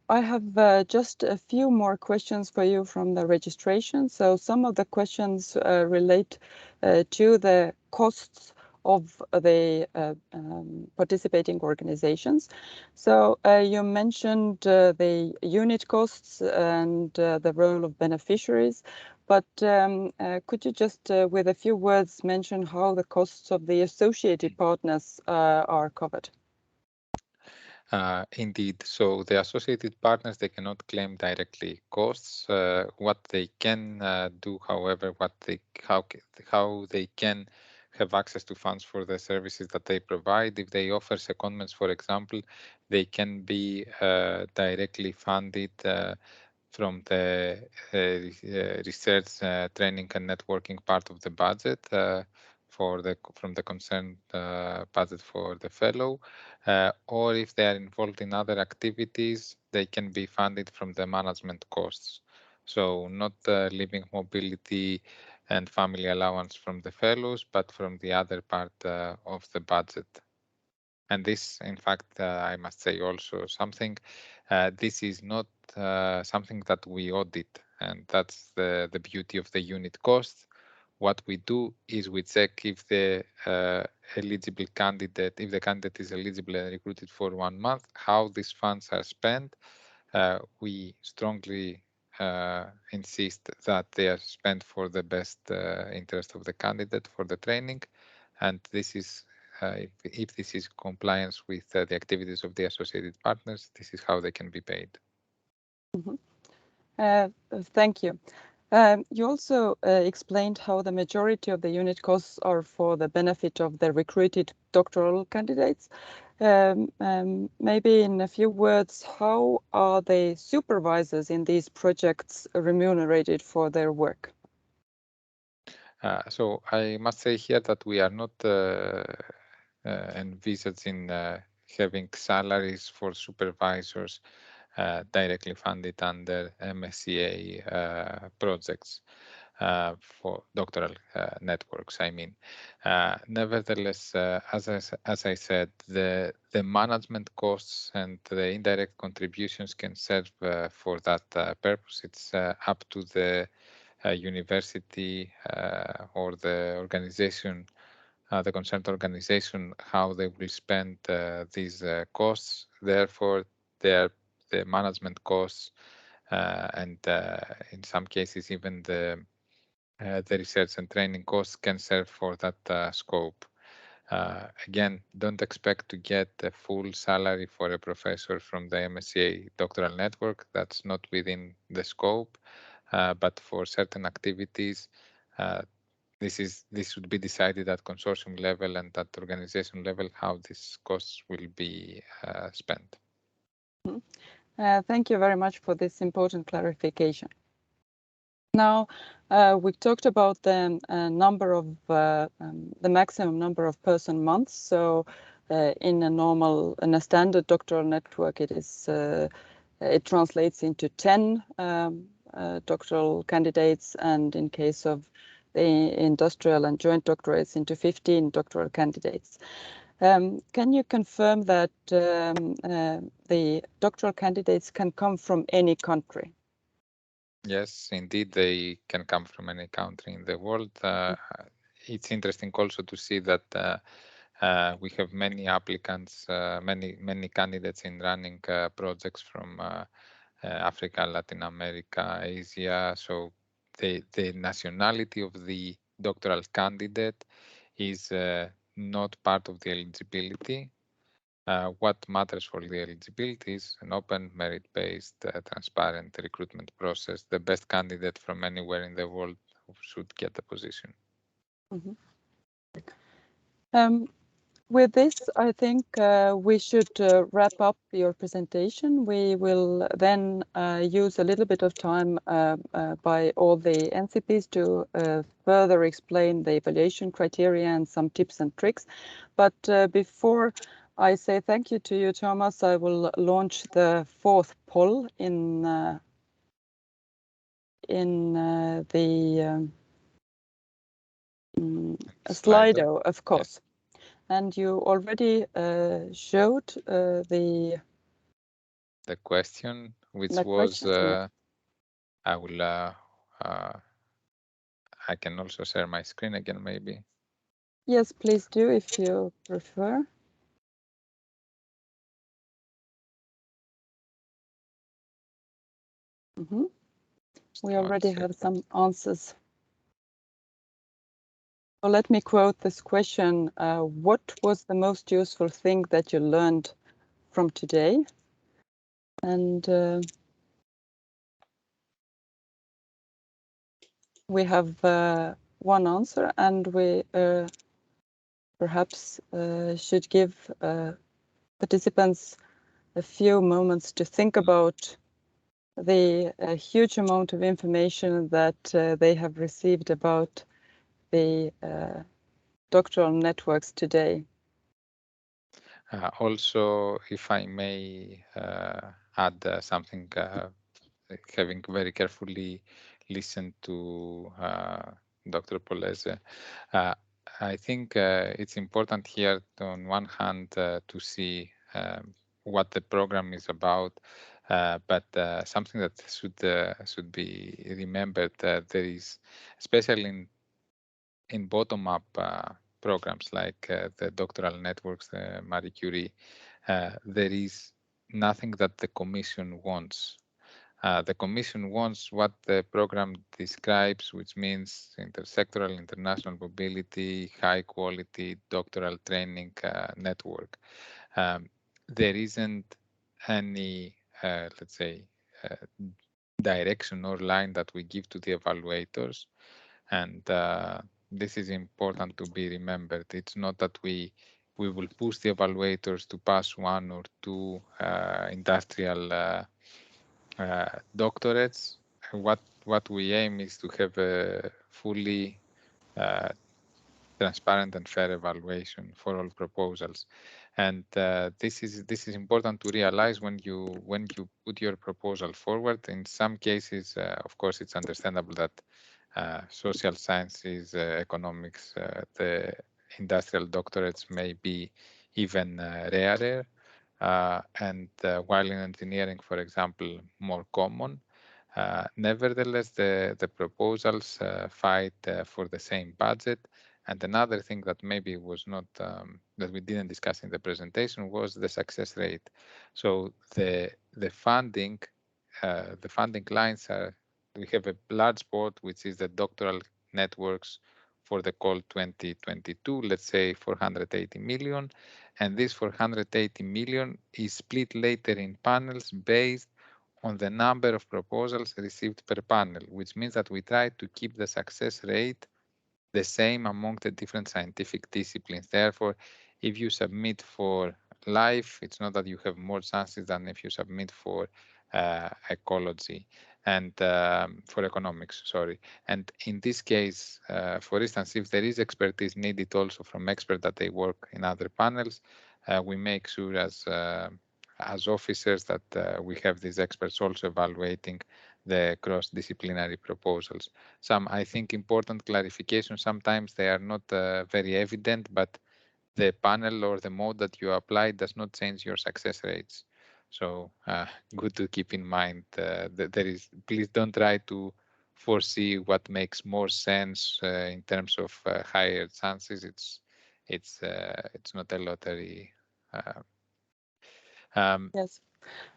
I have just a few more questions for you from the registration. So some of the questions relate to the costs of the participating organizations. So you mentioned the unit costs and the role of beneficiaries, but could you just with a few words mention how the costs of the associated partners are covered? Indeed. So the associated partners, they cannot claim directly costs. What they can do, however, how they can have access to funds for the services that they provide. If they offer secondments, for example, they can be directly funded from the research, training and networking part of the budget from the concerned budget for the fellow, or if they are involved in other activities, they can be funded from the management costs. So not living mobility and family allowance from the fellows, but from the other part of the budget. And this, in fact, I must say also something, this is not something that we audit, and that's the beauty of the unit cost. What we do is we check if the eligible candidate, if the candidate is eligible and recruited for 1 month, how these funds are spent. We strongly insist that they are spent for the best interest of the candidate for the training, and this is if this is compliance with the activities of the associated partners, this is how they can be paid. Mm-hmm. Thank you. You also explained how the majority of the unit costs are for the benefit of the recruited doctoral candidates. Maybe in a few words, how are the supervisors in these projects remunerated for their work? So I must say here that we are not envisaging having salaries for supervisors directly funded under MSCA projects for doctoral networks, I mean. Nevertheless, as I said, the management costs and the indirect contributions can serve for that purpose. It's up to the university or the organization, the concerned organization, how they will spend these costs. Therefore, the management costs and in some cases even the research and training costs can serve for that scope. Again, don't expect to get a full salary for a professor from the MSCA doctoral network. That's not within the scope. But for certain activities, this should be decided at consortium level and at organization level how these costs will be spent. Thank you very much for this important clarification. Now, we talked about the number of the maximum number of person months. So, in a standard doctoral network, it translates into 10 doctoral candidates, and in case of the industrial and joint doctorates, into 15 doctoral candidates. Can you confirm that the doctoral candidates can come from any country? Yes, indeed, they can come from any country in the world. It's interesting also to see that we have many applicants, many candidates in running projects from Africa, Latin America, Asia. So the nationality of the doctoral candidate is not part of the eligibility. What matters for the eligibility is an open, merit-based, transparent recruitment process. The best candidate from anywhere in the world should get the position. Mm-hmm. With this, I think we should wrap up your presentation. We will then use a little bit of time by all the NCPs to further explain the evaluation criteria and some tips and tricks. But before I say thank you to you, Thomas, I will launch the fourth poll in the Slido, of course. Yes. And you already showed the question, which was I will I can also share my screen again, maybe. Yes, please do if you prefer. Mm-hmm. We already have some answers. So let me quote this question. What was the most useful thing that you learned from today? And we have one answer, and we perhaps should give participants a few moments to think about the huge amount of information that they have received about the doctoral networks today. Also, if I may add something, having very carefully listened to Dr. Polese, I think it's important here, on one hand, to see what the program is about, but something that should be remembered. There is, especially in bottom-up programs like the doctoral networks, the Marie Curie, there is nothing that the Commission wants. The Commission wants what the program describes, which means intersectoral, international mobility, high quality doctoral training network. There isn't any, let's say, direction or line that we give to the evaluators. And this is important to be remembered. It's not that we will push the evaluators to pass 1 or 2 industrial doctorates. What we aim is to have a fully transparent and fair evaluation for all proposals. And this is important to realize when you put your proposal forward. In some cases, of course, it's understandable that social sciences, economics, the industrial doctorates may be even rarer, and while in engineering, for example, more common. Nevertheless, the proposals fight for the same budget. And another thing that maybe was not that we didn't discuss in the presentation was the success rate. So the funding lines are, we have a large board which is the doctoral networks for the call 2022, let's say 480 million, and this 480 million is split later in panels based on the number of proposals received per panel, which means that we try to keep the success rate the same among the different scientific disciplines. Therefore, if you submit for life, it's not that you have more chances than if you submit for ecology and for economics, sorry. And in this case, for instance, if there is expertise needed also from experts that they work in other panels, we make sure as officers that we have these experts also evaluating the cross-disciplinary proposals. Some, I think, important clarification, sometimes they are not very evident, but the panel or the mode that you apply does not change your success rates. So good to keep in mind that there is, please don't try to foresee what makes more sense in terms of higher chances. It's not a lottery. Yes.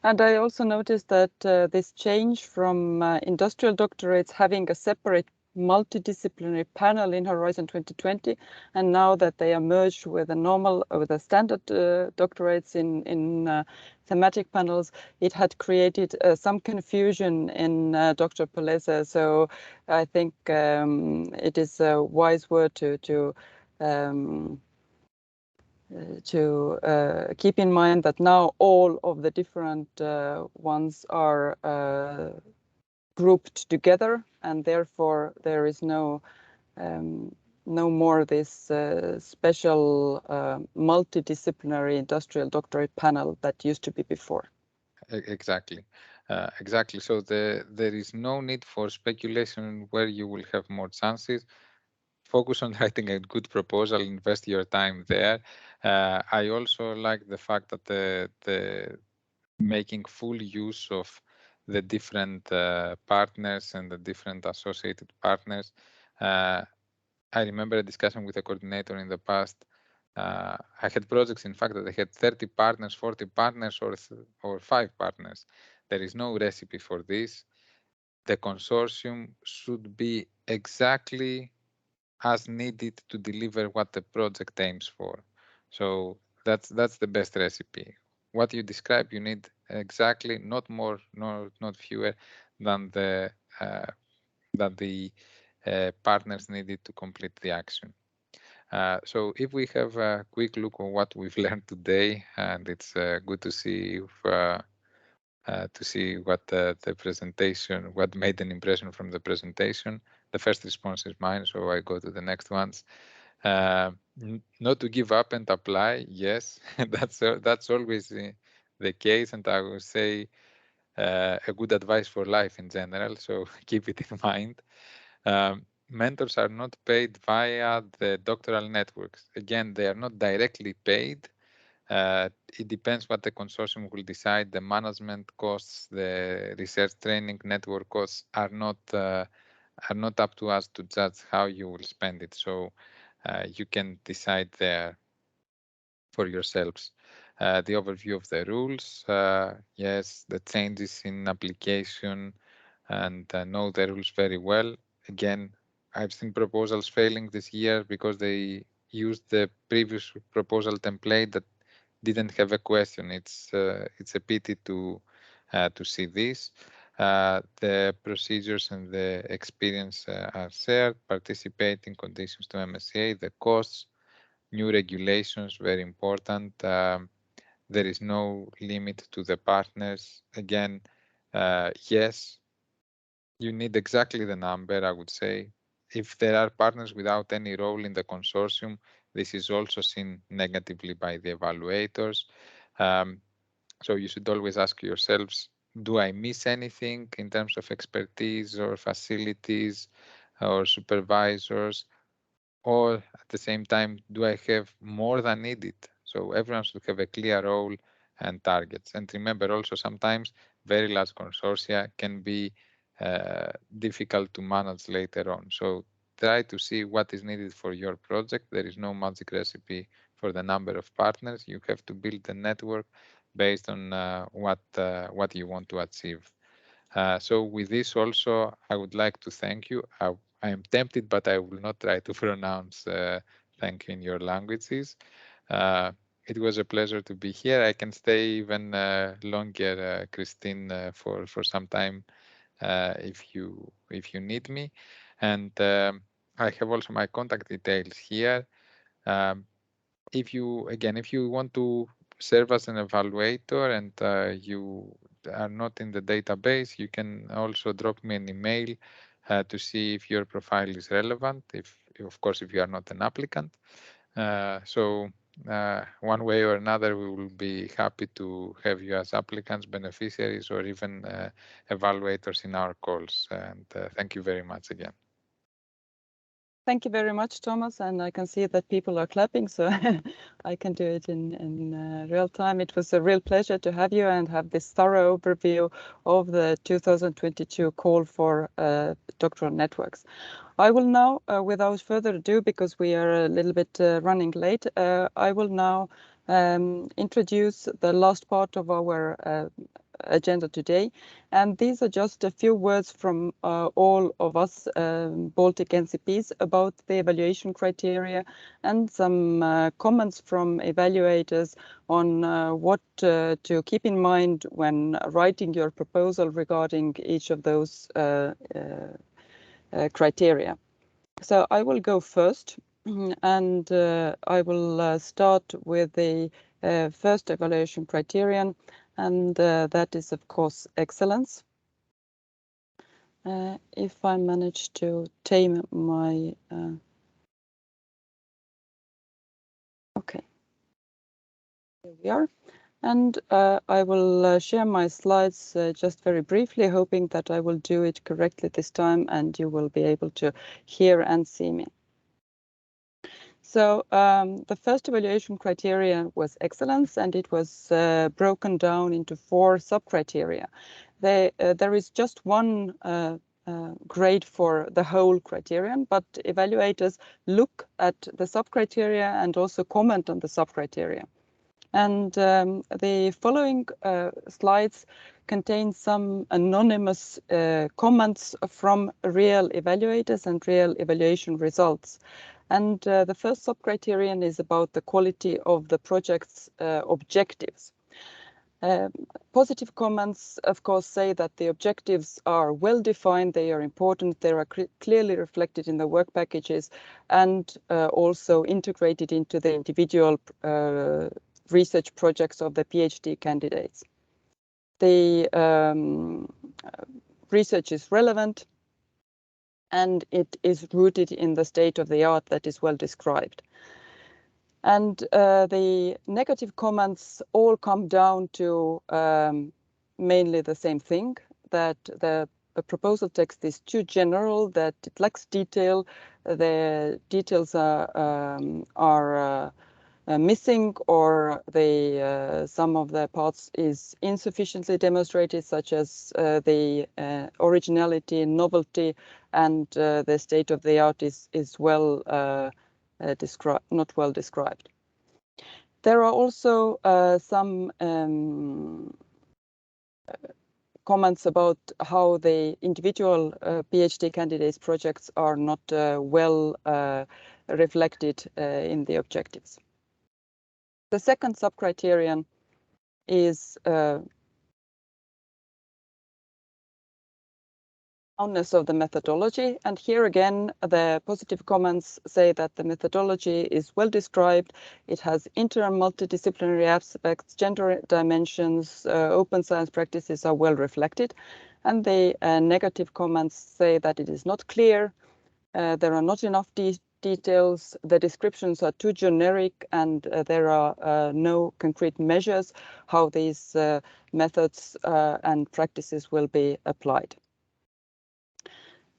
And I also noticed that this change from industrial doctorates having a separate multidisciplinary panel in Horizon 2020, and now that they are merged with the standard doctorates in thematic panels, it had created some confusion in Dr. Palese. So I think it is a wise word to keep in mind that now all of the different ones are grouped together, and therefore there is no more this special multidisciplinary industrial doctorate panel that used to be before. Exactly. Exactly. So there is no need for speculation where you will have more chances. Focus on writing a good proposal, invest your time there. I also like the fact that the making full use of the different partners and the different associated partners. I remember a discussion with a coordinator in the past. I had projects, in fact, that they had 30 partners, 40 partners, or 5 partners. There is no recipe for this. The consortium should be exactly as needed to deliver what the project aims for. So that's the best recipe. What you describe, you need exactly, not more, not fewer than the partners needed to complete the action. So if we have a quick look on what we've learned today, and it's good to see what the presentation, what made an impression from the presentation. The first response is mine, so I go to the next ones. Not to give up and apply. Yes, that's always the case, and I will say a good advice for life in general. So keep it in mind. Mentors are not paid via the doctoral networks. Again, they are not directly paid. It depends what the consortium will decide. The management costs, the research training network costs are not up to us to judge how you will spend it. So you can decide there for yourselves. The overview of the rules, yes, the changes in application, and know the rules very well. Again, I've seen proposals failing this year because they used the previous proposal template that didn't have a question. It's a pity to see this. The procedures and the experience are shared, participating conditions to MSA, the costs, new regulations, very important. There is no limit to the partners. Again, yes, you need exactly the number, I would say. If there are partners without any role in the consortium, this is also seen negatively by the evaluators. So you should always ask yourselves, do I miss anything in terms of expertise or facilities or supervisors? Or at the same time, do I have more than needed? So everyone should have a clear role and targets. And remember also, sometimes very large consortia can be difficult to manage later on. So try to see what is needed for your project. There is no magic recipe for the number of partners. You have to build a network based on what you want to achieve. So with this also, I would like to thank you. I am tempted, but I will not try to pronounce thank you in your languages. It was a pleasure to be here. I can stay even longer, Christine, for some time if you need me. And I have also my contact details here. If you want to serve as an evaluator and you are not in the database, you can also drop me an email to see if your profile is relevant, of course, if you are not an applicant. So one way or another, we will be happy to have you as applicants, beneficiaries, or even evaluators in our calls. And thank you very much again. Thank you very much, Thomas, and I can see that people are clapping, so I can do it in real time. It was a real pleasure to have you and have this thorough overview of the 2022 call for doctoral networks. I will now, without further ado, because we are a little bit running late, I will now introduce the last part of our agenda today. And these are just a few words from all of us Baltic NCPs about the evaluation criteria and some comments from evaluators on what to keep in mind when writing your proposal regarding each of those criteria. So I will go first, and I will start with the first evaluation criterion, and that is, of course, excellence. If I manage to tame my... Okay, here we are. And I will share my slides just very briefly, hoping that I will do it correctly this time and you will be able to hear and see me. So the first evaluation criteria was excellence, and it was broken down into 4 sub-criteria. There is just one grade for the whole criterion, but evaluators look at the sub-criteria and also comment on the sub-criteria. And the following slides contain some anonymous comments from real evaluators and real evaluation results. And the first sub-criterion is about the quality of the project's objectives. Positive comments, of course, say that the objectives are well defined, they are important, they are clearly reflected in the work packages and also integrated into the individual research projects of the PhD candidates. The research is relevant and it is rooted in the state of the art that is well described. And the negative comments all come down to mainly the same thing, that the proposal text is too general, that it lacks detail, the details are missing, or some of the parts is insufficiently demonstrated, such as the originality, novelty, and the state of the art is well not well described. There are also some comments about how the individual PhD candidates projects are not well reflected in the objectives. The second sub-criterion is soundness of the methodology. And here again, the positive comments say that the methodology is well described. It has inter and multidisciplinary aspects, gender dimensions, open science practices are well reflected. And the negative comments say that it is not clear, there are not enough details, the descriptions are too generic, and there are no concrete measures how these methods and practices will be applied.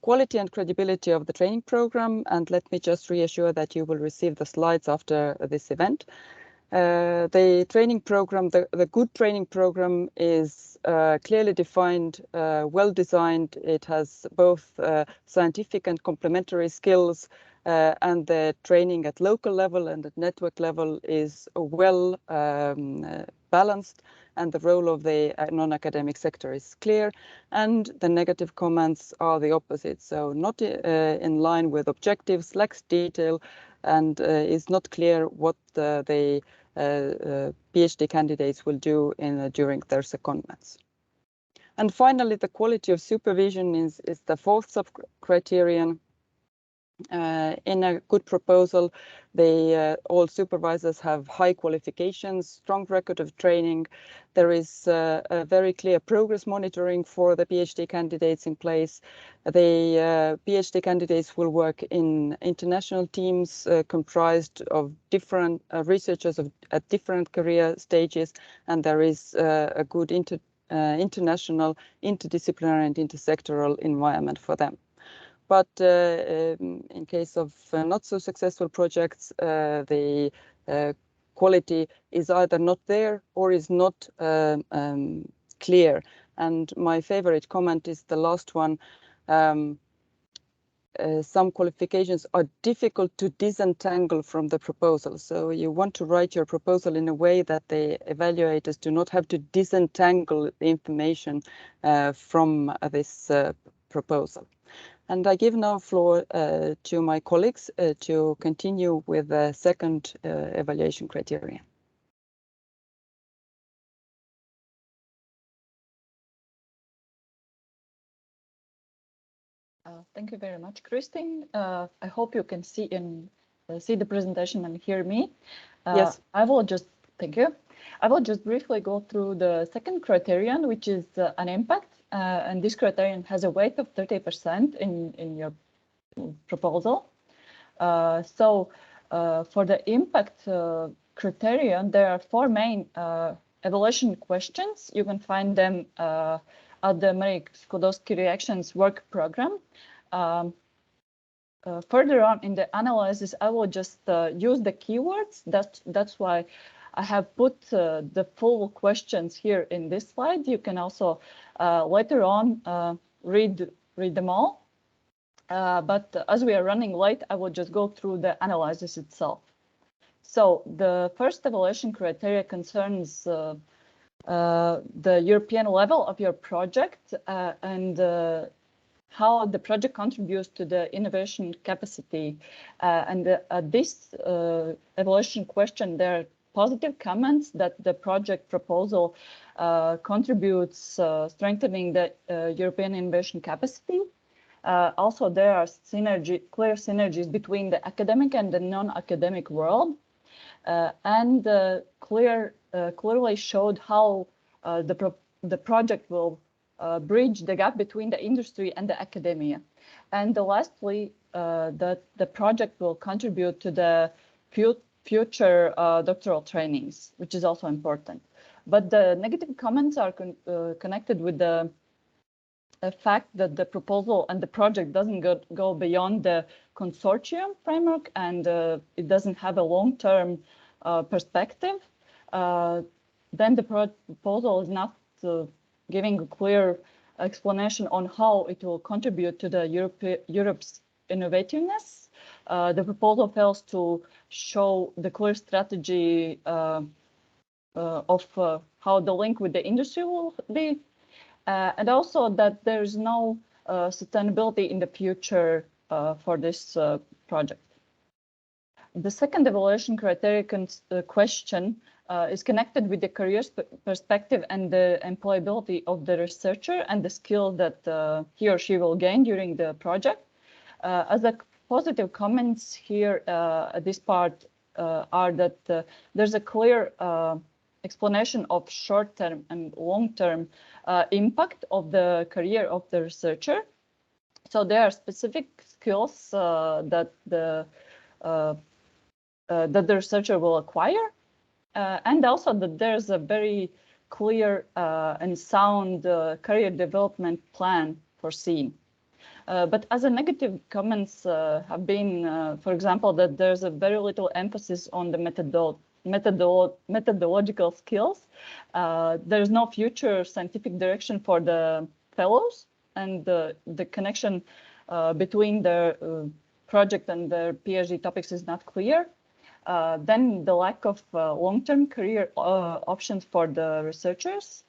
Quality and credibility of the training program, and let me just reassure that you will receive the slides after this event. The training program, the good training program is clearly defined, well designed. It has both scientific and complementary skills, and the training at local level and at network level is well balanced, and the role of the non-academic sector is clear, and the negative comments are the opposite. So not in line with objectives, lacks detail, and is not clear what the PhD candidates will do during their secondments. And finally, the quality of supervision is the fourth sub-criterion. In a good proposal, all supervisors have high qualifications, strong record of training. There is a very clear progress monitoring for the PhD candidates in place. The PhD candidates will work in international teams comprised of different researchers at different career stages, and there is a good international, interdisciplinary and intersectoral environment for them. But in case of not so successful projects, the quality is either not there or is not clear. And my favorite comment is the last one. Some qualifications are difficult to disentangle from the proposal. So you want to write your proposal in a way that the evaluators do not have to disentangle the information from this proposal. And I give now floor to my colleagues to continue with the second evaluation criterion. Thank you very much, Christine. I hope you can see the presentation and hear me. Yes. Thank you. I will just briefly go through the second criterion, which is an impact. And this criterion has a weight of 30% in your proposal. So for the impact criterion, there are four main evaluation questions. You can find them at the Marie Skłodowska Reactions work program. Further on in the analysis, I will just use the keywords. That's why I have put the full questions here in this slide. You can also later on read them all. But as we are running late, I will just go through the analysis itself. So the first evaluation criteria concerns the European level of your project and how the project contributes to the innovation capacity. And this evaluation question, there are positive comments that the project proposal contributes strengthening the European innovation capacity. Also, there are clear synergies between the academic and the non-academic world, and clearly showed how the project will bridge the gap between the industry and the academia. And lastly, that the project will contribute to the future doctoral trainings, which is also important. But the negative comments are connected with the fact that the proposal and the project doesn't go beyond the consortium framework, and it doesn't have a long-term perspective. Then the proposal is not giving a clear explanation on how it will contribute to the Europe's innovativeness. The proposal fails to show the clear strategy of how the link with the industry will be, and also that there's no sustainability in the future for this project. The second evaluation criteria question is connected with the career perspective and the employability of the researcher and the skill that he or she will gain during the project. As a positive comments here at this part are that there's a clear explanation of short-term and long-term impact of the career of the researcher. So there are specific skills that the researcher will acquire, and also that there's a very clear and sound career development plan foreseen. But as a negative comments have been, for example, that there's a very little emphasis on the methodological skills. There's no future scientific direction for the fellows, and the connection between the project and the PhD topics is not clear. Then the lack of long-term career options for the researchers.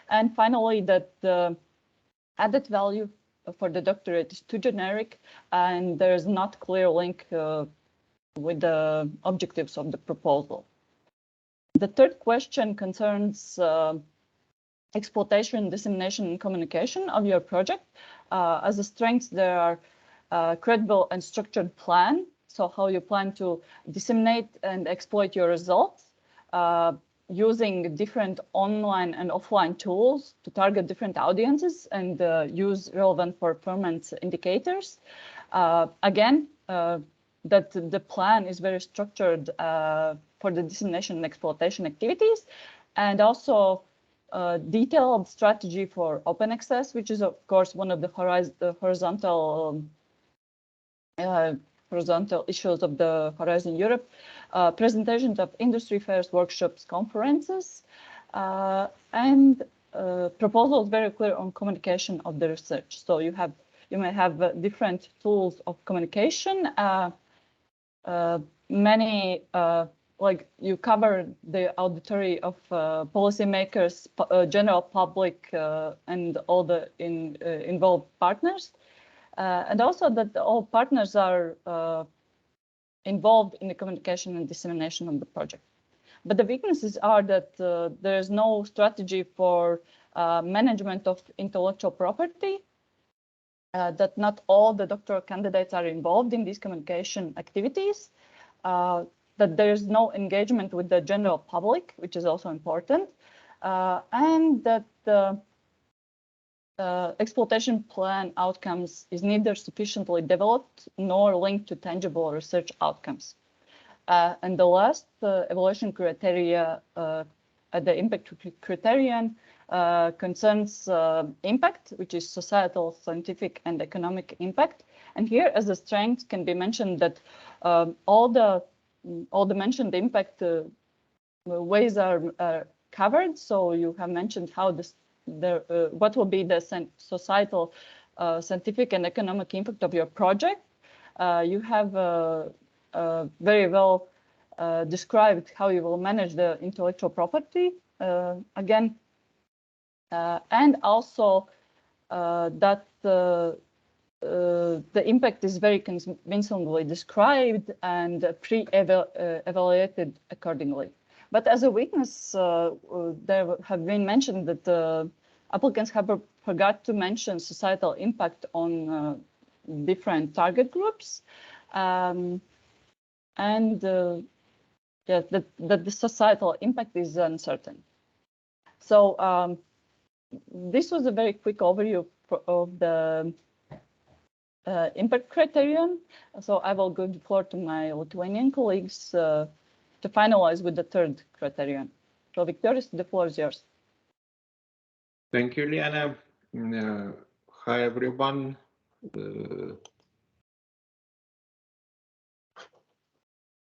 And finally, that the added value for the doctorate is too generic, and there's not clear link with the objectives of the proposal. The third question concerns exploitation, dissemination, and communication of your project. As a strength, there are credible and structured plan. So how you plan to disseminate and exploit your results using different online and offline tools to target different audiences and use relevant performance indicators. Again, that the plan is very structured for the dissemination and exploitation activities, and also detailed strategy for open access, which is of course one of the horizontal issues of the Horizon Europe, presentations of industry fairs, workshops, conferences, and proposals very clear on communication of the research. So you may have different tools of communication. Many like you cover the auditory of policymakers, general public, and all the involved partners. And also that all partners are involved in the communication and dissemination of the project. But the weaknesses are that there is no strategy for management of intellectual property, that not all the doctoral candidates are involved in these communication activities, that there is no engagement with the general public, which is also important, and that the exploitation plan outcomes is neither sufficiently developed nor linked to tangible research outcomes. And the last evaluation criteria, the impact criterion, concerns impact, which is societal, scientific, and economic impact. And here, as a strength, can be mentioned that all the mentioned impact ways are covered. So you have mentioned how what will be the societal, scientific, and economic impact of your project. You have very well described how you will manage the intellectual property again, and also that the impact is very convincingly described and pre-evaluated accordingly. But as a weakness, there have been mentioned that applicants have forgot to mention societal impact on different target groups, and yeah, that the societal impact is uncertain. So this was a very quick overview of the impact criterion. So I will give the floor to my Lithuanian colleagues to finalize with the third criterion. So Viktoris, the floor is yours. Thank you, Liana. Hi, everyone.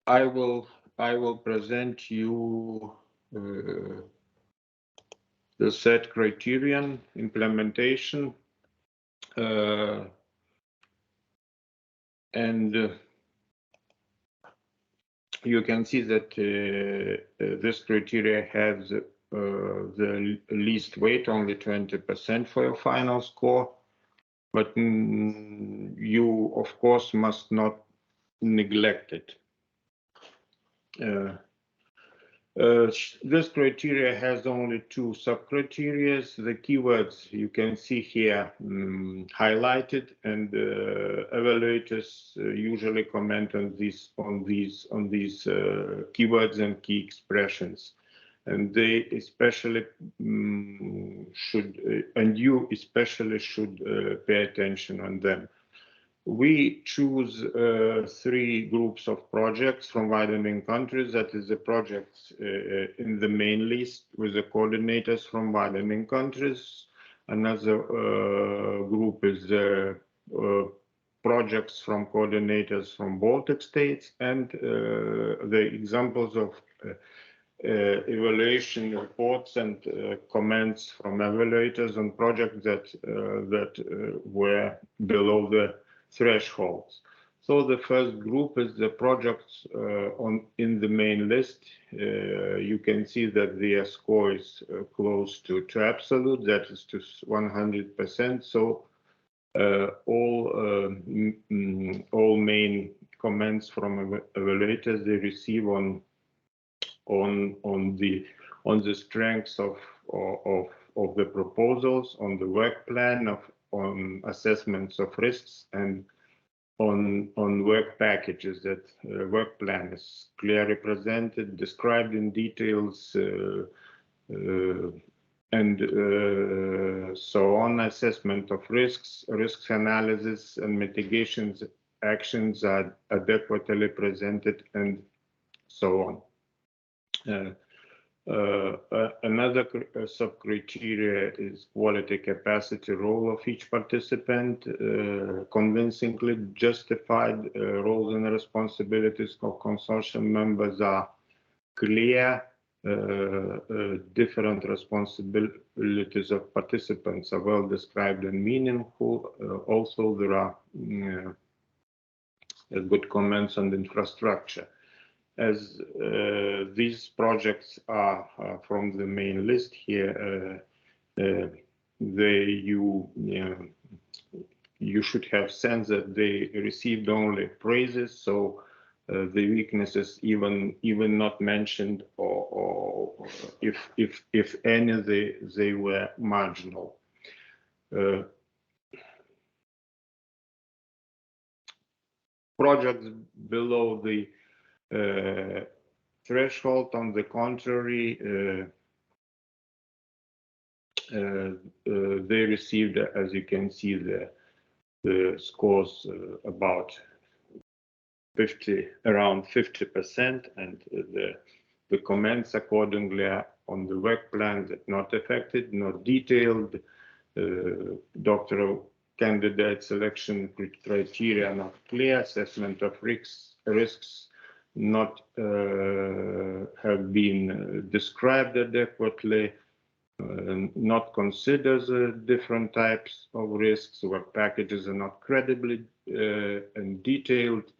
I will present you the third criterion implementation, and you can see that this criteria has the least weight, only 20% for your final score. But you, of course, must not neglect it. This criteria has only two sub-criteria. The keywords you can see here highlighted, and evaluators usually comment on these keywords and key expressions, and they especially you especially should pay attention on them. We choose three groups of projects from widening countries. That is the projects in the main list with the coordinators from widening countries. Another group is the projects from coordinators from Baltic states, and the examples of evaluation reports and comments from evaluators on projects that were below the thresholds. So the first group is the projects in the main list. You can see that their score is close to absolute, that is to 100%. So all main comments from evaluators they receive on the strengths of the proposals, on the work plan, on assessments of risks, and on work packages. That work plan is clearly presented, described in details, and so on. Assessment of risks analysis, and mitigations actions are adequately presented, and so on. Another sub-criteria is quality, capacity, role of each participant, convincingly justified roles and responsibilities of consortium members are clear, different responsibilities of participants are well described and meaningful. Also, there are good comments on the infrastructure. As these projects are from the main list here, you should have sense that they received only praises, so the weaknesses even not mentioned, or if any, they were marginal. Projects below the threshold, on the contrary, they received, as you can see, the scores about around 50%, and the comments accordingly are on the work plan that not affected, not detailed, doctoral candidate selection criteria not clear, assessment of risks not have been described adequately, not consider the different types of risks, work packages are not credibly and detailed,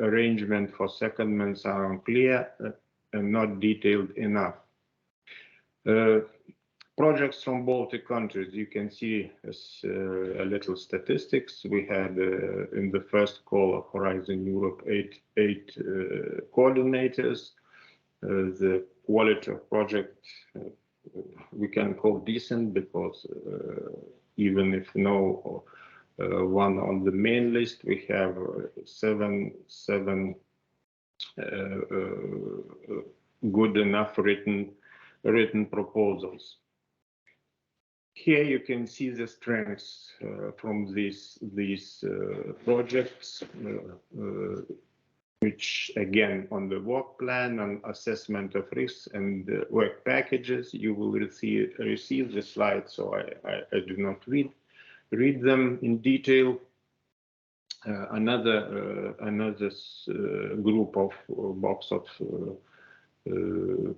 arrangement for secondments are unclear and not detailed enough. Projects from Baltic countries, you can see as a little statistics. We had in the first call of Horizon Europe eight coordinators. The quality of project we can call decent, because even if no one on the main list, we have seven good enough written proposals. Here you can see the strengths from these projects, which again on the work plan, on assessment of risks and work packages. You will receive the slides, so I do not read them in detail. Another group of box of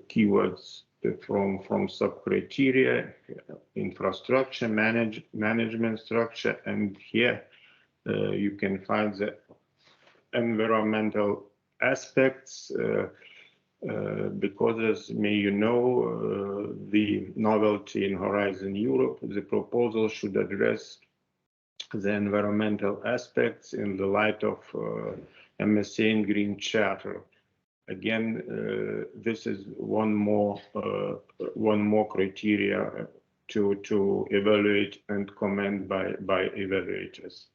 keywords from sub-criteria, infrastructure, management structure, and here you can find the environmental aspects, because as you know, the novelty in Horizon Europe, the proposal should address the environmental aspects in the light of MSA and Green Charter. Again, this is one more criteria to evaluate and comment by evaluators.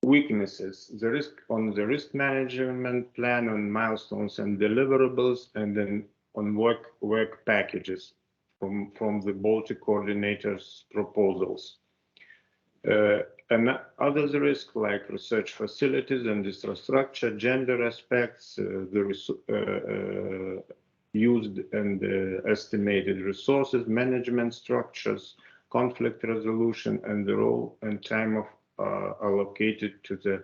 Weaknesses: the risk management plan, on milestones and deliverables, and then on work packages from the Baltic coordinators' proposals. And others risks like research facilities and infrastructure, gender aspects, used and estimated resources, management structures, conflict resolution, and the role and time of allocated to the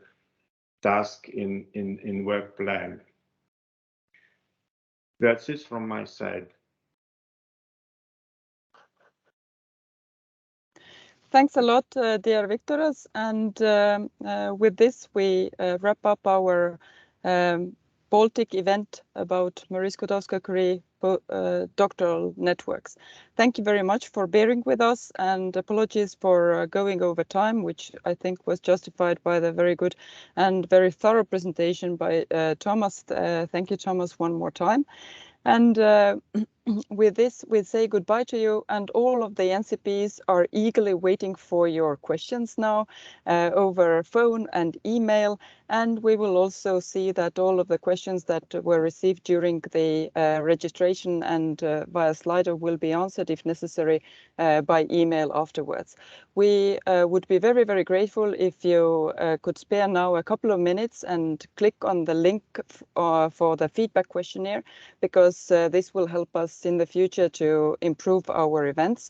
task in work plan. That's it from my side. Thanks a lot, dear Viktoras. And with this, we wrap up our Baltic event about Marie Skłodowska Curie doctoral networks. Thank you very much for bearing with us, and apologies for going over time, which I think was justified by the very good and very thorough presentation by Thomas. Thank you, Thomas, one more time. And with this, we say goodbye to you, and all of the NCPs are eagerly waiting for your questions now over phone and email. And we will also see that all of the questions that were received during the registration and via Slido will be answered if necessary by email afterwards. We would be very, very grateful if you could spare now a couple of minutes and click on the link for the feedback questionnaire, because this will help us in the future to improve our events.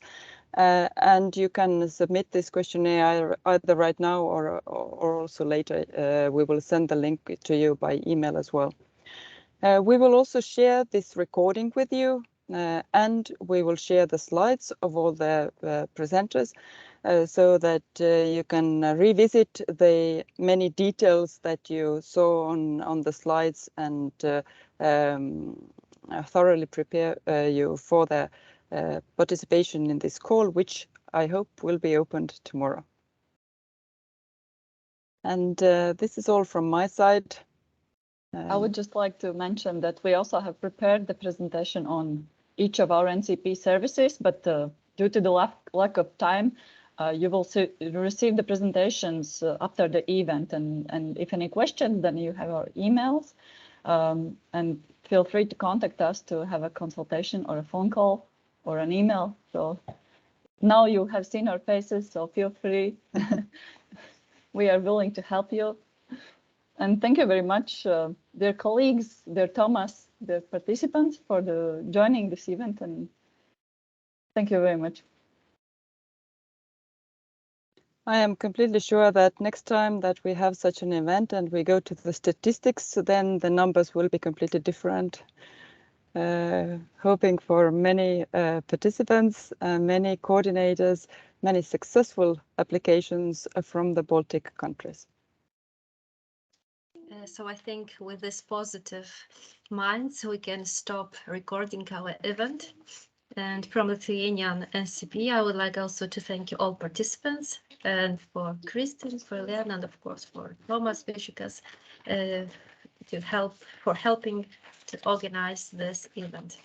And you can submit this questionnaire either right now or also later. We will send the link to you by email as well. We will also share this recording with you, and we will share the slides of all the presenters so that you can revisit the many details that you saw on the slides and thoroughly prepare you for the participation in this call, which I hope will be opened tomorrow. And this is all from my side. I would just like to mention that we also have prepared the presentation on each of our NCP services, but due to the lack of time, you will receive the presentations after the event. And if any questions, then you have our emails. And feel free to contact us to have a consultation or a phone call or an email. So now you have seen our faces, so feel free. We are willing to help you. And thank you very much, dear colleagues, dear Thomas, dear participants, for joining this event. And thank you very much. I am completely sure that next time that we have such an event and we go to the statistics, then the numbers will be completely different. Hoping for many participants, many coordinators, many successful applications from the Baltic countries. So I think with this positive mind, we can stop recording our event. And from Lithuanian NCP, I would like also to thank you all participants, and for Kristin, for Lena, and of course for Thomas Vishikas for helping to organize this event.